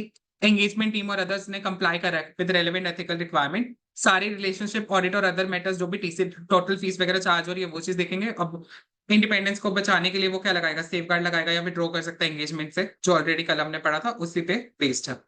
एंगेजमेंट टीम और अदर्स ने कंप्लाई करा विद रेलेवेंट एथिकल रिक्वायरमेंट। सारे रिलेशनशिप ऑडिट और अदर मैटर्स जो भी टीसी टोटल फीस वगैरह चार्ज हो रही है वो चीज देखेंगे। अब इंडिपेंडेंस को बचाने के लिए वो क्या लगाएगा? सेफगार्ड लगाएगा या विड्रॉ कर सकता है एंगेजमेंट से, जो ऑलरेडी कल हमने पढ़ा था उसी पे बेस्ड है।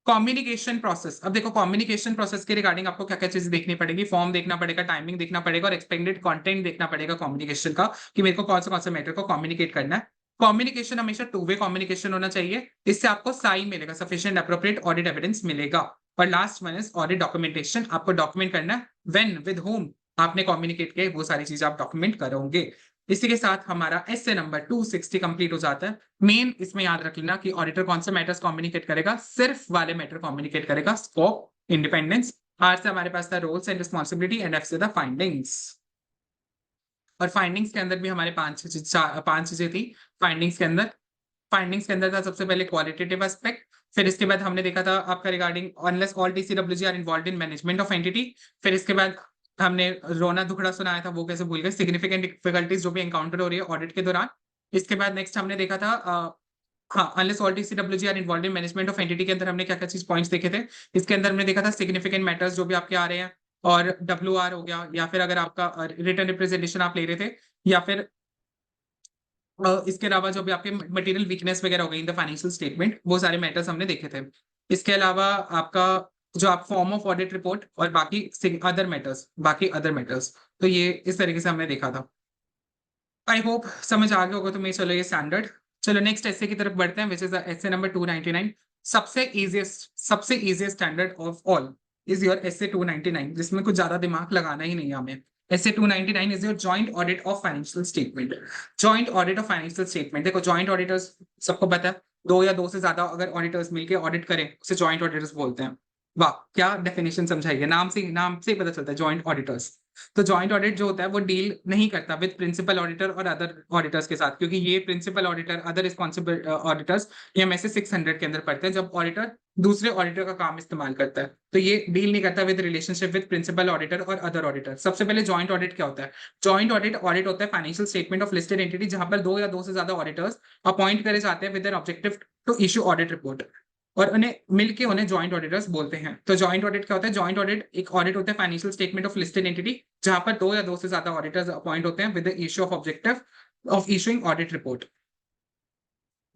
कम्युनिकेशन प्रोसेस, अब देखो कम्युनिकेशन प्रोसेस के रिगार्डिंग आपको क्या क्या चीजें देखनी पड़ेगी? फॉर्म देखना पड़ेगा, टाइमिंग देखना पड़ेगा, और एक्सपेक्टेड कंटेंट देखना पड़ेगा कम्युनिकेशन का, कि मेरे को कौन से मैटर को कम्युनिकेट करना है। कम्युनिकेशन हमेशा टू वे कम्युनिकेशन होना चाहिए, इससे आपको साई मिलेगा, सफिशिएंट एप्रोप्रिएट ऑडिट एविडेंस मिलेगा। और last one is audit documentation, आपको डॉक्यूमेंट करना है व्हेन विद होम आपने कम्युनिकेट किया, वो सारी चीजें आप डॉक्यूमेंट करोगे। इसी के साथ हमारा एसे नंबर 260 कंप्लीट हो जाता है। मेन इसमें याद रख लेना कि ऑडिटर कौन से मैटर्स कम्युनिकेट करेगा, सिर्फ वाले मैटर कम्युनिकेट करेगा। स्कोप, इंडिपेंडेंस, आर से हमारे पास था roles and responsibility, and F से था फाइंडिंग्स। और फाइंडिंग्स के अंदर भी हमारे पांच चीजें थी। फाइंडिंग्स के अंदर था सबसे पहले क्वालिटेटिव एस्पेक्ट, फिर इसके बाद हमने देखा था आपका regarding unless all TCWG are involved in management of entity. फिर इसके बाद हमने रोना दुखड़ा सुनाया था, वो कैसे भूल गए, सिग्निफिकेंट डिफिकल्टीज जो भी एनकाउंटर हो रही है ऑडिट के दौरान। इसके बाद नेक्स्ट हमने देखा था हाँ, unless all TCWG are involved in management of entity के अंदर हमने क्या क्या चीज पॉइंट्स देखे थे। इसके अंदर हमने देखा था सिग्निफिकेंट मैटर्स जो भी आपके आ रहे हैं, और डब्ल्यू आर हो गया, या फिर अगर आपका रिटर्न रिप्रेजेंटेशन आप ले रहे थे, या फिर इसके अलावा जो भी आपके मटेरियल वीकनेस वगैरह हो गई इन द फाइनेंशियल स्टेटमेंट, वो सारे मैटर्स हमने देखे थे। इसके अलावा आपका जो आप फॉर्म ऑफ ऑडिट रिपोर्ट और बाकी अदर मैटर्स, तो ये इस तरीके से हमने देखा था। आई होप समझ आ गया होगा तुम्हें। चलो ये स्टैंडर्ड। चलो नेक्स्ट एसे की तरफ बढ़ते हैं, विच इज एसे नंबर 299। सबसे easiest standard of all is your एसे 299, जिसमें कुछ ज्यादा दिमाग लगाना ही नहीं है हमें। SA 299 is your joint audit of financial statement. Joint audit of financial statement. देखो joint auditors सबको पता है, दो या दो से ज्यादा अगर ऑडिटर्स मिलके ऑडिट करें उसे जॉइंट ऑडिटर्स बोलते हैं। वाह, क्या डेफिनेशन समझाइए, नाम से ही पता चलता है जॉइंट ऑडिटर्स। तो जॉइंट ऑडिट जो होता है वो डील नहीं करता विद प्रिंसिपल ऑडिटर और अदर ऑडिटर्स के साथ, क्योंकि ये principal auditor other responsible auditors ये MS 600 के अंदर पड़ते हैं जब ऑडिटर दूसरे ऑडिटर का काम इस्तेमाल करता है। तो ये डील नहीं करता with relationship with principal auditor और अदर ऑडिटर। सबसे पहले जॉइंट ऑडिट क्या होता है? जॉइंट ऑडिट होता है financial statement of listed entity, जहां पर दो या दो से ज्यादा ऑडिटर्स अपॉइंट करे जाते हैं with an objective to issue audit report, और उन्हें मिलके उन्हें जॉइंट ऑडिटर्स बोलते हैं। तो जॉइंट ऑडिट क्या होता है? जॉइंट ऑडिट एक ऑडिट होता है financial statement of listed entity, जहां पर दो या दो से ज्यादा ऑडिटर्स अपॉइंट होते हैं with the issue of objective of issuing audit report.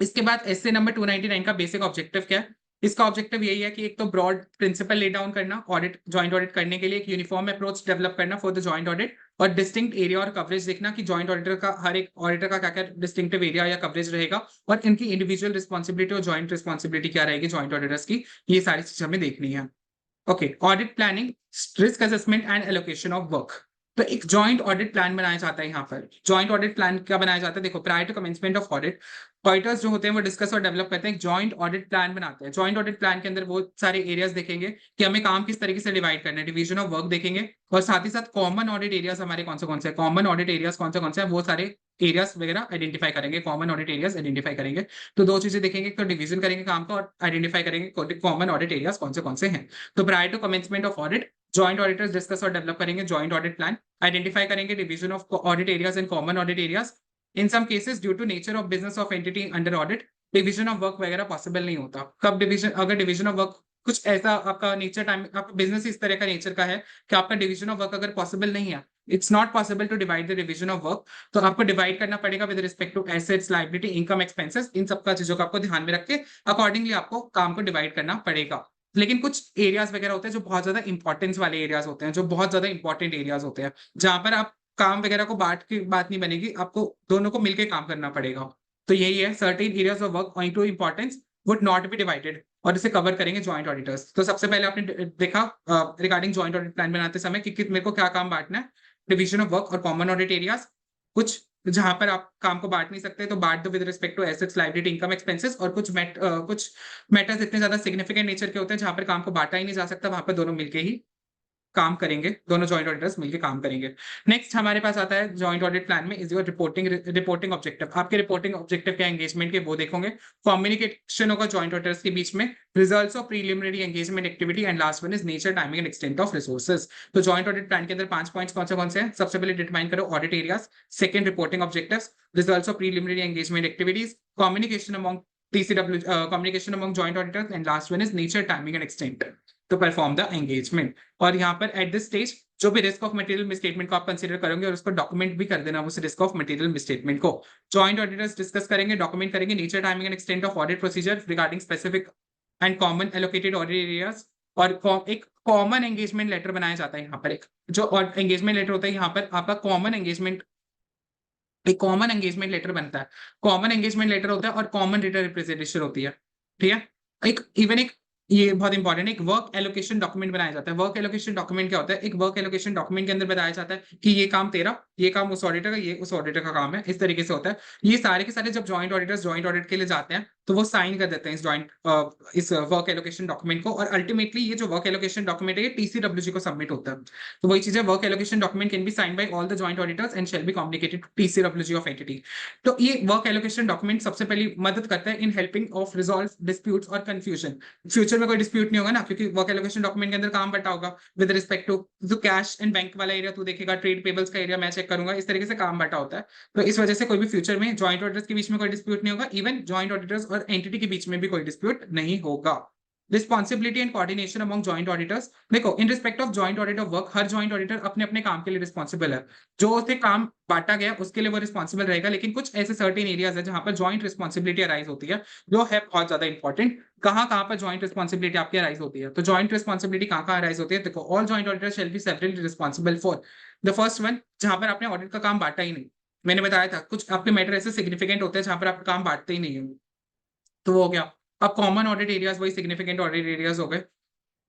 इसके बाद एसए नंबर 299 का बेसिक ऑब्जेक्टिव क्या है? इसका ऑब्जेक्टिव यही है कि एक तो ब्रॉड प्रिंसिपल ले डाउन करना ऑडिट जॉइंट ऑडिट करने के लिए, एक यूनिफॉर्म अप्रोच डेवलप करना फॉर द जॉइंट ऑडिट, और डिस्टिंक्ट एरिया और कवरेज देखना कि जॉइंट ऑडिटर का हर एक ऑडिटर का क्या क्या डिस्टिंक्टिव एरिया या कवरेज रहेगा, और इनकी इंडिविजुअल रिस्पॉन्सिबिलिटी और जॉइंट रिस्पॉन्सिबिलिटी क्या रहेगी जॉइंट ऑडिटर्स की, ये सारी चीजें हमें देखनी है। Okay, audit planning, risk assessment and allocation of work. तो एक जॉइंट ऑडिट प्लान बनाया जाता है। यहाँ पर जॉइंट ऑडिट प्लान क्या बनाया जाता है? देखो, prior to commencement of audit auditors जो होते हैं वो डिस्कस और डेवलप करते हैं, जॉइंट ऑडिट प्लान बनाते हैं। जॉइंट ऑडिट प्लान के अंदर वो सारे एरियाज देखेंगे कि हमें काम किस तरीके से डिवाइड करना है, डिवीजन ऑफ वर्क देखेंगे, और साथ ही साथ कॉमन ऑडिट एरियाज हमारे कौन से हैं, कॉमन ऑडिट एरियाज कौन से हैं, वो सारे एरियाज वगैरह आइडेंटिफाई करेंगे, कॉमन ऑडिट एरियाज आइडेंटिफाई करेंगे। तो दो चीजें देखेंगे, तो डिवीजन करेंगे काम का और आइडेंटिफाई करेंगे कॉमन ऑडिट एरियाज कौन से हैं। तो prior to commencement of audit joint auditors discuss और डेवलप करेंगे जॉइंट ऑडिट प्लान, आइडेंटिफाई करेंगे division of audit areas and common audit areas. In some cases due to nature of business of entity under audit division of work वगैरह possible नहीं होता। कब division, अगर division of work कुछ ऐसा आपका nature time आपका बिजनेस इस तरह का नेचर का है कि आपका डिवीजन ऑफ वर्क अगर पॉसिबल नहीं है, it's not possible to divide the division of work, तो आपको डिवाइड करना पड़ेगा with respect to assets, liability, income, expenses, इन सबका चीजों को आपको ध्यान में रख के अकॉर्डिंगली आपको काम को डिवाइड करना पड़ेगा। लेकिन कुछ एरियाज वगैरह होते हैं जो बहुत ज्यादा इंपॉर्टेंस वाले एरियाज होते हैं, जो बहुत ज्यादा इंपॉर्टेंट एरियाज होते हैं, जहां पर आप काम वगैरह को बांट के बात नहीं बनेगी, आपको दोनों को मिलकर काम करना पड़ेगा। तो यही है, certain areas of work owing to importance would not be divided, और इसे कवर करेंगे जॉइंट ऑडिटर्स। तो सबसे पहले आपने देखा रिगार्डिंग जॉइंट ऑडिट प्लान बनाते समय कि मेरे को क्या काम बांटना है, डिवीजन ऑफ वर्क और कॉमन ऑडिट एरियाज। कुछ जहां पर आप काम को बांट नहीं सकते तो बांट दो with respect to assets, liability, income, expenses, और कुछ मैटर्स इतने ज्यादा सिग्निफिकेंट नेचर के होते हैं जहां पर काम को बांटा ही नहीं जा सकता, वहां पर दोनों मिलके ही काम करेंगे, दोनों जॉइंट ऑडिटर्स मिलकर काम करेंगे। नेक्स्ट हमारे पास आता है जॉइंट ऑडिट प्लान में इज योर रिपोर्टिंग ऑब्जेक्टिव। आपके रिपोर्टिंग ऑब्जेक्टिव क्या एंगेजमेंट के, वो देखोगे। कम्युनिकेशन होगा जॉइंट ऑडिटर्स के बीच में, results of preliminary engagement activity, and last one is nature, timing and extent of resources. तो जॉइंट ऑडिट प्लान के अंदर 5 पॉइंट्स कौन से हैं? सबसे पहले डिटरमाइन करो audit areas, second reporting objectives, results of preliminary engagement activities, communication among TCW, communication among joint auditors, and last one is nature, timing and extent to perform the engagement। और यहाँ पर at this stage जो भी risk of material misstatement को आप consider करोगे और उसको डॉक्यूमेंट भी कर देना उस रिस्क ऑफ मटेरियल मिसस्टेटमेंट को। जॉइंट ऑडिटर्स डिस्कस करेंगे, डॉक्यूमेंट करेंगे nature, timing and extent of audit procedure regarding specific and common allocated audit areas, और एक कॉमन एंगेजमेंट लेटर बनाया जाता है। यहाँ पर एक जो एंगेजमेंट लेटर होता है, यहाँ पर आपका एक कॉमन एंगेजमेंट लेटर बनता है। कॉमन एंगेजमेंट लेटर होता है और कॉमन रिटन रिप्रेजेंटेशन होती है, ठीक है। एक ये बहुत इंपॉर्टेंट है, एक वर्क एलोकेशन डॉक्यूमेंट बनाया जाता है। वर्क एलोकेशन डॉक्यूमेंट क्या होता है? एक वर्क एलोकेशन डॉक्यूमेंट के अंदर बताया जाता है कि ये काम तेरा, ये काम उस ऑडिटर का, ये उस ऑडिटर का काम है, इस तरीके से होता है। ये सारे के सारे जब जॉइंट ऑडिटर्स जॉइंट ऑडिट के लिए जाते हैं तो वो साइन कर देते हैं इस वर्क एलोकेशन डॉक्यूमेंट को, और अल्टीमेटली ये जो वर्क एलोकेशन डॉक्यूमेंट है ये TCWG को सबमिट होता है। तो वही चीज है, work allocation document can be signed by all the joint auditors and shall be communicated to TCWG of entity. तो ये वर्क एलोकेशन डॉक्यूमेंट सबसे पहले मदद करता है in helping of resolve disputes और कंफ्यूजन। फ्यूचर में कोई डिस्प्यूट नहीं होगा ना, क्योंकि वर्क एलोकेशन डॉक्यूमेंट के अंदर काम बटा होगा विद रिस्पेक्ट टू जो कैश एंड बैंक वाला एरिया तू देखेगा, ट्रेड पेबल्स का एरिया मैं चेक करूंगा, इस तरीके से काम बटा होता है। तो इस वजह से कोई भी फ्यूचर में जॉइंट ऑडिटर्स के बीच में कोई डिस्प्यूट नहीं होगा, इवन जॉइंट ऑडिटर्स और एंटिटी के बीच में भी कोई डिस्प्यूट नहीं होगा। Responsibility and coordination among joint auditors. देखो, in respect of joint audit of work, हर जॉइंट ऑडिटर अपने अपने काम के लिए रिस्पॉन्सिबल है। जो उसे काम बांटा गया उसके लिए वो रिस्पॉन्सिबल रहेगा, लेकिन कुछ ऐसे सर्टेन एरियाज है जहां पर जॉइंट रिस्पॉन्सिबिलिटी अराइज होती है, जो है बहुत ज्यादा इंपॉर्टेंट। कहां पर जॉइंट रिस्पॉन्सिबिलिटी आपकी अराइज होती है? तो जॉइंट रिस्पॉन्सिबिलिटी कहां अराइज होती है? देखो, all joint auditors shall be severally responsible for the first one, जहां पर आपने ऑडिट का काम बांटा ही नहीं। मैंने बताया था कुछ आपके मैटर ऐसे सिग्निफिकेंट होते हैं जहां पर आप काम बांटते ही नहीं है, तो वो हो गया। अब कॉमन ऑडिट एरियाज वही सिग्निफिकेंट ऑडिट एरियाज हो गए।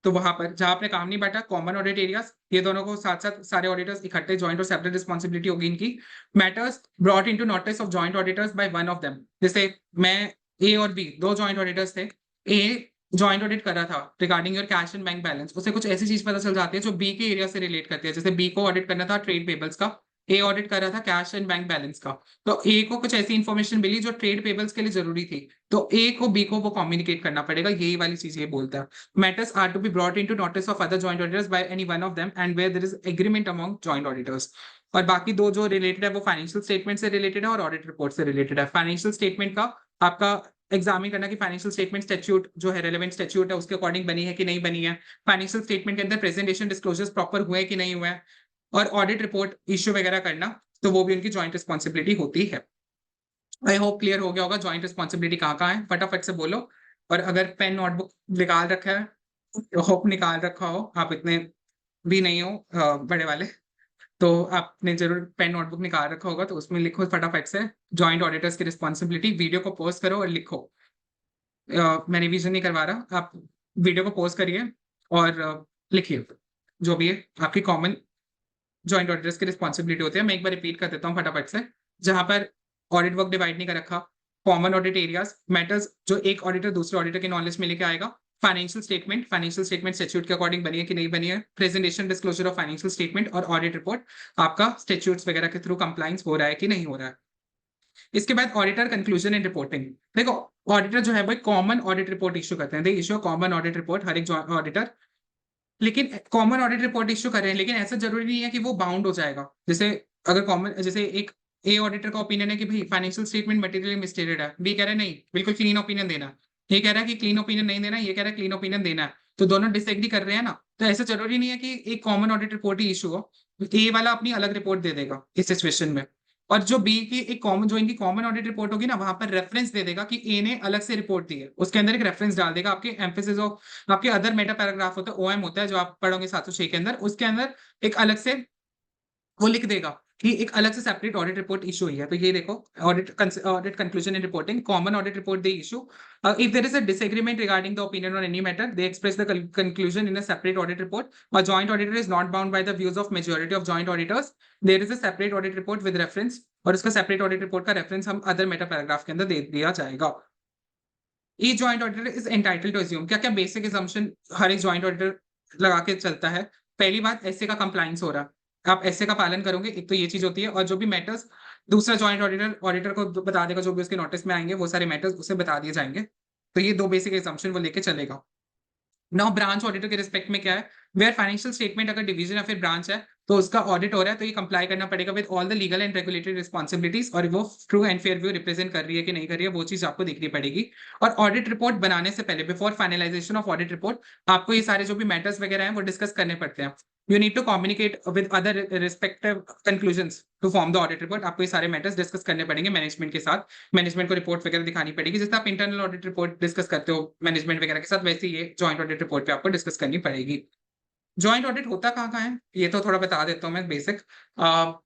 तो वहां पर जहां आपने काम नहीं बांटा, कॉमन ऑडिट एरियाज, ये दोनों को साथ साथ सारे ऑडिटर्स इकट्ठे जॉइंट और सेपरेट रिस्पॉन्सिबिलिटी होगी इनकी। Matters brought into notice of joint auditors by one of them, जैसे मैं ए और बी दो जॉइंट ऑडिटर्स थे, ए जॉइंट ऑडिट कर रहा था regarding your cash and bank balance, उसे कुछ ऐसी चीज पता चल जाती है जो बी के एरिया से रिलेट करती है, जैसे बी को ऑडिट करना था ट्रेड पेबल्स का, ए ऑडिट कर रहा था कैश एंड बैंक बैलेंस का, तो ए को कुछ ऐसी इन्फॉर्मेशन मिली जो ट्रेड पेबल्स के लिए जरूरी थी, तो ए को बी को वो कम्युनिकेट करना पड़ेगा, यही वाली चीज ये बोलता है। Matters are to be brought into notice of other joint auditors by any one of them and where there is agreement among joint auditors। और बाकी दो जो रिलेटेड है वो फाइनेंशियल स्टेटमेंट से रिलेटेड है और ऑडिट रिपोर्ट से रिलेटेड है। फाइनेंशियल स्टेटमेंट का आपका एग्जामिन करना कि फाइनेंशियल स्टेटमेंट स्टैट्यूट जो है रेलेवेंट स्टैट्यूट है उसके अकॉर्डिंग बनी है कि नहीं बनी है, फाइनेंशियल स्टेटमेंट के अंदर प्रेजेंटेशन डिस्क्लोजर्स प्रॉपर हुए कि नहीं हुए, और ऑडिट रिपोर्ट इश्यू वगैरह करना, तो वो भी उनकी जॉइंट रिस्पॉन्सिबिलिटी होती है। आई होप क्लियर हो गया होगा जॉइंट रिस्पॉन्सिबिलिटी कहाँ कहाँ है, फटाफट से बोलो। और अगर पेन नोटबुक निकाल रखा है, होप निकाल रखा हो, आप इतने भी नहीं हो बड़े वाले, तो आपने जरूर पेन नोटबुक निकाल रखा होगा, तो उसमें लिखो फटाफट से जॉइंट ऑडिटर्स की रिस्पॉन्सिबिलिटी, वीडियो को पोस्ट करो और लिखो। मैं रिवीजन नहीं करवा रहा, आप वीडियो को पोस्ट करिए और लिखिए जो भी है आपकी कॉमन जॉइंट ऑडिटर्स की रिस्पॉन्सिबिलिटी होती है। मैं एक बार रिपीट कर देता हूँ फटाफट से, जहां पर ऑडिट वर्क डिवाइड नहीं कर रखा, कॉमन ऑडिट एरियाज, मैटर्स जो एक ऑडिटर दूसरे ऑडिटर के नॉलेज में लेके आएगा, फाइनेंशियल स्टेटमेंट स्टैट्यूट के अकॉर्डिंग बनी है कि नहीं बनी है, presentation disclosure of financial statement और ऑडिट रिपोर्ट आपका स्टैट्यूट्स वगैरह के थ्रू कंप्लाइंस हो रहा है कि नहीं हो रहा है। इसके बाद ऑडिटर कंक्लूजन एंड रिपोर्टिंग। देखो ऑडिटर जो है भाई कॉमन ऑडिट रिपोर्ट इश्यू करते हैं, दे इश्यू कॉमन ऑडिट रिपोर्ट हर एक ऑडिटर, लेकिन कॉमन ऑडिट रिपोर्ट इश्यू कर रहे हैं, लेकिन ऐसा जरूरी नहीं है कि वो बाउंड हो जाएगा। जैसे अगर कॉमन, जैसे एक ए ऑडिटर का ओपिनियन है कि भाई फाइनेंशियल स्टेटमेंट मटेरियली मिसस्टेटेड है, बी कह रहा है नहीं बिल्कुल क्लीन ओपिनियन देना, ये कह रहा है कि क्लीन ओपिनियन नहीं देना, ये कह रहा है क्लीन ओपिनियन देना है, तो दोनों डिसएग्री कर रहे हैं ना, तो ऐसा जरूरी नहीं है कि एक कॉमन ऑडिट रिपोर्ट ही इशू हो, ए वाला अपनी अलग रिपोर्ट दे देगा इस सिचुएशन में, और जो बी की एक कॉमन जो इनकी कॉमन ऑडिट रिपोर्ट होगी ना, वहां पर रेफरेंस दे देगा कि ए ने अलग से रिपोर्ट दी है, उसके अंदर एक रेफरेंस डाल देगा, आपके एम्फेसिस ऑफ आपके अदर मेटा पैराग्राफ होता है, ओएम होता है जो आप पढ़ोगे 706 के अंदर, उसके अंदर एक अलग से वो लिख देगा कि एक अलग से सेपरेट ऑडिट रिपोर्ट इशू हुई है। तो ये देखो audit conclusion and reporting, common audit report they issue if there is a disagreement regarding the opinion on any matter, they express the conclusion in a separate audit report, और joint auditor is not bound by the views of majority of joint auditors, there is a separate audit report with reference, और उसका separate audit report का reference हम other matter paragraph के अंदर दे दिया जाएगा। Each joint auditor is entitled to assume, क्या क्या बेसिक assumption हर एक joint auditor लगा के चलता है। पहली बात, एसए का कंप्लाइंस हो रहा है, आप एसए का पालन करोगे, एक तो ये चीज होती है, और जो भी मैटर्स दूसरा जॉइंट ऑडिटर को बता देगा, जो भी उसके नोटिस में आएंगे वो सारे मैटर्स उसे बता दिए जाएंगे, तो ये दो बेसिक assumption वो लेके चलेगा। नाउ ब्रांच ऑडिटर के रिस्पेक्ट में क्या है, वेयर फाइनेंशियल स्टेटमेंट अगर डिवीजन या फिर ब्रांच है तो उसका ऑडिट हो रहा है, तो ये कंप्लाई करना पड़ेगा with all the legal and regulatory responsibilities, और वो true and fair view represent कर रही है कि नहीं कर रही है, वो चीज आपको देखनी पड़ेगी। और ऑडिट रिपोर्ट बनाने से पहले, before finalisation of audit report, आपको ये सारे जो भी मैटर्स वगैरह हैं वो डिस्कस करने पड़ते हैं। You need to communicate with other respective conclusions to form the audit report, आपको ये सारे मैटर्स डिस्कस करने पड़ेंगे मैनेजमेंट के साथ, मैनेजमेंट को रिपोर्ट वगैरह दिखानी पड़ेगी, जैसे आप इंटरनल ऑडिट रिपोर्ट डिस्कस करते हो मैनेजमेंट वगैरह के साथ, वैसे ये जॉइंट ऑडिट रिपोर्ट पे आपको डिस्कस करनी पड़ेगी। जॉइंट ऑडिट होता कहाँ कहाँ है, ये तो थोड़ा बता देता हूँ मैं बेसिक।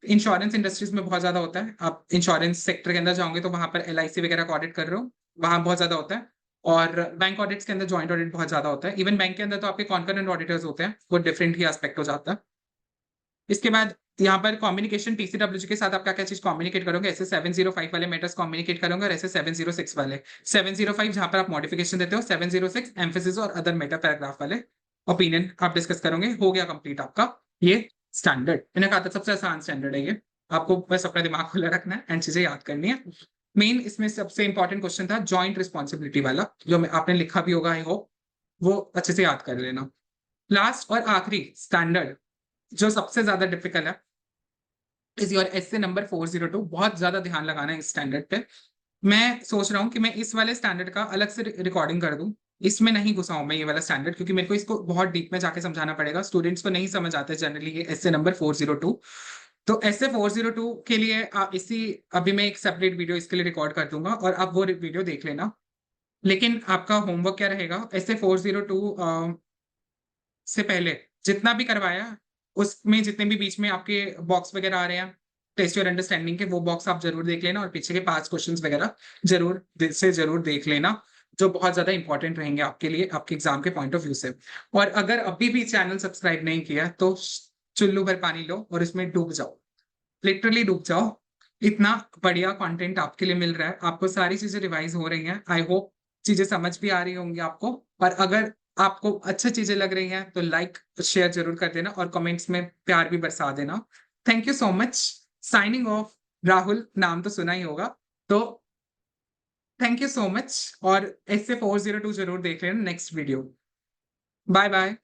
इंश्योरेंस इंडस्ट्रीज में बहुत ज्यादा होता है, आप इंश्योरेंस सेक्टर के अंदर जाओगे तो वहां पर एलआईसी वगैरह का ऑडिट कर रहे हो, वहां बहुत ज्यादा होता है, और बैंक ऑडिट्स के अंदर जॉइंट ऑडिट बहुत ज्यादा होता है, इवन बैंक के अंदर तो आपके कॉन्करेंट ऑडिटर्स होते हैं, वो डिफरेंट ही एस्पेक्ट हो जाता है। इसके बाद यहाँ पर कम्युनिकेशन टीसीडब्ल्यूजी के साथ आप क्या क्या चीज कम्युनिकेट करोगे, ऐसे 705 वाले मैटर्स कम्युनिकेट करोगे, और ऐसे 706 वाले, 705 जहां पर आप मॉडिफिकेशन देते हो, 706 एम्फेसिस और अदर मेटा पैराग्राफ वाले ओपिनियन आप डिस्कस करोगे। हो गया कंप्लीट आपका ये स्टैंडर्ड, मैंने कहा था सबसे आसान स्टैंडर्ड है ये, आपको बस अपना दिमाग खुला रखना है एंड चीजें याद करनी है। मेन इसमें सबसे इंपॉर्टेंट क्वेश्चन था जॉइंट रिस्पॉन्सिबिलिटी वाला, जो आपने लिखा भी होगा, आई होप वो अच्छे से याद कर लेना। लास्ट और आखिरी स्टैंडर्ड जो सबसे ज्यादा डिफिकल्ट है इज योर एसए नंबर 402, बहुत ज्यादा ध्यान लगाना है इस स्टैंडर्ड पे। मैं सोच रहा हूँ कि मैं इस वाले स्टैंडर्ड का अलग से रिकॉर्डिंग कर दूं, इसमें नहीं घुसाऊं मैं ये वाला स्टैंडर्ड, क्योंकि मेरे को इसको बहुत डीप में जाके समझाना पड़ेगा, स्टूडेंट्स को नहीं समझ आता जनरली ये एसए नंबर 402। तो एसए 402 के लिए इसी अभी मैं एक सेपरेट वीडियो इसके लिए रिकॉर्ड कर दूंगा, और आप वो वीडियो देख लेना। लेकिन आपका होमवर्क क्या रहेगा, एसए 402 से पहले जितना भी करवाया उसमें जितने भी बीच में आपके बॉक्स वगैरह आ रहे हैं टेस्ट योर अंडरस्टैंडिंग के, वो बॉक्स आप जरूर देख लेना, और पीछे के 5 क्वेश्चंस वगैरह जरूर से जरूर देख लेना। जो बहुत ज़्यादा इंपॉर्टेंट रहेंगे आपके लिए, आपके एग्ज़ाम के पॉइंट ऑफ व्यू से। और अगर अभी भी चैनल सब्सक्राइब नहीं किया, तो चुल्लू भर पानी लो और इसमें डूब जाओ। लिटरली डूब जाओ। इतना बढ़िया कंटेंट आपके लिए मिल रहा है, आपको सारी चीज़ें रिवाइज़ हो रही हैं। आई होप चीज़ें समझ भी आ रही होंगी आपको। और अगर आपको अच्छी चीज़ें लग रही हैं, तो लाइक, शेयर ज़रूर कर देना और कमेंट्स में प्यार भी बरसा देना। Thank you so much. Signing off. Rahul, नाम तो सुना ही होगा। तो थैंक यू सो मच और एसए 402 ज़रूर देख लेना नेक्स्ट वीडियो। Bye bye.